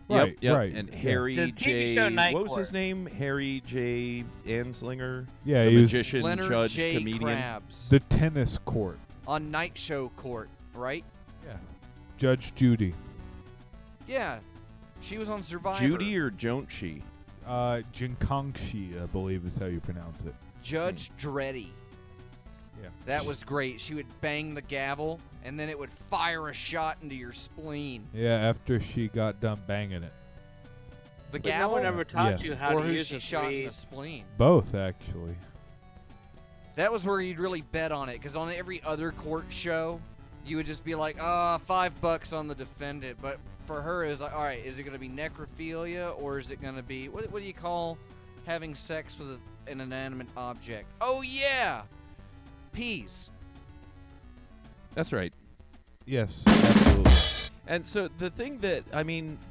Right, Yep. right. And yeah. Harry The TV J. show Night What was Court. his name? Harry J. Anslinger? Yeah, the he was magician, Leonard judge, J. comedian. Krabs. the tennis court. On Night Show Court, right? Yeah. Judge Judy. Yeah. She was on Survivor. Judy or don't she? Jinkangshi, I believe is how you pronounce it. Judge Dreddy. Yeah. That was great. She would bang the gavel, and then it would fire a shot into your spleen. Yeah, after she got done banging it. The But no gavel? one ever taught Yes. you how or to who use she the shot in three. the spleen. Both, actually. That was where you'd really bet on it, because on every other court show, you would just be like, $5 on the defendant. But for her, it was like, all right, is it going to be necrophilia, or is it going to be, what do you call having sex with an inanimate object? Oh, yeah! Peas. That's right. Yes, absolutely. And so the thing that,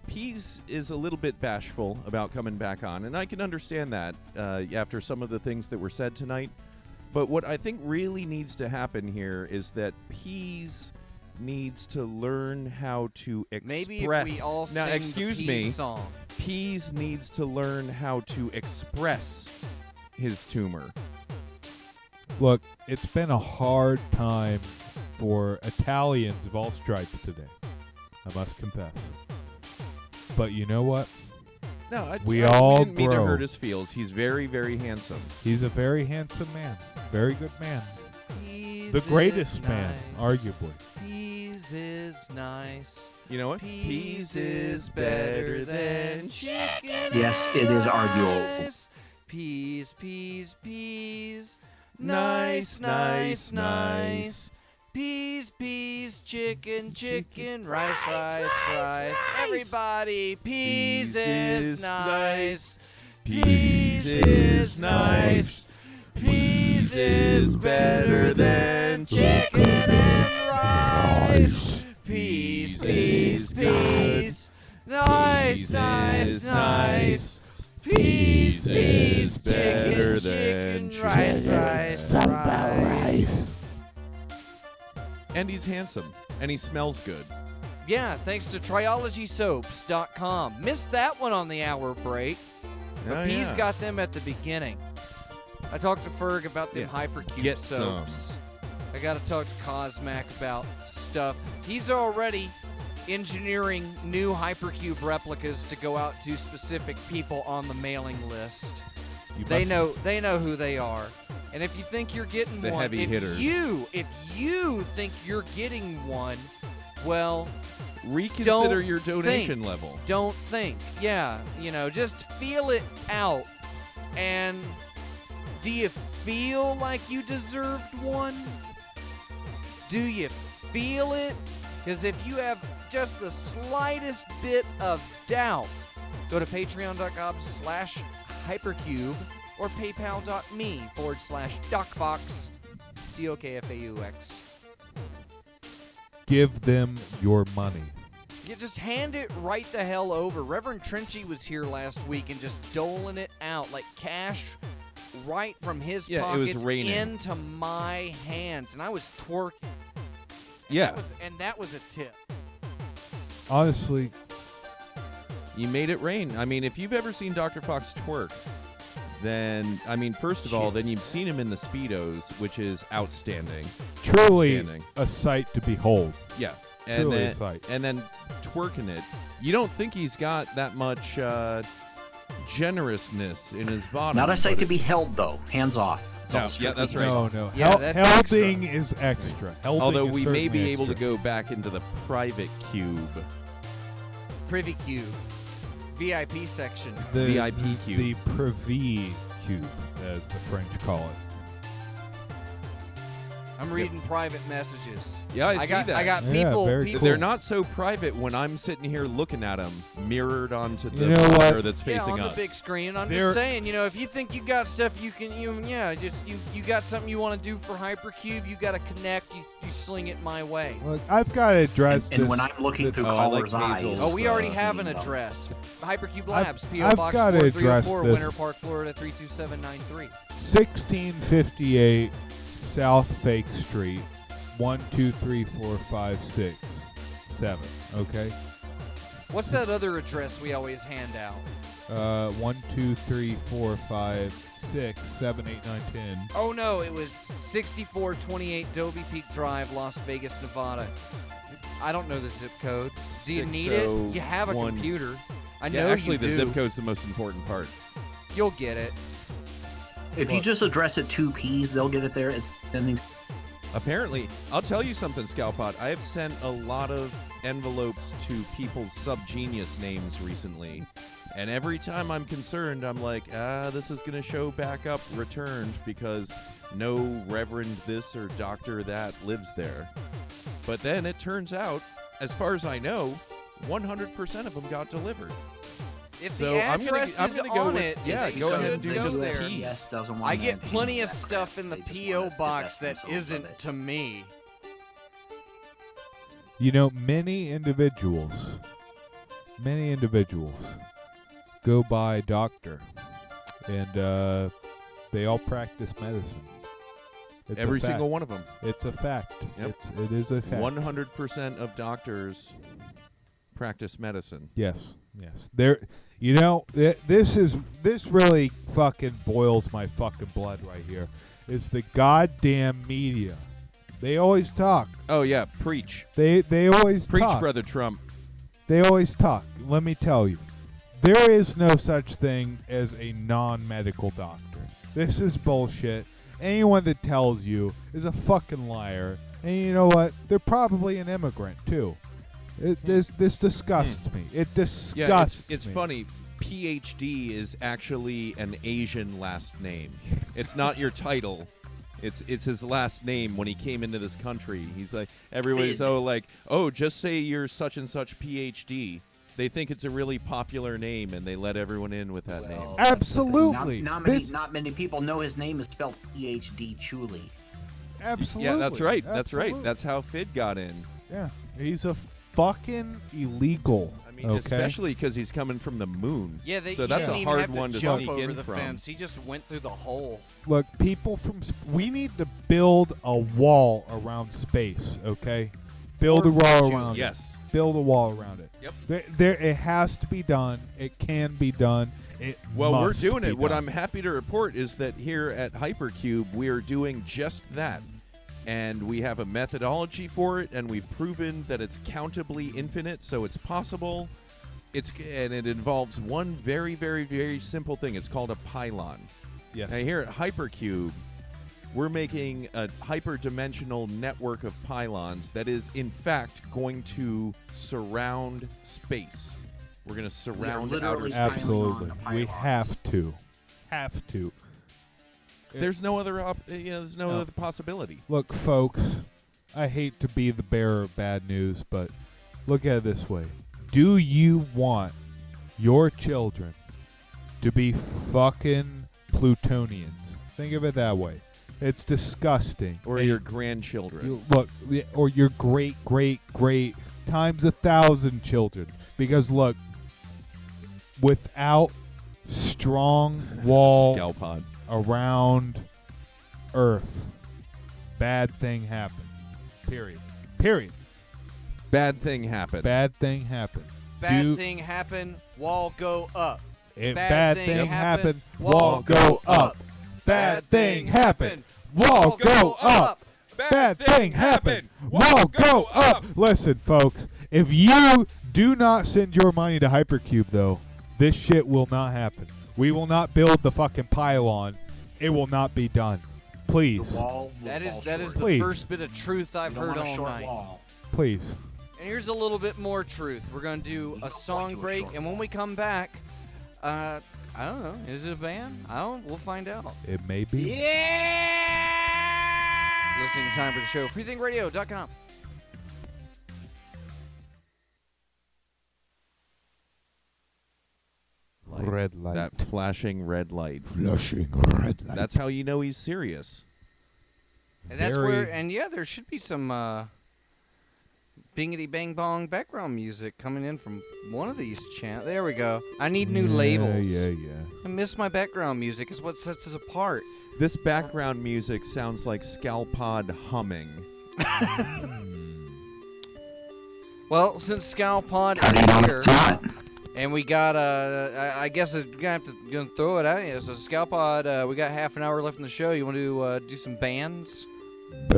Pease is a little bit bashful about coming back on, and I can understand that after some of the things that were said tonight. But what I think really needs to happen here is that Pease needs to learn how to express. Maybe if we all now, sing excuse the me, Peas song. Pease needs to learn how to express his tumor. Look, it's been a hard time for Italians of all stripes today. I must confess. But you know what? No, We all didn't mean to grow. hurt his feels. He's very, very handsome. He's a very handsome man. Very good man. Peas The is greatest man, nice. arguably. Peas is nice. You know what? Peas is better than chicken. Yes, it is arguable. Nice. Peas, peas, peas. Nice, nice, nice. Peas, peas, chicken, chicken, rice, rice, rice. Everybody, peas is nice. Peas is nice. Peas is better than chicken and rice. Peas, peas, peas. Nice, nice, nice. Peas is better than rice, rice, rice. And he's handsome. And he smells good. Yeah, thanks to triologysoaps.com. Missed that one on the hour break. But Oh, Peas yeah. got them at the beginning. I talked to Ferg about them Hypercube Get soaps. I got to talk to Cosmac about stuff. He's already engineering new Hypercube replicas to go out to specific people on the mailing list. They know who they are. And if you think you're getting The one, heavy hitters. if you think you're getting one, well, Reconsider Don't your donation think. level. don't think. Yeah, just feel it out. And do you feel like you deserved one? Do you feel it? Because if you have just the slightest bit of doubt, go to patreon.com/hypercube or paypal.me/DocFox, DOKFAUX. Give them your money. You just hand it right the hell over. Reverend Trenchy was here last week and just doling it out like cash right from his Yeah, it was pockets raining. into my hands, and I was twerking. Yeah. That was a tip. Honestly, You made it rain. I mean, if you've ever seen Dr. Fox twerk, then, first of all, then you've seen him in the Speedos, which is outstanding. truly Outstanding. a sight to behold. Yeah. Truly a sight. And then twerking it. You don't think he's got that much generousness in his bottom. Not a sight but to be held, though. Hands off. It's all Yeah, strictly that's right. No. Yeah, that's Helding is extra. Helding Although is we may be certainly able to extra. go back into the private cube. Privy Cube. VIP section. the VIP cube. The Privy cube, as the French call it. I'm reading private messages. Yeah, I see got that. I got Yeah, people. very people cool. They're not so private when I'm sitting here looking at them, mirrored onto the You know what? monitor that's yeah, facing on us. the big screen. I'm They're- just saying, if you think you got stuff you can, you got something you want to do for Hypercube, you got to connect. You sling it my way. Look, I've got to address And this. when I'm looking through I like callers' eyes. Hazel's, Oh, we already uh, have an seeing them. address. Hypercube I've- Labs, P.O. I've Box gotta 4304, address Winter this. Park, Florida 32793. 1658 South Fake Street, 1, 2, 3, 4, 5, 6, 7. Okay. What's that other address we always hand out? 1, 2, 3, 4, 5, 6, 7, 8, 9, 10. Oh no, it was 6428 Dobie Peak Drive, Las Vegas, Nevada. I don't know the zip code. Do you need it? You have a 601. computer. I Yeah, know actually, you the do. zip code's the most important part. You'll get it. If you just address it to P's, they'll get it there. It's sending. Apparently, I'll tell you something, Scalpod. I have sent a lot of envelopes to people's subgenius names recently. And every time I'm concerned, I'm like, this is going to show back up returned because no Reverend this or Doctor that lives there. But then it turns out, as far as I know, 100% of them got delivered. If So the I'm gonna- address I'm is gonna go on with- it, yeah, it go ahead should and do go just there. T. USPS doesn't want I to get impede plenty of that. stuff in the They just P.O. wanna box divest that themselves of isn't it. to me. Many individuals go by doctor, and they all practice medicine. It's Every a fact. single one of them. It's a fact. Yep. It is a fact. 100% of doctors practice medicine. Yes. There. This really fucking boils my fucking blood right here. It's the goddamn media. They always talk. Oh, yeah, preach. They always Preach, talk. Brother Trump. They always talk. Let me tell you. There is no such thing as a non-medical doctor. This is bullshit. Anyone that tells you is a fucking liar. And you know what? They're probably an immigrant, too. This disgusts me. It disgusts It's me. funny. PhD is actually an Asian last name. It's not your title. It's his last name when he came into this country. He's like, everybody's Fid. just say you're such and such PhD. They think it's a really popular name, and they let everyone in with that name. Absolutely. Not many people know his name is spelled PhD Chuli. Absolutely. Yeah, that's right. That's right. Absolutely. That's how Fid got in. Yeah, he's a fucking illegal. I mean, okay? especially because he's coming from the moon. Yeah, so he that's didn't a even hard have to one to jump sneak over in the from. fence. He just went through the hole. Look, people from we need to build a wall around space. Okay, build Or a wall fortune. around it. Yes. Build a wall around it. Yep. There, it has to be done. It can be done. It Well, we're must doing be it. What done. I'm happy to report is that here at Hypercube, we are doing just that. And we have a methodology for it, and we've proven that it's countably infinite, so it's possible. And it involves one very, very, very simple thing. It's called a pylon. Yes. Now, here at Hypercube, we're making a hyperdimensional network of pylons that is, in fact, going to surround space. We're going to surround outer literally space. Absolutely. pylon We pylons. have to. Have to. There's no other there's no other possibility. Look, folks, I hate to be the bearer of bad news, but look at it this way. Do you want your children to be fucking Plutonians? Think of it that way. It's disgusting. Or And your grandchildren. look, or your great, great, great times 1,000 children. Because look, without strong wall Scalpod. around Earth, bad thing happen. Period. Period. Bad thing happened. Bad thing happen. Bad thing happen, wall go up. If Bad bad thing thing happen, happen, wall wall go up. Bad thing happen, wall go up. Bad thing happen, wall go up. Listen, folks, if you do not send your money to Hypercube, though, this shit will not happen. We will not build the fucking pylon. It will not be done. Please. The wall will That is fall the short. Please. first bit of truth I've You don't heard want a all short night. wall. Please. And here's a little bit more truth. We're gonna do a song break, and when we come back, I don't know. Is it a band? We'll find out. It may be. Listening time for the show. freethingradio.com. Red light. That flashing red light. Flushing red light. That's how you know he's serious. And that's Very- where, and yeah, there should be some bingity bang bong background music coming in from one of these channels. There we go. I need new labels. Yeah. I miss my background music. It's what sets us apart. This background music sounds like Scalpod humming. Well, since Scalpod How do you know is here, it's not? and we got I guess I'm gonna throw it at you. So Scalpod, we got half an hour left in the show. You want to do some bands?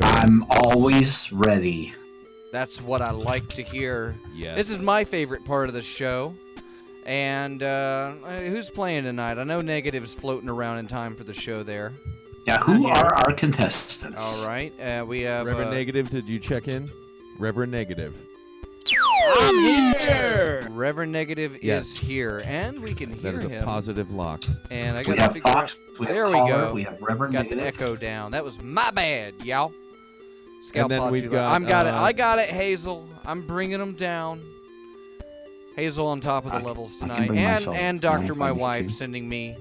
I'm always ready. That's what I like to hear. Yes. This is my favorite part of the show. And who's playing tonight? I know Negative's floating around in time for the show there. Yeah, who are our contestants? All right. We have Reverend Negative, did you check in? Reverend Negative. I'm here. Reverend Negative Yes. is here, and we can hear That is a him. positive lock. And I We got have to figure Fox, out. we have There we Caller, go. we have Reverend Got the Negative. echo down. That was my bad, y'all. And then Scalpod we've too got, loud. I'm got it. uh, I got it, Hazel. I'm bringing them down. Hazel on top of the I levels can tonight, bring myself and down Doctor, if my I need wife, to. sending me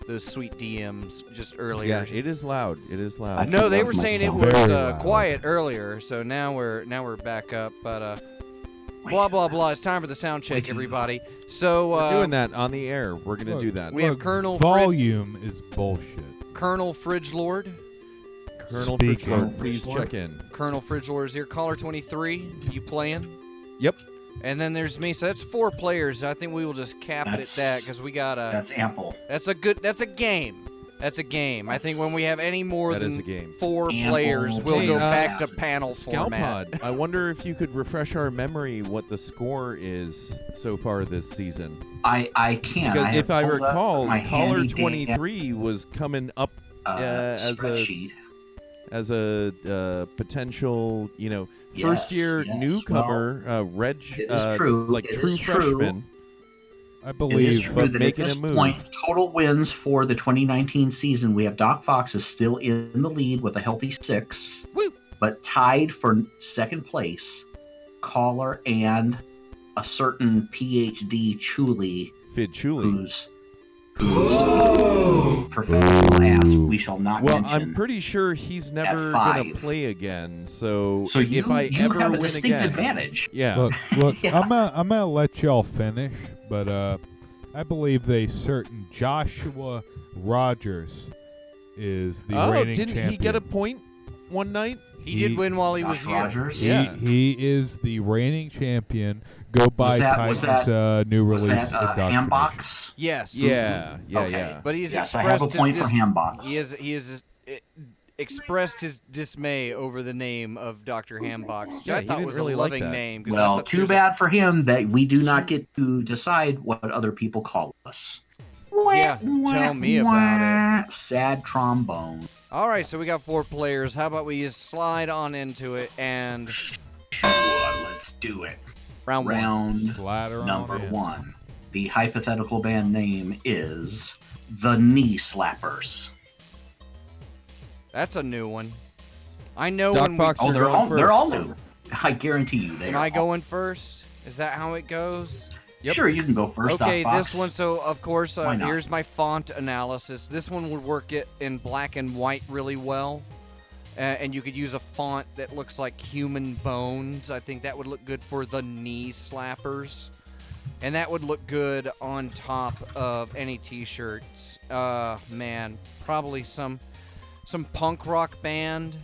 those sweet DMs just earlier. Yeah, it is loud. It is I loud. No, they love were saying it myself. was Very loud. quiet earlier, so now we're back up. But blah blah blah. It's time for the sound check, everybody. So We're doing that on the air. We're going to Look, do that. we have Look, Colonel volume is bullshit. Colonel Fridgelord. Colonel Speaking. Fridgelord, please Fridgelord. check in. Colonel Fridgelord is here. Caller23, you playing? Yep. And then there's me. So that's 4 players. I think we will just cap it at That's- that because we got a. That's ample. That's a game. That's a game. I think when we have any more That than is a game. 4 Ample players, we'll Hey, go uh, back to panel format. Scalpod, I wonder if you could refresh our memory what the score is so far this season. I can. Because I if have I pulled up recall, my Caller handy 23 was coming up as a spreadsheet. potential, Yes, first year yes. newcomer, It is true. like It true is true. freshman. I It is believe. true but that at making this a move. point, total wins for the 2019 season, we have Doc Fox is still in the lead with a healthy 6. Woo! But tied for second place, Caller and a certain PhD Chuli, Fid Chuli. whose professional ass we shall not Well, mention. I'm pretty sure he's never five. gonna play again. So, So you, if I you ever have a win distinct again, advantage. yeah. Look. Yeah. I'm gonna let y'all finish, but I believe a certain Joshua Rogers is the Oh, reigning didn't champion. he get a point one night? He did win while he was Josh here. Rogers. Yeah. He is the reigning champion. Go by Was Titan's that- new Was release that indoctrination. Hambox? Yes. Yeah, Okay. yeah. But he's Yes, I have a expressed point his for Hambox. he has expressed his dismay over the name of Dr. Hambox, which Yeah, I he thought didn't was really a like loving that. name. 'Cause I Well, thought too there's a- bad for him that we do not get to decide what other people call us. Yeah, tell me about it. Sad trombone. All right, so we got 4 players. How about we just slide on into it and Sure, let's do it. round 1. Round Ladder on number in. 1. The hypothetical band name is the Knee Slappers. That's a new one. I know Doc when Fox, Oh, you're they're going all first. new. I guarantee you they Am are. I going first? Is that how it goes? Yep. Sure, you can go first. Okay, Doc Fox. this one. So of course, Why not? here's my font analysis. This one would work it in black and white really well, and you could use a font that looks like human bones. I think that would look good for the Knee Slappers, and that would look good on top of any T-shirts. Man, probably some punk rock band.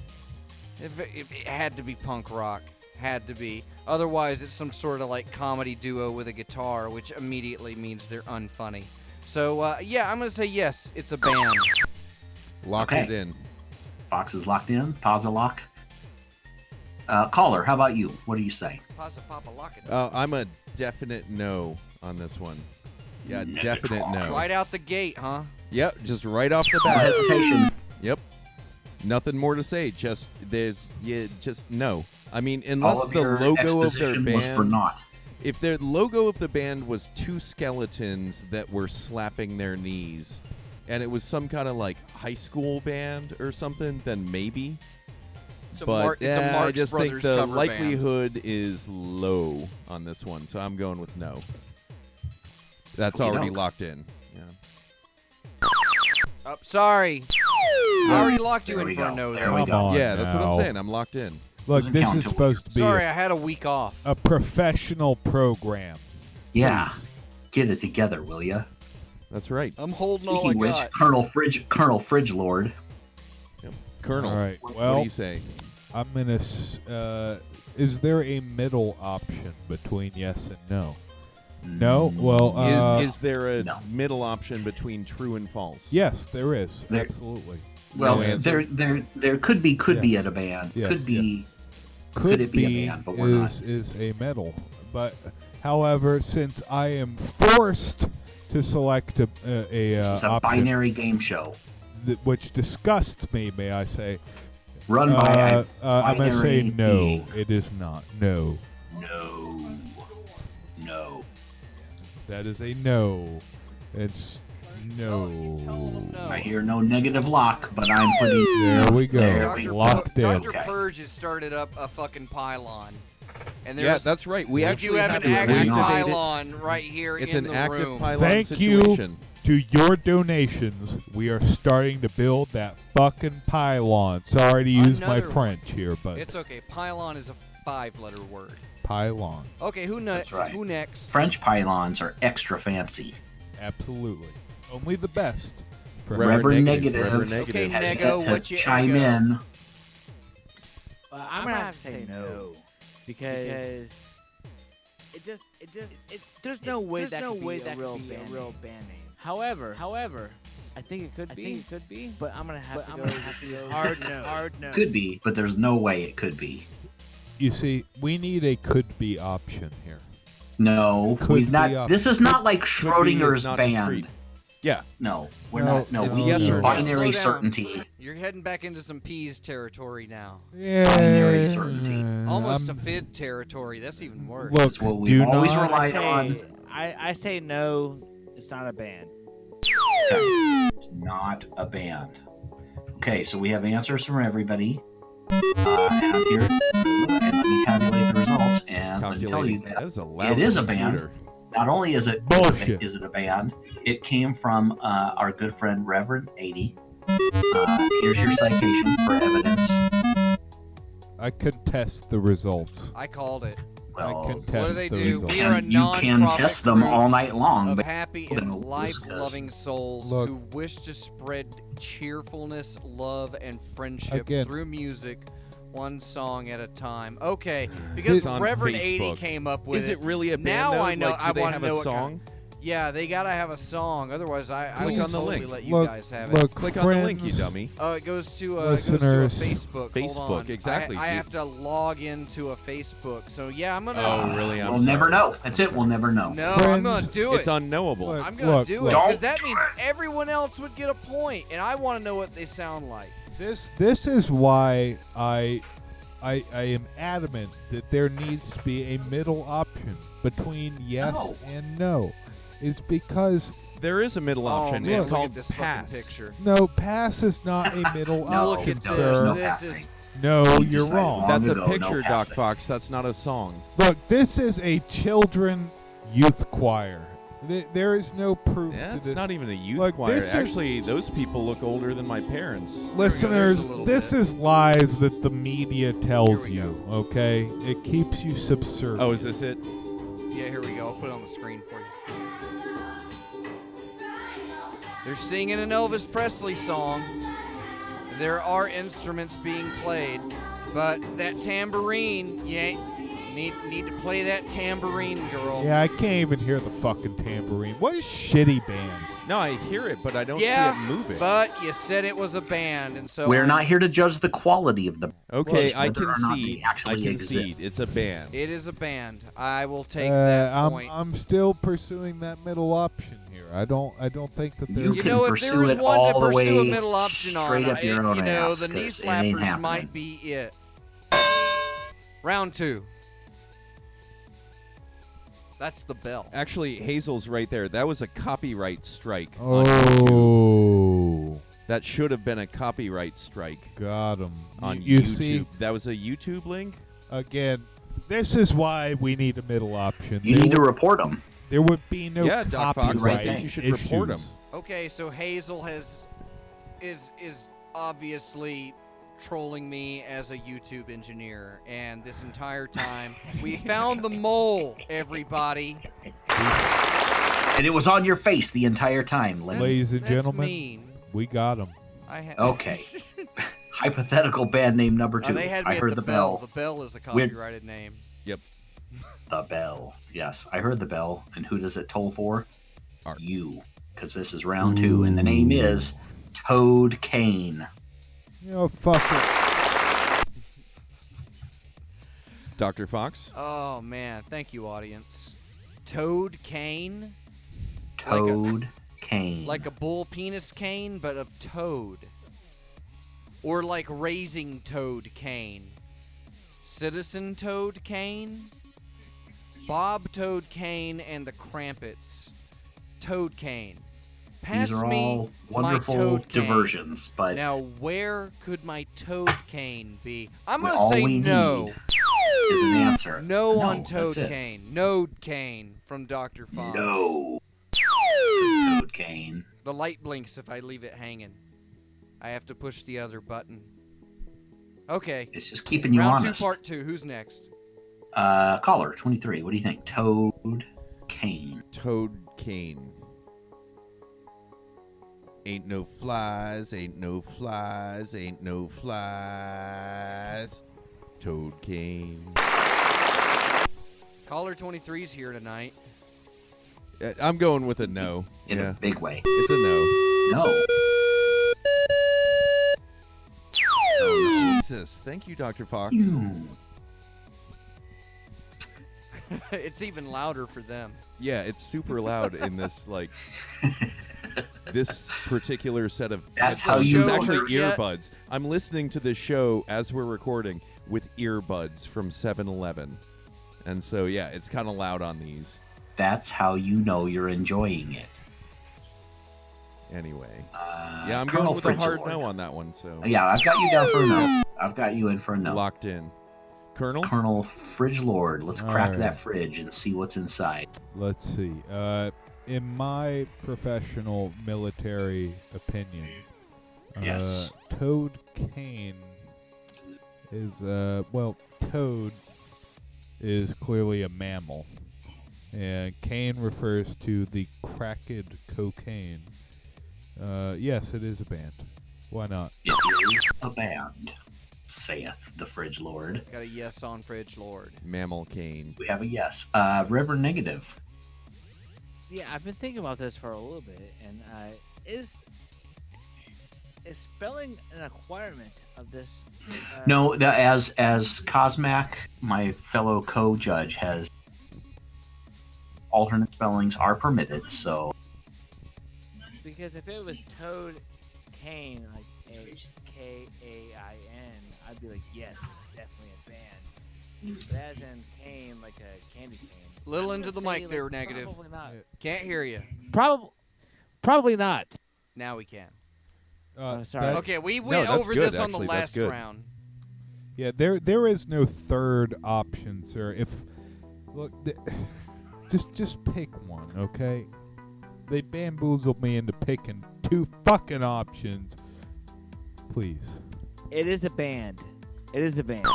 It had to be punk rock. Had to be. Otherwise, it's some sort of like comedy duo with a guitar, which immediately means they're unfunny. So, yeah, I'm going to say yes, it's a band. Lock Okay. it in. Fox is locked in. Pause a lock. Caller, how about you? What do you say? Pasa Papa Lock it. I'm a definite no on this one. Yeah, Negative definite call. no. Right out the gate, huh? Yep, just right off the No bat. hesitation. Yep. Nothing more to say. Just no. I mean, All unless of the your logo of their exposition was for band, naught. if their logo of the band was 2 skeletons that were slapping their knees, and it was some kind of like high school band or something, then maybe. It's a, But it's a I Marx just think Brothers the cover band. likelihood is low on this one, so I'm going with no. That's already Okey-doke. locked in. Yeah. Oh, sorry. I already locked you There in we for a go. no, There though. we Come go. on Yeah, that's what I'm now. saying. I'm locked in. Look, Doesn't this count is till- supposed to be Sorry, I had a week off. a professional program. Yeah. Get it together, will ya? That's right. I'm holding Speaking of which, Colonel Fridgelord. Colonel, All right. what do Well, you say? I'm gonna. Is there a middle option between yes and no? No. Well, Is there a no. middle option between true and false? yes, there is. There- Absolutely. Well, No answer. there could be Yes. at a band. Yes, Could be. Could it be a be band, but we're not. is a middle. But however, since I am forced to select a This is a option, binary game show which disgusts me, may I say, run by I'm gonna say binary no. being. It is not. No. No. That is a no. It's no. No. I hear no negative lock, but I'm putting. There we go. There we Dr. go. Locked in. Dr. Okay. Purge has started up a fucking pylon. And Yeah, there's, that's right. We we actually do have an to active activate it. pylon right here It's in an the active room. pylon Thank situation. you to your donations. We are starting to build that fucking pylon. Sorry to use my Another one. French here, but It's okay. Pylon is a 5-letter word. pylon. Okay, who next? That's right. Who next? French pylons are extra fancy. Absolutely. Only the best. For Reverend Negative. Negative. Reverend Negative. Okay, Has Nego, yet to what you chime ego? in. Well, I'm gonna have to say no because there's no way that could be a real band name. However, I think it could be. But I'm gonna have to go hard no. Could be, but there's no way it could be. You see, we need a could be option here. No, Could we've be not. up. This is not like Could be is Schrodinger's not band. discrete. Yeah. No, we're No, not. No, it's we yes need or no. binary Slow down. certainty. You're heading back into some peas territory now. Yeah. Binary certainty. Almost a fid territory. That's even worse. Look, That's what we've do always not, relied on. I say no. It's not a band. It's not a band. Okay, so we have answers from everybody. And I'm here. And let me tabulate the results. And let me tell you that is a loud it is a computer. band. Not only is it Bullshit. is it a band, it came from our good friend Reverend 80. Here's your citation for evidence. I contest the results. I called it. Well, I contest What do they the do? results. We are a you can non-profit test them group all night long, of but happy then and we'll life-loving souls Look. who wish to spread cheerfulness, love, and friendship Again. through music, one song at a time. Okay, because It's on Reverend 80 Facebook. came up with Is it really a band? Now though? I know. Like, do I they want have to know a what song? kind. Yeah, they gotta have a song. Otherwise, I Click will on the totally link. let you Look, guys have look, it. Click friends, on the link, you dummy. Oh, it goes to Listeners. Facebook. Hold Facebook, on. exactly. I have to log into a Facebook. So yeah, I'm gonna. Oh, really? I'm we'll never sorry. know. That's it. We'll never know. No, I'm gonna Friends, do it. It's unknowable. Look, I'm gonna do it look. because that means everyone else would get a point, and I want to know what they sound like. This is why I am adamant that there needs to be a middle option between yes and no. Is because There is a middle option. man, It's look called at this pass. fucking picture. no, pass is not a middle No, Look option, at no, this. sir. no This passing. is No, We you're decided wrong. long That's a ago, no picture, Doc passing. Fox. That's not a song. Look, this is a children's youth choir. There is no proof Yeah, to it's this. not even a youth Look, choir. this is- Actually, those people look older than my parents. Listeners, There's a little this bit. is lies that the media tells Here we you, okay? It keeps you subservient. Oh, is this it? yeah. Here we go. I'll put it on the screen for you. They're singing an Elvis Presley song. There are instruments being played, but that tambourine, you ain't need to play that tambourine, girl. Yeah, I can't even hear the fucking tambourine. What a shitty band. No, I hear it, but I don't Yeah, see it moving. but you said it was a band, and so We're not here to judge the quality of the. Okay, Just I whether or not they concede. I actually concede. exist. It's a band. It is a band. I will take that I'm, point. I'm still pursuing that middle option here. I don't think that there's You can know, if pursue there was it one to all the pursue a way middle option on, straight up your own you know, ass, the knee 'cause it ain't slappers happening. might be it. Round 2. That's the bell. Actually, Hazel's right there. That was a copyright strike on YouTube. Oh, That should have been a copyright strike got him. on You YouTube. see, That was a YouTube link? again, this is why we need a middle option. You need to report them. There would be no Yeah, Doc Fox, copyright I think you should issues. report 'em. Okay, so Hazel is obviously trolling me as a YouTube engineer, and this entire time we found the mole, everybody. And it was on your face the entire time, Lynn. Ladies and That's gentlemen, mean. we got him. Okay. Hypothetical band name number 2. They had me I at heard the the bell. bell. The bell is a Weird. copyrighted name. Yep. The bell. Yes, I heard the bell. And who does it toll for? Art. You. Because this is round 2, and the name is Toad Kane. You know, fuck it. Dr. Fox? Oh man, thank you, audience. Toad cane, Toad Kane. like a bull penis cane, but of toad. Or like raising toad cane. Citizen Toad Kane, Bob Toad Kane, and the Crampets. Toad Kane. Pass These are me all my wonderful toad cane. diversions, but Now, where could my toad cane be? I'm gonna all say we no. need is an answer. No on that's Toad it. Cane. Node Cane from Dr. Faux. No. Toad Kane. The light blinks if I leave it hanging. I have to push the other button. Okay. It's just keeping you Round honest. 2, part 2. Who's next? Caller 23. What do you think? Toad Kane. Toad Kane. Ain't no flies, ain't no flies, ain't no flies. Toad Kane. Caller 23's here tonight. I'm going with a no. In Yeah, a big way. it's a no. No. Jesus. Thank you, Dr. Fox. It's even louder for them. Yeah, it's super loud in this, like, this particular set of That's how headphones. you It's know actually it yet? earbuds. I'm listening to this show as we're recording with earbuds from 7-Eleven. And so, yeah, it's kind of loud on these. That's how you know you're enjoying it. Anyway. Yeah, I'm Colonel going with a hard Fridgelord. no on that one. So Yeah, I've got you down for a no. I've got you in for a no. locked in. Colonel? Colonel Fridgelord. Let's crack Alright. that fridge and see what's inside. Let's see. In my professional military opinion, Yes. Toad Cane is Toad is clearly a mammal, and cane refers to the cracked cocaine. Yes, it is a band. Why not? It is a band, saith the Fridgelord. Got a yes on Fridgelord. Mammal cane. We have a yes. Reverend Negative. Yeah, I've been thinking about this for a little bit, and is spelling an acquirement of this? No, as Cosmac, my fellow co-judge, has alternate spellings are permitted. So Because if it was Toad Cane, like Kain, I'd be like, yes, it's definitely a band. But as in cane, like a candy cane. Little I'm into the gonna mic say, there, like, Negative. Probably not. Can't hear you. Probably not. Now we can. Sorry. that's- Okay, we No, went that's over good, this on the actually. That's last good. round. Yeah, there is no third option, sir. Just pick one, okay? They bamboozled me into picking two fucking options. Please. It is a band. It is a band.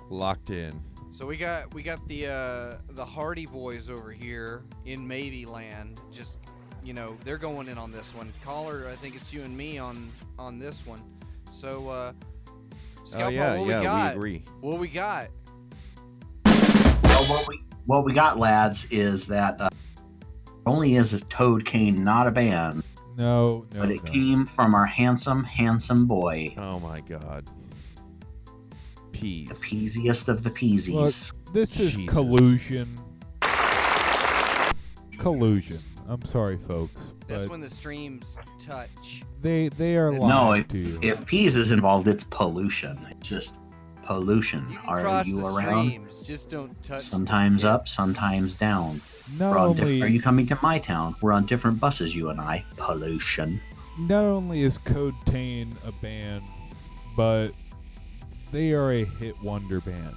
Locked in. So we got the Hardy Boys over here in Maybe Land. Just they're going in on this one. Caller, I think it's you and me on this one. So Scalpod, what we got? we agree. What we got? well, what we got, lads, is that only is a Toad Cane not a band, No. but it came from our handsome boy, Oh my God. Peas. the peasiest of the peasies. Look, this is Jesus. collusion. Collusion. I'm sorry, folks. That's But when the streams touch. they are No, lying No, to you. if peas is involved, it's pollution. It's just pollution. You can Are cross you the around? streams, just don't touch. Sometimes the up, tips. sometimes down. not We're on are only you coming to my town? We're on different buses, you and I. Pollution. not only is Code Tane a band, but they are a hit wonder band.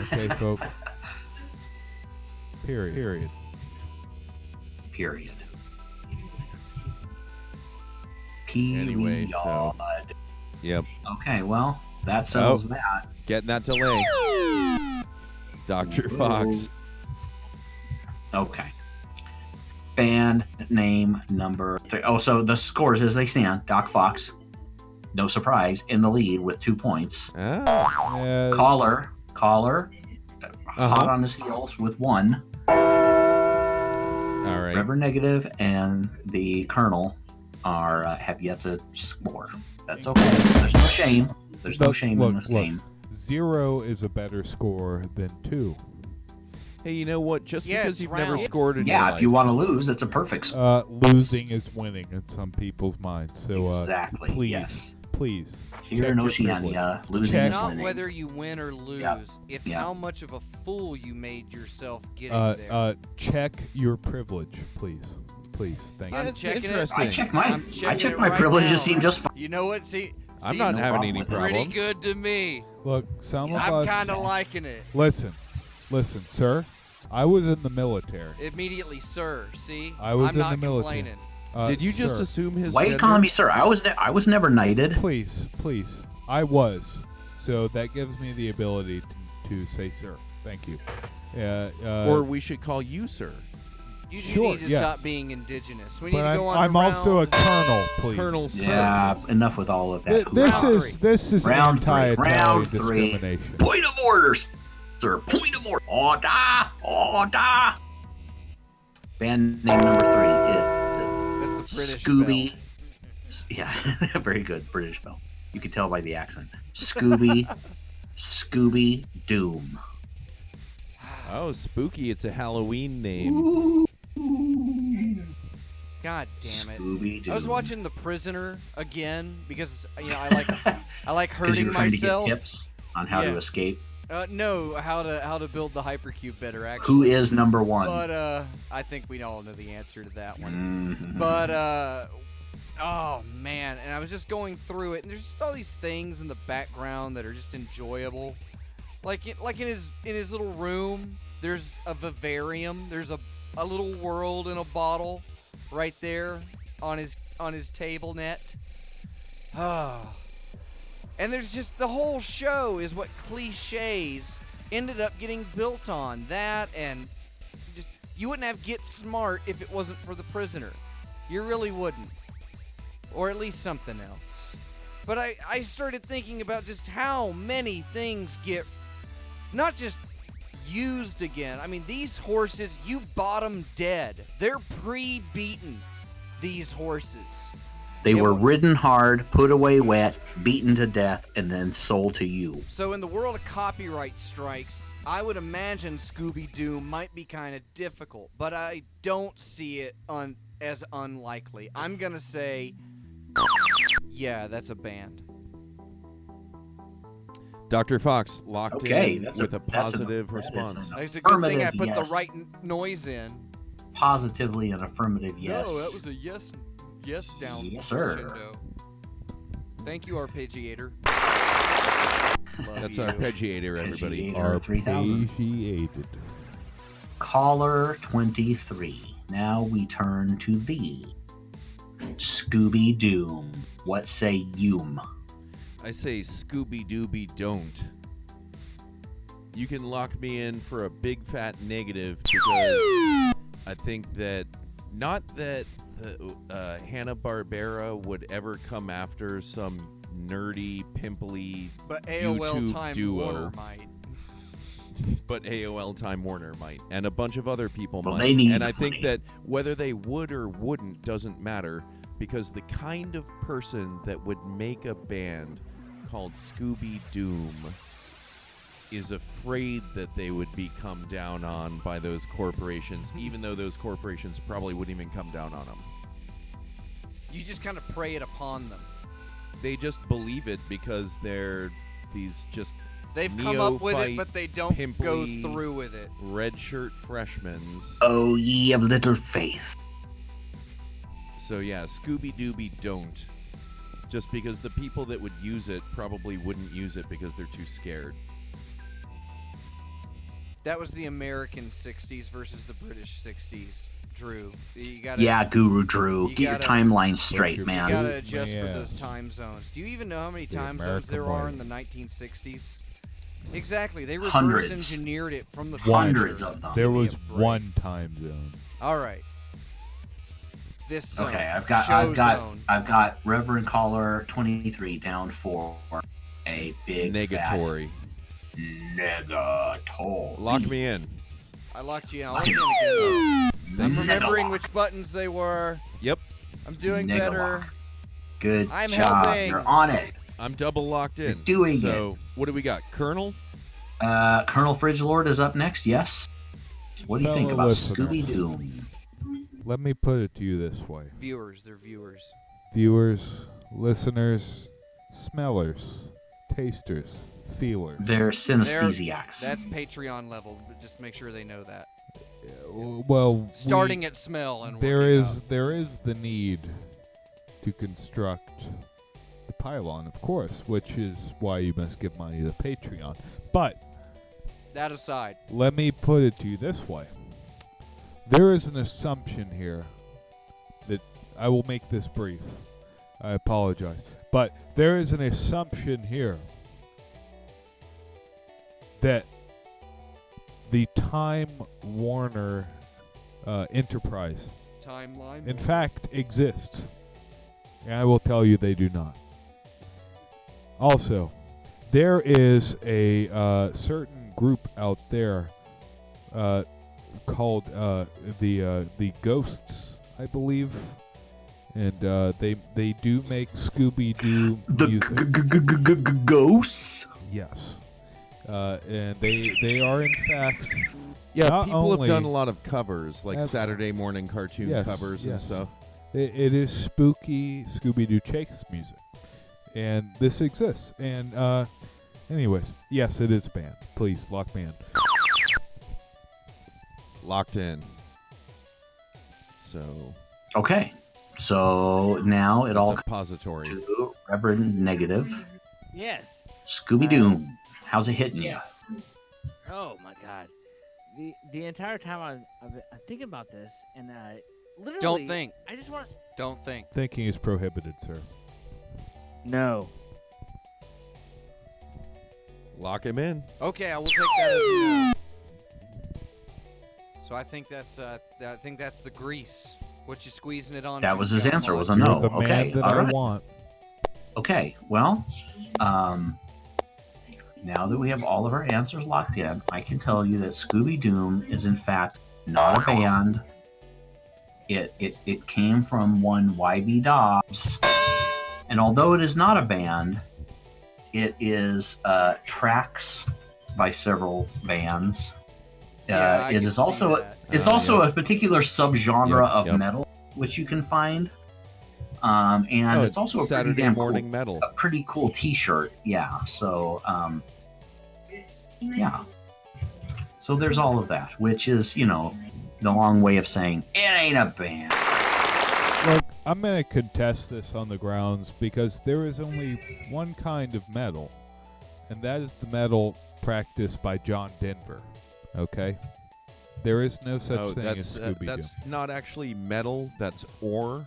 Okay, folks. Period. Period. Anyway, so- Period. Yep. Okay, well, that settles that. Getting that delay. Dr. Fox. Okay. Band name number 3. Oh, so the scores as they stand. Doc Fox, no surprise, in the lead with 2 points. Ah. Caller, hot Uh-huh. on his heels with 1. All right. Reverend Negative and the Colonel are have yet to score. That's okay. There's no shame. There's no Look, shame in this game. 0 is a better score than 2. Hey, you know what? Just Yeah, because it's you've never round. scored in your Yeah, life. if you want to lose, it's a perfect score. Losing is winning in some people's minds. So Exactly, please, yes. please. Here check in your Oceania, losing Check. It's is not winning. whether you win or lose. Yep. It's Yep. how much of a fool you made yourself getting privilege. there. Check your privilege, please. Please, thank Yeah, you. I'm it's checking it. interesting. I check I'm checking it my right privileges now. seem just fine. You know what? See, I'm not no having problem any with it. problems. pretty good to me. Look, some of I'm us. kind of liking it. Listen, sir. I was in the military. Immediately, sir. See, I was I'm in not the military. complaining. Did you just sir, assume his Why are you gender? calling me sir? I was never knighted. Please. I was. So that gives me the ability to say sir. Thank you. Or we should call you sir. You do Sure, need to yes. stop being indigenous. We need but to go on I'm to also a round- colonel, please. Colonel Sir. Yeah, enough with all of that. This is Round three. anti-Italian Round three. discrimination. Point of order, sir. Point of order. Order. Band name number 3 That's the is British Scooby. spell. Yeah, very good British spell. You can tell by the accent. Scooby Doom. Oh, spooky. It's a Halloween name. God damn it! Scooby Doom. I was watching The Prisoner again because I like because you hurting were trying myself. to get tips on how Yeah. to escape. No, how to build the hypercube better, actually. Who is number one? But I think we all know the answer to that one. Mm-hmm. But oh man, and I was just going through it, and there's just all these things in the background that are just enjoyable. Like in his little room, there's a vivarium. There's a little world in a bottle, right there on his table net. And there's just the whole show is what cliches ended up getting built on. That and just you wouldn't have Get Smart if it wasn't for the prisoner. You really wouldn't. Or at least something else. But I started thinking about just how many things get not just used again. I mean, these horses, you bought them dead. They're pre-beaten, these horses. They were ridden hard, put away wet, beaten to death, and then sold to you. So in the world of copyright strikes, I would imagine Scooby-Doo might be kind of difficult, but I don't see it as unlikely. I'm going to say, yeah, that's a band. Dr. Fox locked in with a positive response. It's a good thing I put the right noise in. Positively an affirmative yes. No, that was a yes down. Yes, sir. Crescendo. Thank you, arpeggiator. That's arpeggiator, everybody. Arpeggiator 3000. Arpeggiated. Caller 23. Now we turn to thee. Scooby-Doo. What say you? I say Scooby-Dooby don't. You can lock me in for a big fat negative because I think that not that Hanna-Barbera would ever come after some nerdy, pimply but AOL YouTube Time duo. Warner might. But AOL Time Warner might, and a bunch of other people Well, might. they need And I the think money. that whether they would or wouldn't doesn't matter, because the kind of person that would make a band called Scooby-Doom is afraid that they would be come down on by those corporations, even though those corporations probably wouldn't even come down on them. You just kind of prey it upon them. They just believe it because they're these just They've come up with it, neophyte, but they don't go pimply, through with it. red shirt freshmen. Oh, ye of little faith. So yeah, Scooby-Dooby don't. Just because the people that would use it probably wouldn't use it because they're too scared. That was the American 60s versus the British 60s, Drew. You gotta, Yeah, Guru Drew. you Get your gotta- timeline straight, you You man. gotta adjust for Man. those time zones. Do you even know how many The time zones American there are way. in the 1960s? Exactly. They reverse Hundreds. engineered it from the Hundreds future. of them. There Give me was a break. one time zone. All right. This zone. Okay, I've show zone. got Reverend Caller 23 down for a big Negatory. Negatory. Lock me in. I locked you in. I'll lock you in again. I'm remembering Negalock. which buttons they were. Yep. I'm doing Negalock. better. Good I'm job. helping. You're on it. I'm double locked in. You're doing so, what do we got? Colonel? Colonel Fridgelord is up next. Yes. What do you think Fellow about listener. Scooby-Doo? Let me put it to you this way. Viewers, they're viewers. Viewers, listeners, smellers, tasters, feelers. They're synesthesiacs. That's Patreon level, but just make sure they know that. Well, Starting at smell and there working is up. there is the need to construct the pylon, of course, which is why you must give money to Patreon. But That aside, let me put it to you this way. There is an assumption here that I will make this brief. I apologize. But there is an assumption here that the Time Warner enterprise, timeline. in fact, exists. And I will tell you they do not. Also, there is a certain group out there called the Ghosts, I believe, and they do make Scooby-Doo music. Ghosts? Yes, and they are in fact Yeah, not people have only- done a lot of covers, like Yes. Saturday morning cartoon Yes, covers and yes. stuff. It is spooky Scooby-Doo chase music, and this exists. And Anyways, yes, it is a band. Please, lock me in. Locked in. So Okay. So now it all that's a pository. comes to Reverend Negative. Yes. Scooby Doo. How's it hitting you? Oh my God. The entire time I'm thinking about this, and literally. Don't think. I just want to. Don't think. Thinking is prohibited, sir. No. Lock him in. Okay, I will take that as a no. So I think that's the grease. What you squeezing it on? That to, was his Scalpod? answer. Was a You're no. the man Okay. that All I right. want. Okay. Well, now that we have all of our answers locked in, I can tell you that Scooby Doo is in fact not a band. It came from one YB Dobbs, and although it is not a band, it is tracks by several bands. Yeah, I it can is see also that. it's Oh, also yeah. a particular subgenre Yep, of yep. metal which you can find, and Oh, it's also a pretty Saturday damn morning cool, metal. a pretty cool T-shirt. Yeah. So yeah. So there's all of that, which is the long way of saying it ain't a band. Look, I'm going to contest this on the grounds because there is only one kind of metal, and that is the metal practiced by John Denver. Okay? There is no such No, thing that's as Scooby-Doo. that's not actually metal. That's ore.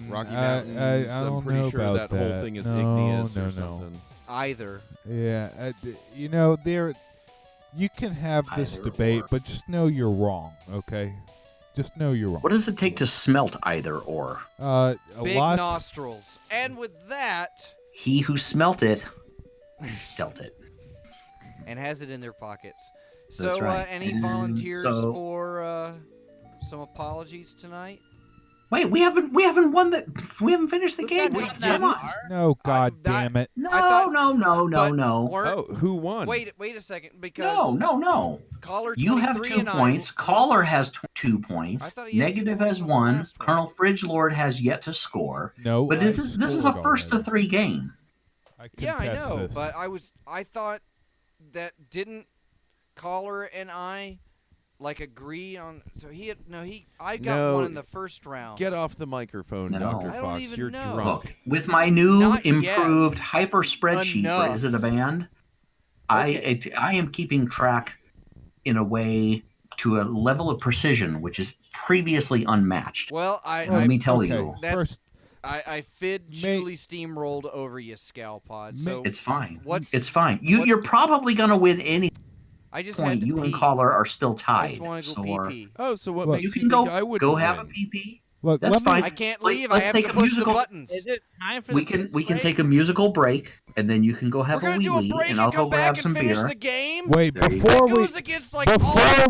Rocky I Mountains. I'm don't pretty know sure about that whole thing is No, igneous no, or no. something. Either. Yeah, there. You can have this Either debate, or. but just know you're wrong. Okay, just know you're wrong. What does it take to smelt either or? A Big lot. nostrils. And with that, He who smelt it dealt it. and has it in their pockets. That's So, right. any And volunteers so- for some apologies tonight? Wait, we haven't won the. We haven't finished the game. We Come didn't. on. No, God that- damn it! No, I thought- no. But weren't- Oh, who won? Wait a second, because No. caller 23 You have 2 and points. Caller has 2 I points. thought he had 2 Negative points has on the 1. last one. Colonel Fridgelord has yet to score. No, But I this is a scored first to already. 3 game. Yeah, I contest know, this. but I thought that didn't caller and I agree on. So I got No. one in the first round. Get off the microphone, No. Dr. I don't Fox. even You're know. drunk. Look, with my new Not yet. improved hyper spreadsheet Enough. for Is It a Band, Okay. I am keeping track in a way to a level of precision which is previously unmatched. Well, Let me tell okay, you. That's- First, I truly steamrolled over you, Scalpod. So It's fine. What's- It's fine. what- You're probably going to win any I just point. had to You pee. and Caller are still I tied. just want to So, go pee. Oh, so what Look, makes you you can think I would go have a win? PP. look, That's let me- fine. I can't Let- leave. let's I have take to a push musical- the buttons. Is it time for We the can piss we can break? take a musical break and then you can go have We're a gonna wee do a wee break and I'll come go back grab some and finish beer. the game. wait There you before That we goes against all the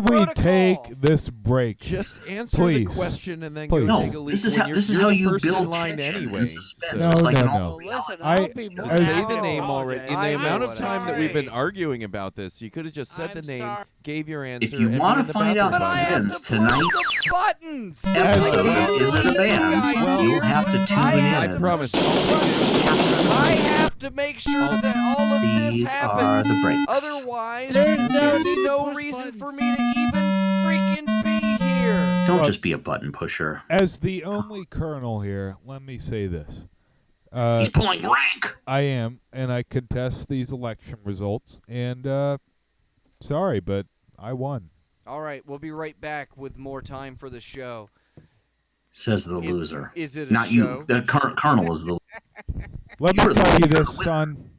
protocol. take this break. Just answer Please. the question and then Please. go No, take a leak. this is when how you're- this is you're how the you first in build line tension anyway. and suspense. So No, It's like no, an no. all- Well, listen, I- I'll be more Just Say happy the to name already. In the I amount know of what time I that we've been am. arguing about this, you could have just said the I'm name, sorry. gave your answer. If you and wanna been in the find out But bathroom I by have then. to Friends, push tonight's the buttons. episode I of Is It a can't Band, leave you guys you'll here. have to tune I in. have I to promise. push the buttons. I have to make sure that all of this These happens. are the breaks. Otherwise, There's no there's need to no push reason buttons. for me to even freaking be here. Don't Look. just be a button pusher. As the only colonel here, let me say this. He's pulling rank. I am, and I contest these election results. And sorry, but I won. All right, we'll be right back with more time for the show. Says the loser. Is it a Not show? you. The Colonel is the. Let me You're the tell you winner. this, son.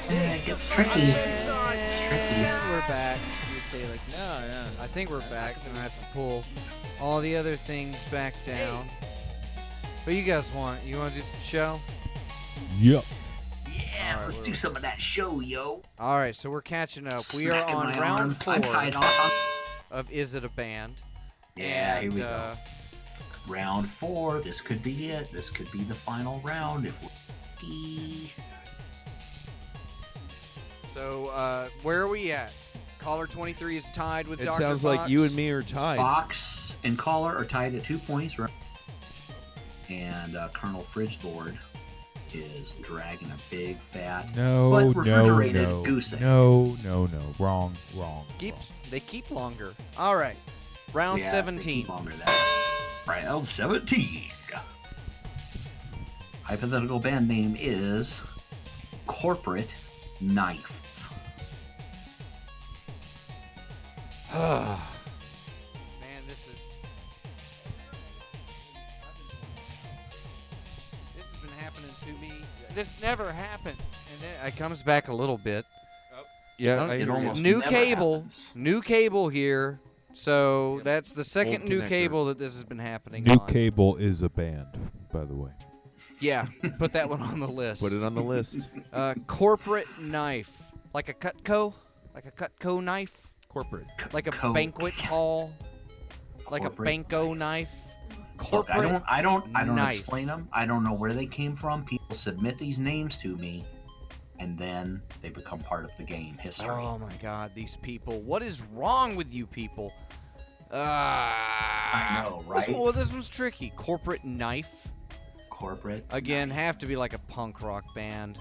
It gets tricky. And we're back. You say like, no. I think we're back. Gonna have to pull all the other things back down. What you guys want? You want to do some show? Yep. Yeah, Alright, let's we're- do some of that show, yo. All right, so we're catching up. We are Smacking on my round arm. 4 I'm tied off. of Is It a Band? Yeah, and, here we go. Round 4. This could be it. This could be the final round if we're. So, where are we at? Caller 23 is tied with It Dr. sounds Fox. like you and me are tied. Fox and Caller are tied at 2 points, right? And Colonel Fridgelord is dragging a big, fat, No, but no, refrigerated no, goose egg. no, wrong. They keep longer. All right, round Yeah, 17. Round 17. Hypothetical band name is Corporate Knife. Man, this has been happening to me. This never happened, and then it comes back a little bit. Yeah, It almost New never cable, happens. new cable here. So that's the second Old new connector. cable that this has been happening New on. Cable is a band, by the way. Yeah, put that one on the list. Put it on the list. Corporate knife, like a Cutco knife, Corporate. like a Co- banquet hall, like a Corporate banco knife. Look, Corporate I don't knife. explain them. I don't know where they came from. People submit these names to me, and then they become part of the game history. Oh my God, these people! What is wrong with you people? I know, right? This one's tricky. Corporate knife. Corporate. Again, have to be like a punk rock band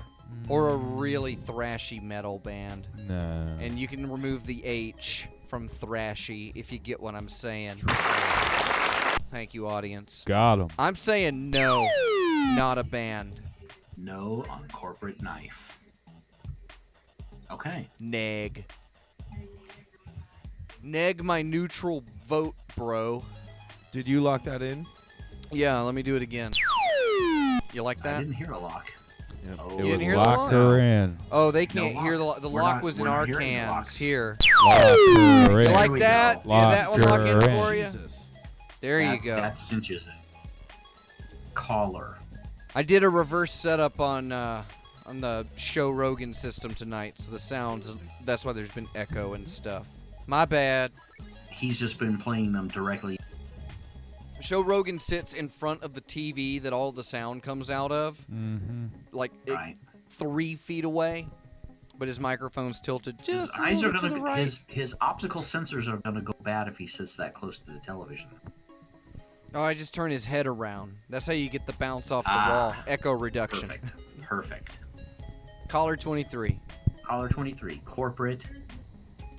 or a really thrashy metal band. No. And you can remove the H from thrashy if you get what I'm saying. Thank you, audience. Got him. I'm saying no, not a band. No on Corporate Knife. Okay. Neg. Neg my neutral vote, bro. Did you lock that in? Yeah, let me do it again. You like I that? didn't hear a lock. Yep. Oh. It You didn't was hear the locked. lock? Lock her in. Oh, they can't No hear lock. the We're lock not- was in we're not our hearing the cans. locks. Here. Lock her You in. like There we that? go. Yeah, that one lock in Lock her for you? Jesus. There you go. That cinches it. Caller. I did a reverse setup on the Show Rogan system tonight, so the sounds, that's why there's been echo and stuff. My bad. He's just been playing them directly. Show Rogan sits in front of the TV that all the sound comes out of, Mm-hmm. like Right. 3 feet away, but his microphone's tilted His just a eyes are little bit to gonna. the right. His optical sensors are gonna go bad if he sits that close to the television. Oh, I just turn his head around. That's how you get the bounce off the Ah. wall. Echo reduction. Perfect. Perfect. Caller 23. Caller 23. Corporate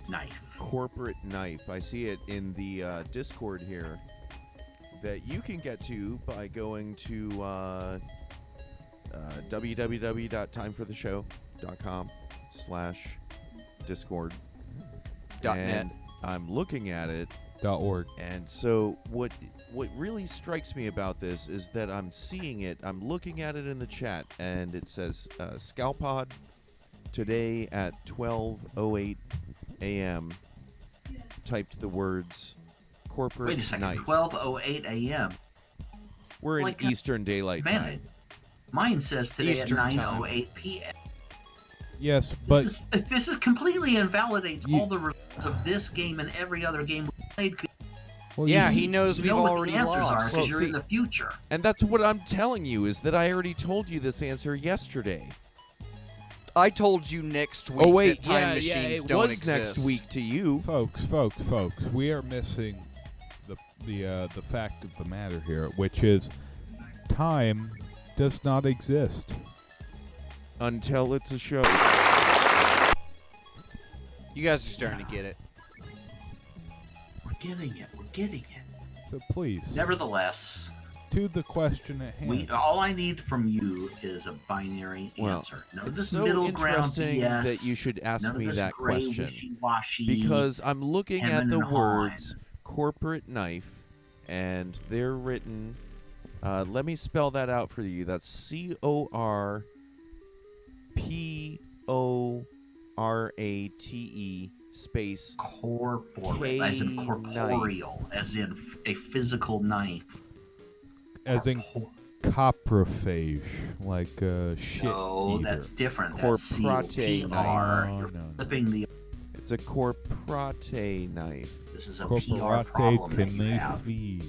Knife. Corporate Knife. I see it in the Discord here that you can get to by going to www.timefortheshow.com/Discord. .net. And I'm looking at it, .org. and so what really strikes me about this is that I'm seeing it, I'm looking at it in the chat, and it says Scalpod today at 12:08 a.m. typed the words corporate Wait a second. knife. 12:08 a.m. We're in Like, Eastern Daylight Man, Time. mine says today Eastern at time. 9:08 p.m. Yes, but This is completely invalidates You- all the results of this game and every other game we played. 'Cause well, Yeah, you- he knows you we've know what already the answers are lost. because Well, you're see- in the future. And that's what I'm telling you, is that I already told you this answer yesterday. I told you next week Oh wait, that time yeah, machines it don't was exist. next week to you. folks, we are missing the fact of the matter here, which is time does not exist. Until it's a show. You guys are starting to get it. We're getting it. We're getting it. So please, Nevertheless, to the question at hand. all I need from you is a binary Well, answer. None of It's this so middle ground interesting BS. that you should ask none me of this that gray question. wishy-washy. Because I'm looking at hemming the and hawing. words corporate knife, and they're written. Let me spell that out for you. That's CORPORATE space corporeal, as in K corporeal, as in a physical knife. As in coprophage, like shit No, eater. that's different. That's Corporate COPR. knife. You're No, no. flipping the. It's a corporate knife. This is a PR Corporate problem that you have. knife.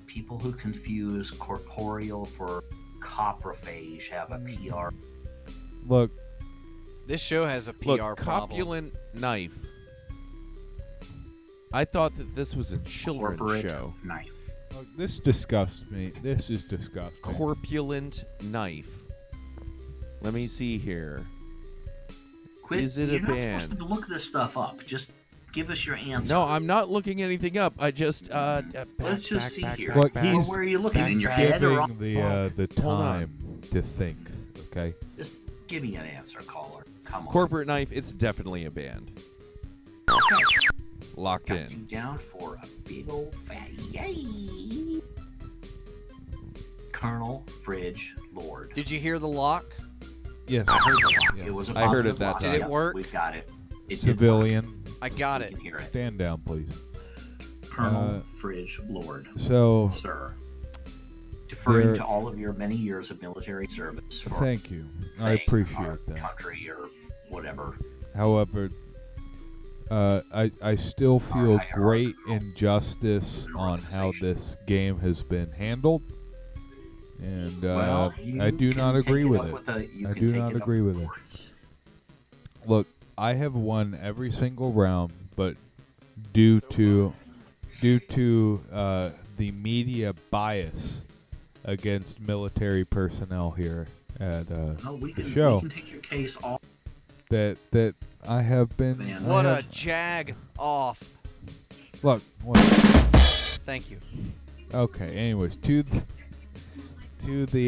People who confuse corporeal for coprophage have a PR. Look, This show has a PR Look, problem. copulent knife. I thought that this was a children's Corporate show. knife. Oh, this disgusts me. This is disgusting. Corpulent knife. Let me see here. Quit. Is it You're a not band? supposed to look this stuff up. Just give us your answer. No, I'm not looking anything up. I just Let's just see here. Look, Or he's where are you looking? In your head or giving up? the Hold on. time to think. Okay. Just give me an answer, caller. Come on. Corporate knife. It's definitely a band. Locked Got you in. down for a big old fatty yay. Colonel Fridgelord. Did you hear the lock? Yes. I heard the lock. Yes. It was a I heard positive it that lock. time. Did it work? We've got it. It did Civilian. I got work. it. We can hear it. Stand down, please. Colonel Fridgelord, So, sir. Deferring there- to all of your many years of military service for thank you. I saying our appreciate that. country or whatever. However, I still feel hierarchical great injustice on how organization. this game has been handled, and Well, you I do can not take agree with up it. you I can do take not it up agree with with the it. courts. Look, I have won every single round, but due to the media bias against military personnel here at No, we the can, show, we can take your case all. that I have been. Man. I What a have- jag off. look. What, Thank you. okay. Anyways, to the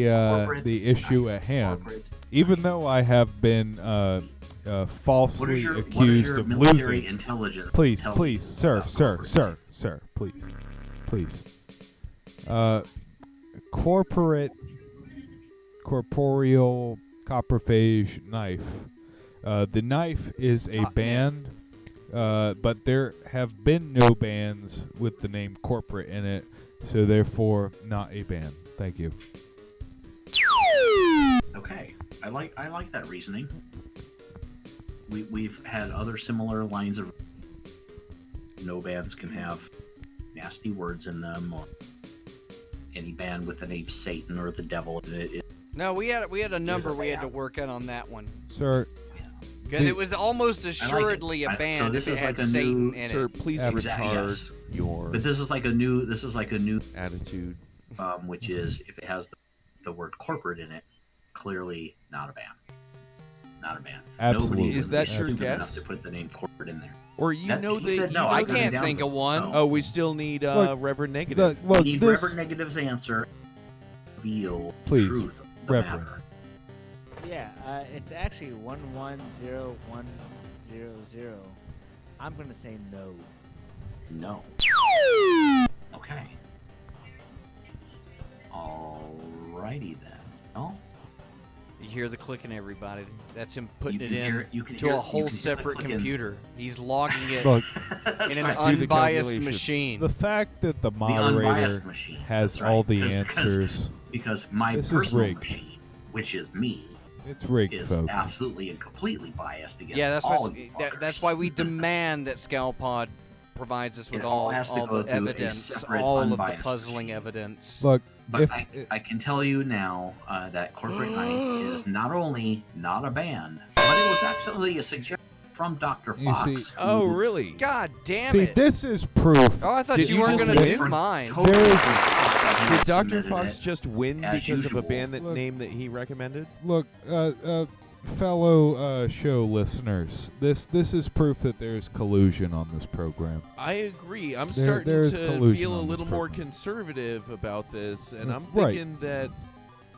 Corporate issue at hand. corporate- Even though I have been What is falsely your, accused of military losing, intelligence? please, tell please, you sir, about sir, corporate sir, life? sir, please. Corporate, corporeal, copperphage knife. The knife is a band, but there have been no bands with the name corporate in it, so therefore not a band. Thank you. Okay, I like that reasoning. We've had other similar lines of no bands can have nasty words in them, or any band with the name Satan or the devil in it. No, we had a number a we had to band. work out on that one Sir, because it was almost assuredly I- a so band this if it is had like a Satan new- in Sir, it. please Exactly, retard yes. your But this is like a new attitude. which is if it has the word corporate in it, clearly not a band. Not a band. Absolutely. Nobody Is would that be your stupid guess? enough to put the name corporate in there. Or you That- know he that said you no. know I that- can't down think of this. one. No. Oh, we still need Look, Reverend Negative. look, We need this, Reverend Negative's answer. Reveal the Please, truth of the Reverend. matter. Yeah, it's actually 110100. I'm gonna say no. No. Okay. Alrighty then. Oh, You hear the clicking, everybody. That's him putting You it can hear in it- you can to hear- a you whole can hear the separate clicking. computer. He's logging it look, in an That's right. Do the unbiased calculation. machine. the fact that the The moderator unbiased machine. has That's right. all the 'Cause- answers, Because my This is personal rigged. machine, which is me, it's rigged, is folks. absolutely and completely biased against Yeah, that's all why. of you That's fuckers. why we demand that Scalpod provides us with It all all has to go the through a evidence, separate, all of the unbiased puzzling machine. evidence. Look, But if I can tell you now that Corporate Knife is not only not a band, but it was actually a suggestion from Dr. You Fox. see- Oh, who really? God damn see, it! this is proof. Oh, I thought Did you you weren't just gonna win? do mine. totally There is- different stuff that he Did had Dr. submitted Fox it. just win as because of usual. a band Look. name that he recommended? Look, fellow show listeners, this is proof that there's collusion on this program. I agree. I'm There starting is to collusion feel a on this little more program. conservative about this, and I'm Right. thinking that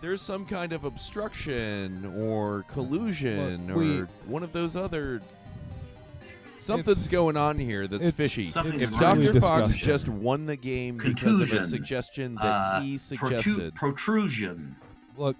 there's some kind of obstruction or collusion Look, we- or one of those other. Something's It's- going on here that's it's- fishy. Something's If really Dr. Fox disgusting. just won the game because of a Contusion. suggestion that he suggested, Protrusion. Look,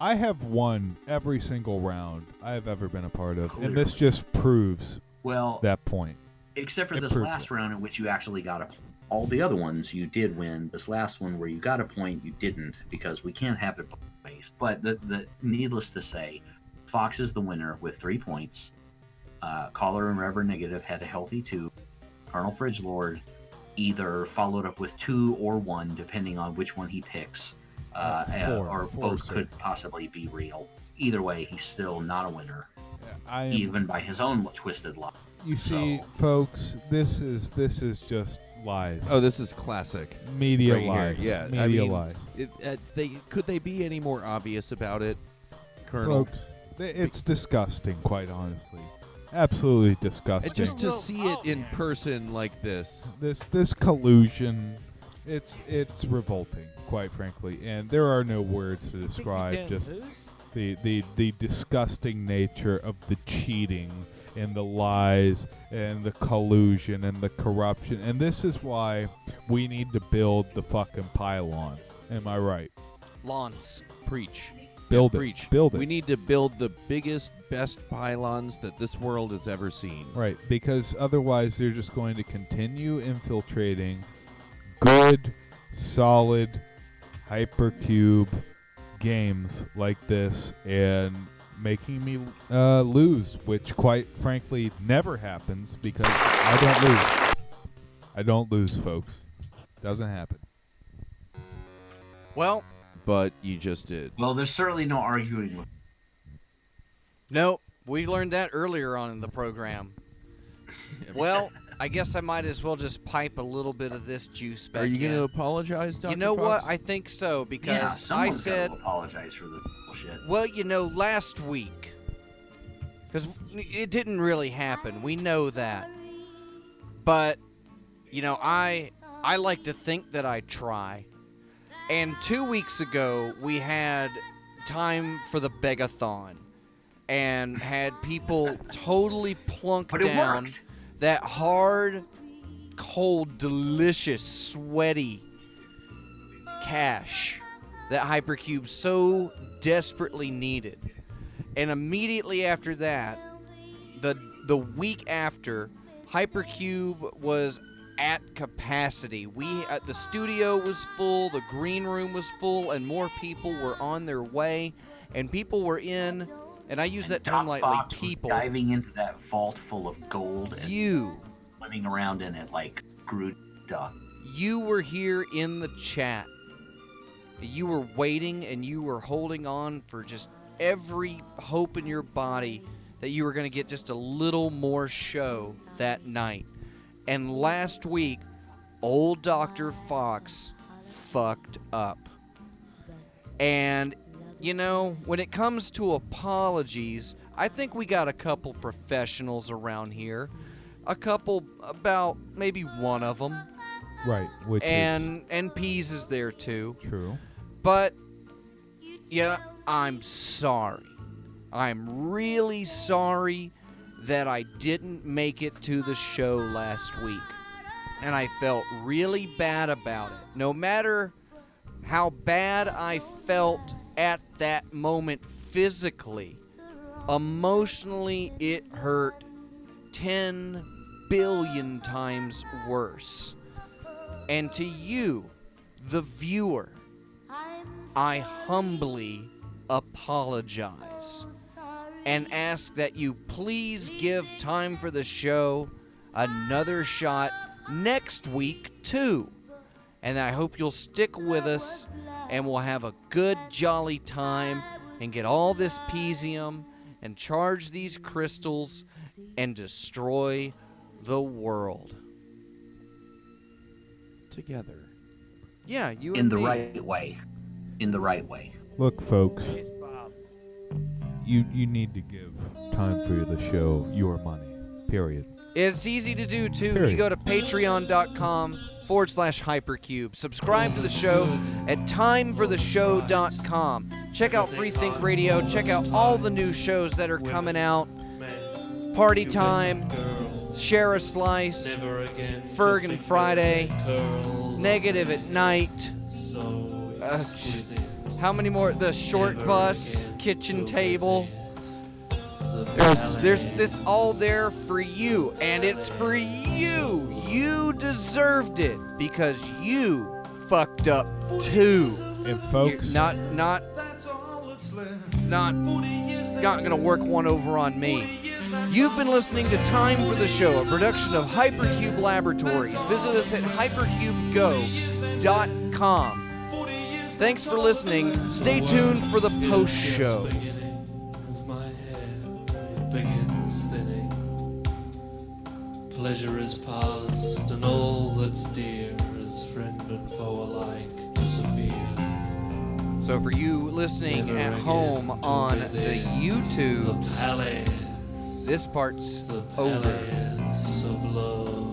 I have won every single round I have ever been a part of, and this just proves Well, that point. except for it this proves last it. round in which you actually got a point. All the other ones you did win. This last one where you got a point, you didn't, because we can't have it both ways. But the needless to say, Fox is the winner with 3 points. Caller and Reverend Negative had a healthy 2. Colonel Fridgelord either followed up with 2 or 1, depending on which one he picks. Or Four, both sir. could possibly be real. Either way, he's still not a winner, I am, even by his own twisted luck. you see, so- folks, this is just lies. Oh, this is classic. Media right lies. Here. Yeah, Media I mean, lies. Could they be any more obvious about it, Colonel? Folks, it's disgusting, quite honestly. Absolutely disgusting. And just to see it in person like this. This collusion, it's revolting, quite frankly, and there are no words to describe just the disgusting nature of the cheating and the lies and the collusion and the corruption. And this is why we need to build the fucking pylon. Am I right? Lawns. Preach. Build it. Preach. Build it. We need to build the biggest, best pylons that this world has ever seen. Right, because otherwise they're just going to continue infiltrating good, solid, hypercube games like this and making me lose, which quite frankly never happens because I don't lose. I don't lose, folks. Doesn't happen. Well, But you just did. Well, there's certainly no arguing with. nope. We learned that earlier on in the program. Well, I guess I might as well just pipe a little bit of this juice back Are you in. going to apologize, Dr. You know Fox? what? I think so Yeah, because I someone's said, got to apologize for this bullshit. well, last week, because it didn't really happen. We know that. But, I like to think that I try. And 2 weeks ago, we had time for the Begathon and had people totally plunk But it down worked. that hard, cold, delicious, sweaty cash that Hypercube so desperately needed. And immediately after that, the week after, Hypercube was at capacity. The studio was full, the green room was full, and more people were on their way, and people were in, and I use that term Doc lightly, Fox was people. diving into that vault full of gold and swimming around in it like Groot duck. You were here in the chat. You were waiting and you were holding on for just every hope in your body that you were going to get just a little more show that night. And last week, old Dr. Fox fucked up. And, when it comes to apologies, I think we got a couple professionals around here. A couple, about maybe one of them. Right, which And Pease is there too. is true. But, I'm sorry. I'm really sorry that I didn't make it to the show last week. And I felt really bad about it. No matter how bad I felt at that moment physically, emotionally it hurt 10 billion times worse. And to you, the viewer, I humbly apologize and ask that you please give Time for the Show another shot next week too. And I hope you'll stick with us and we'll have a good jolly time and get all this Peasium and charge these crystals and destroy the world. Together. Yeah, you In and the me. right way. In the right way. Look, folks, you need to give Time for the Show your money. Period. It's easy to do, too. Period. You go to patreon.com/hypercube. Subscribe to the show at timefortheshow.com. Check out Free Think Radio. Check out all the new shows that are coming out. Party Time, Share a Slice, Ferg Friday, Negative at Night. How many more? The Short Bus, Kitchen Table. There's this all there for you, and it's for you. You deserved it because you fucked up too. And folks, Not gonna work one over on me. You've been listening to Time for the Show, a production of Hypercube Laboratories. Visit us at hypercubego.com. Thanks for listening. Stay tuned for the post show. As my hair begins thinning, pleasure is past, and all that's dear is friend and foe alike disappear. So for you listening Never at again home to on visit the The YouTubes, palace, this part's the over. palace of love.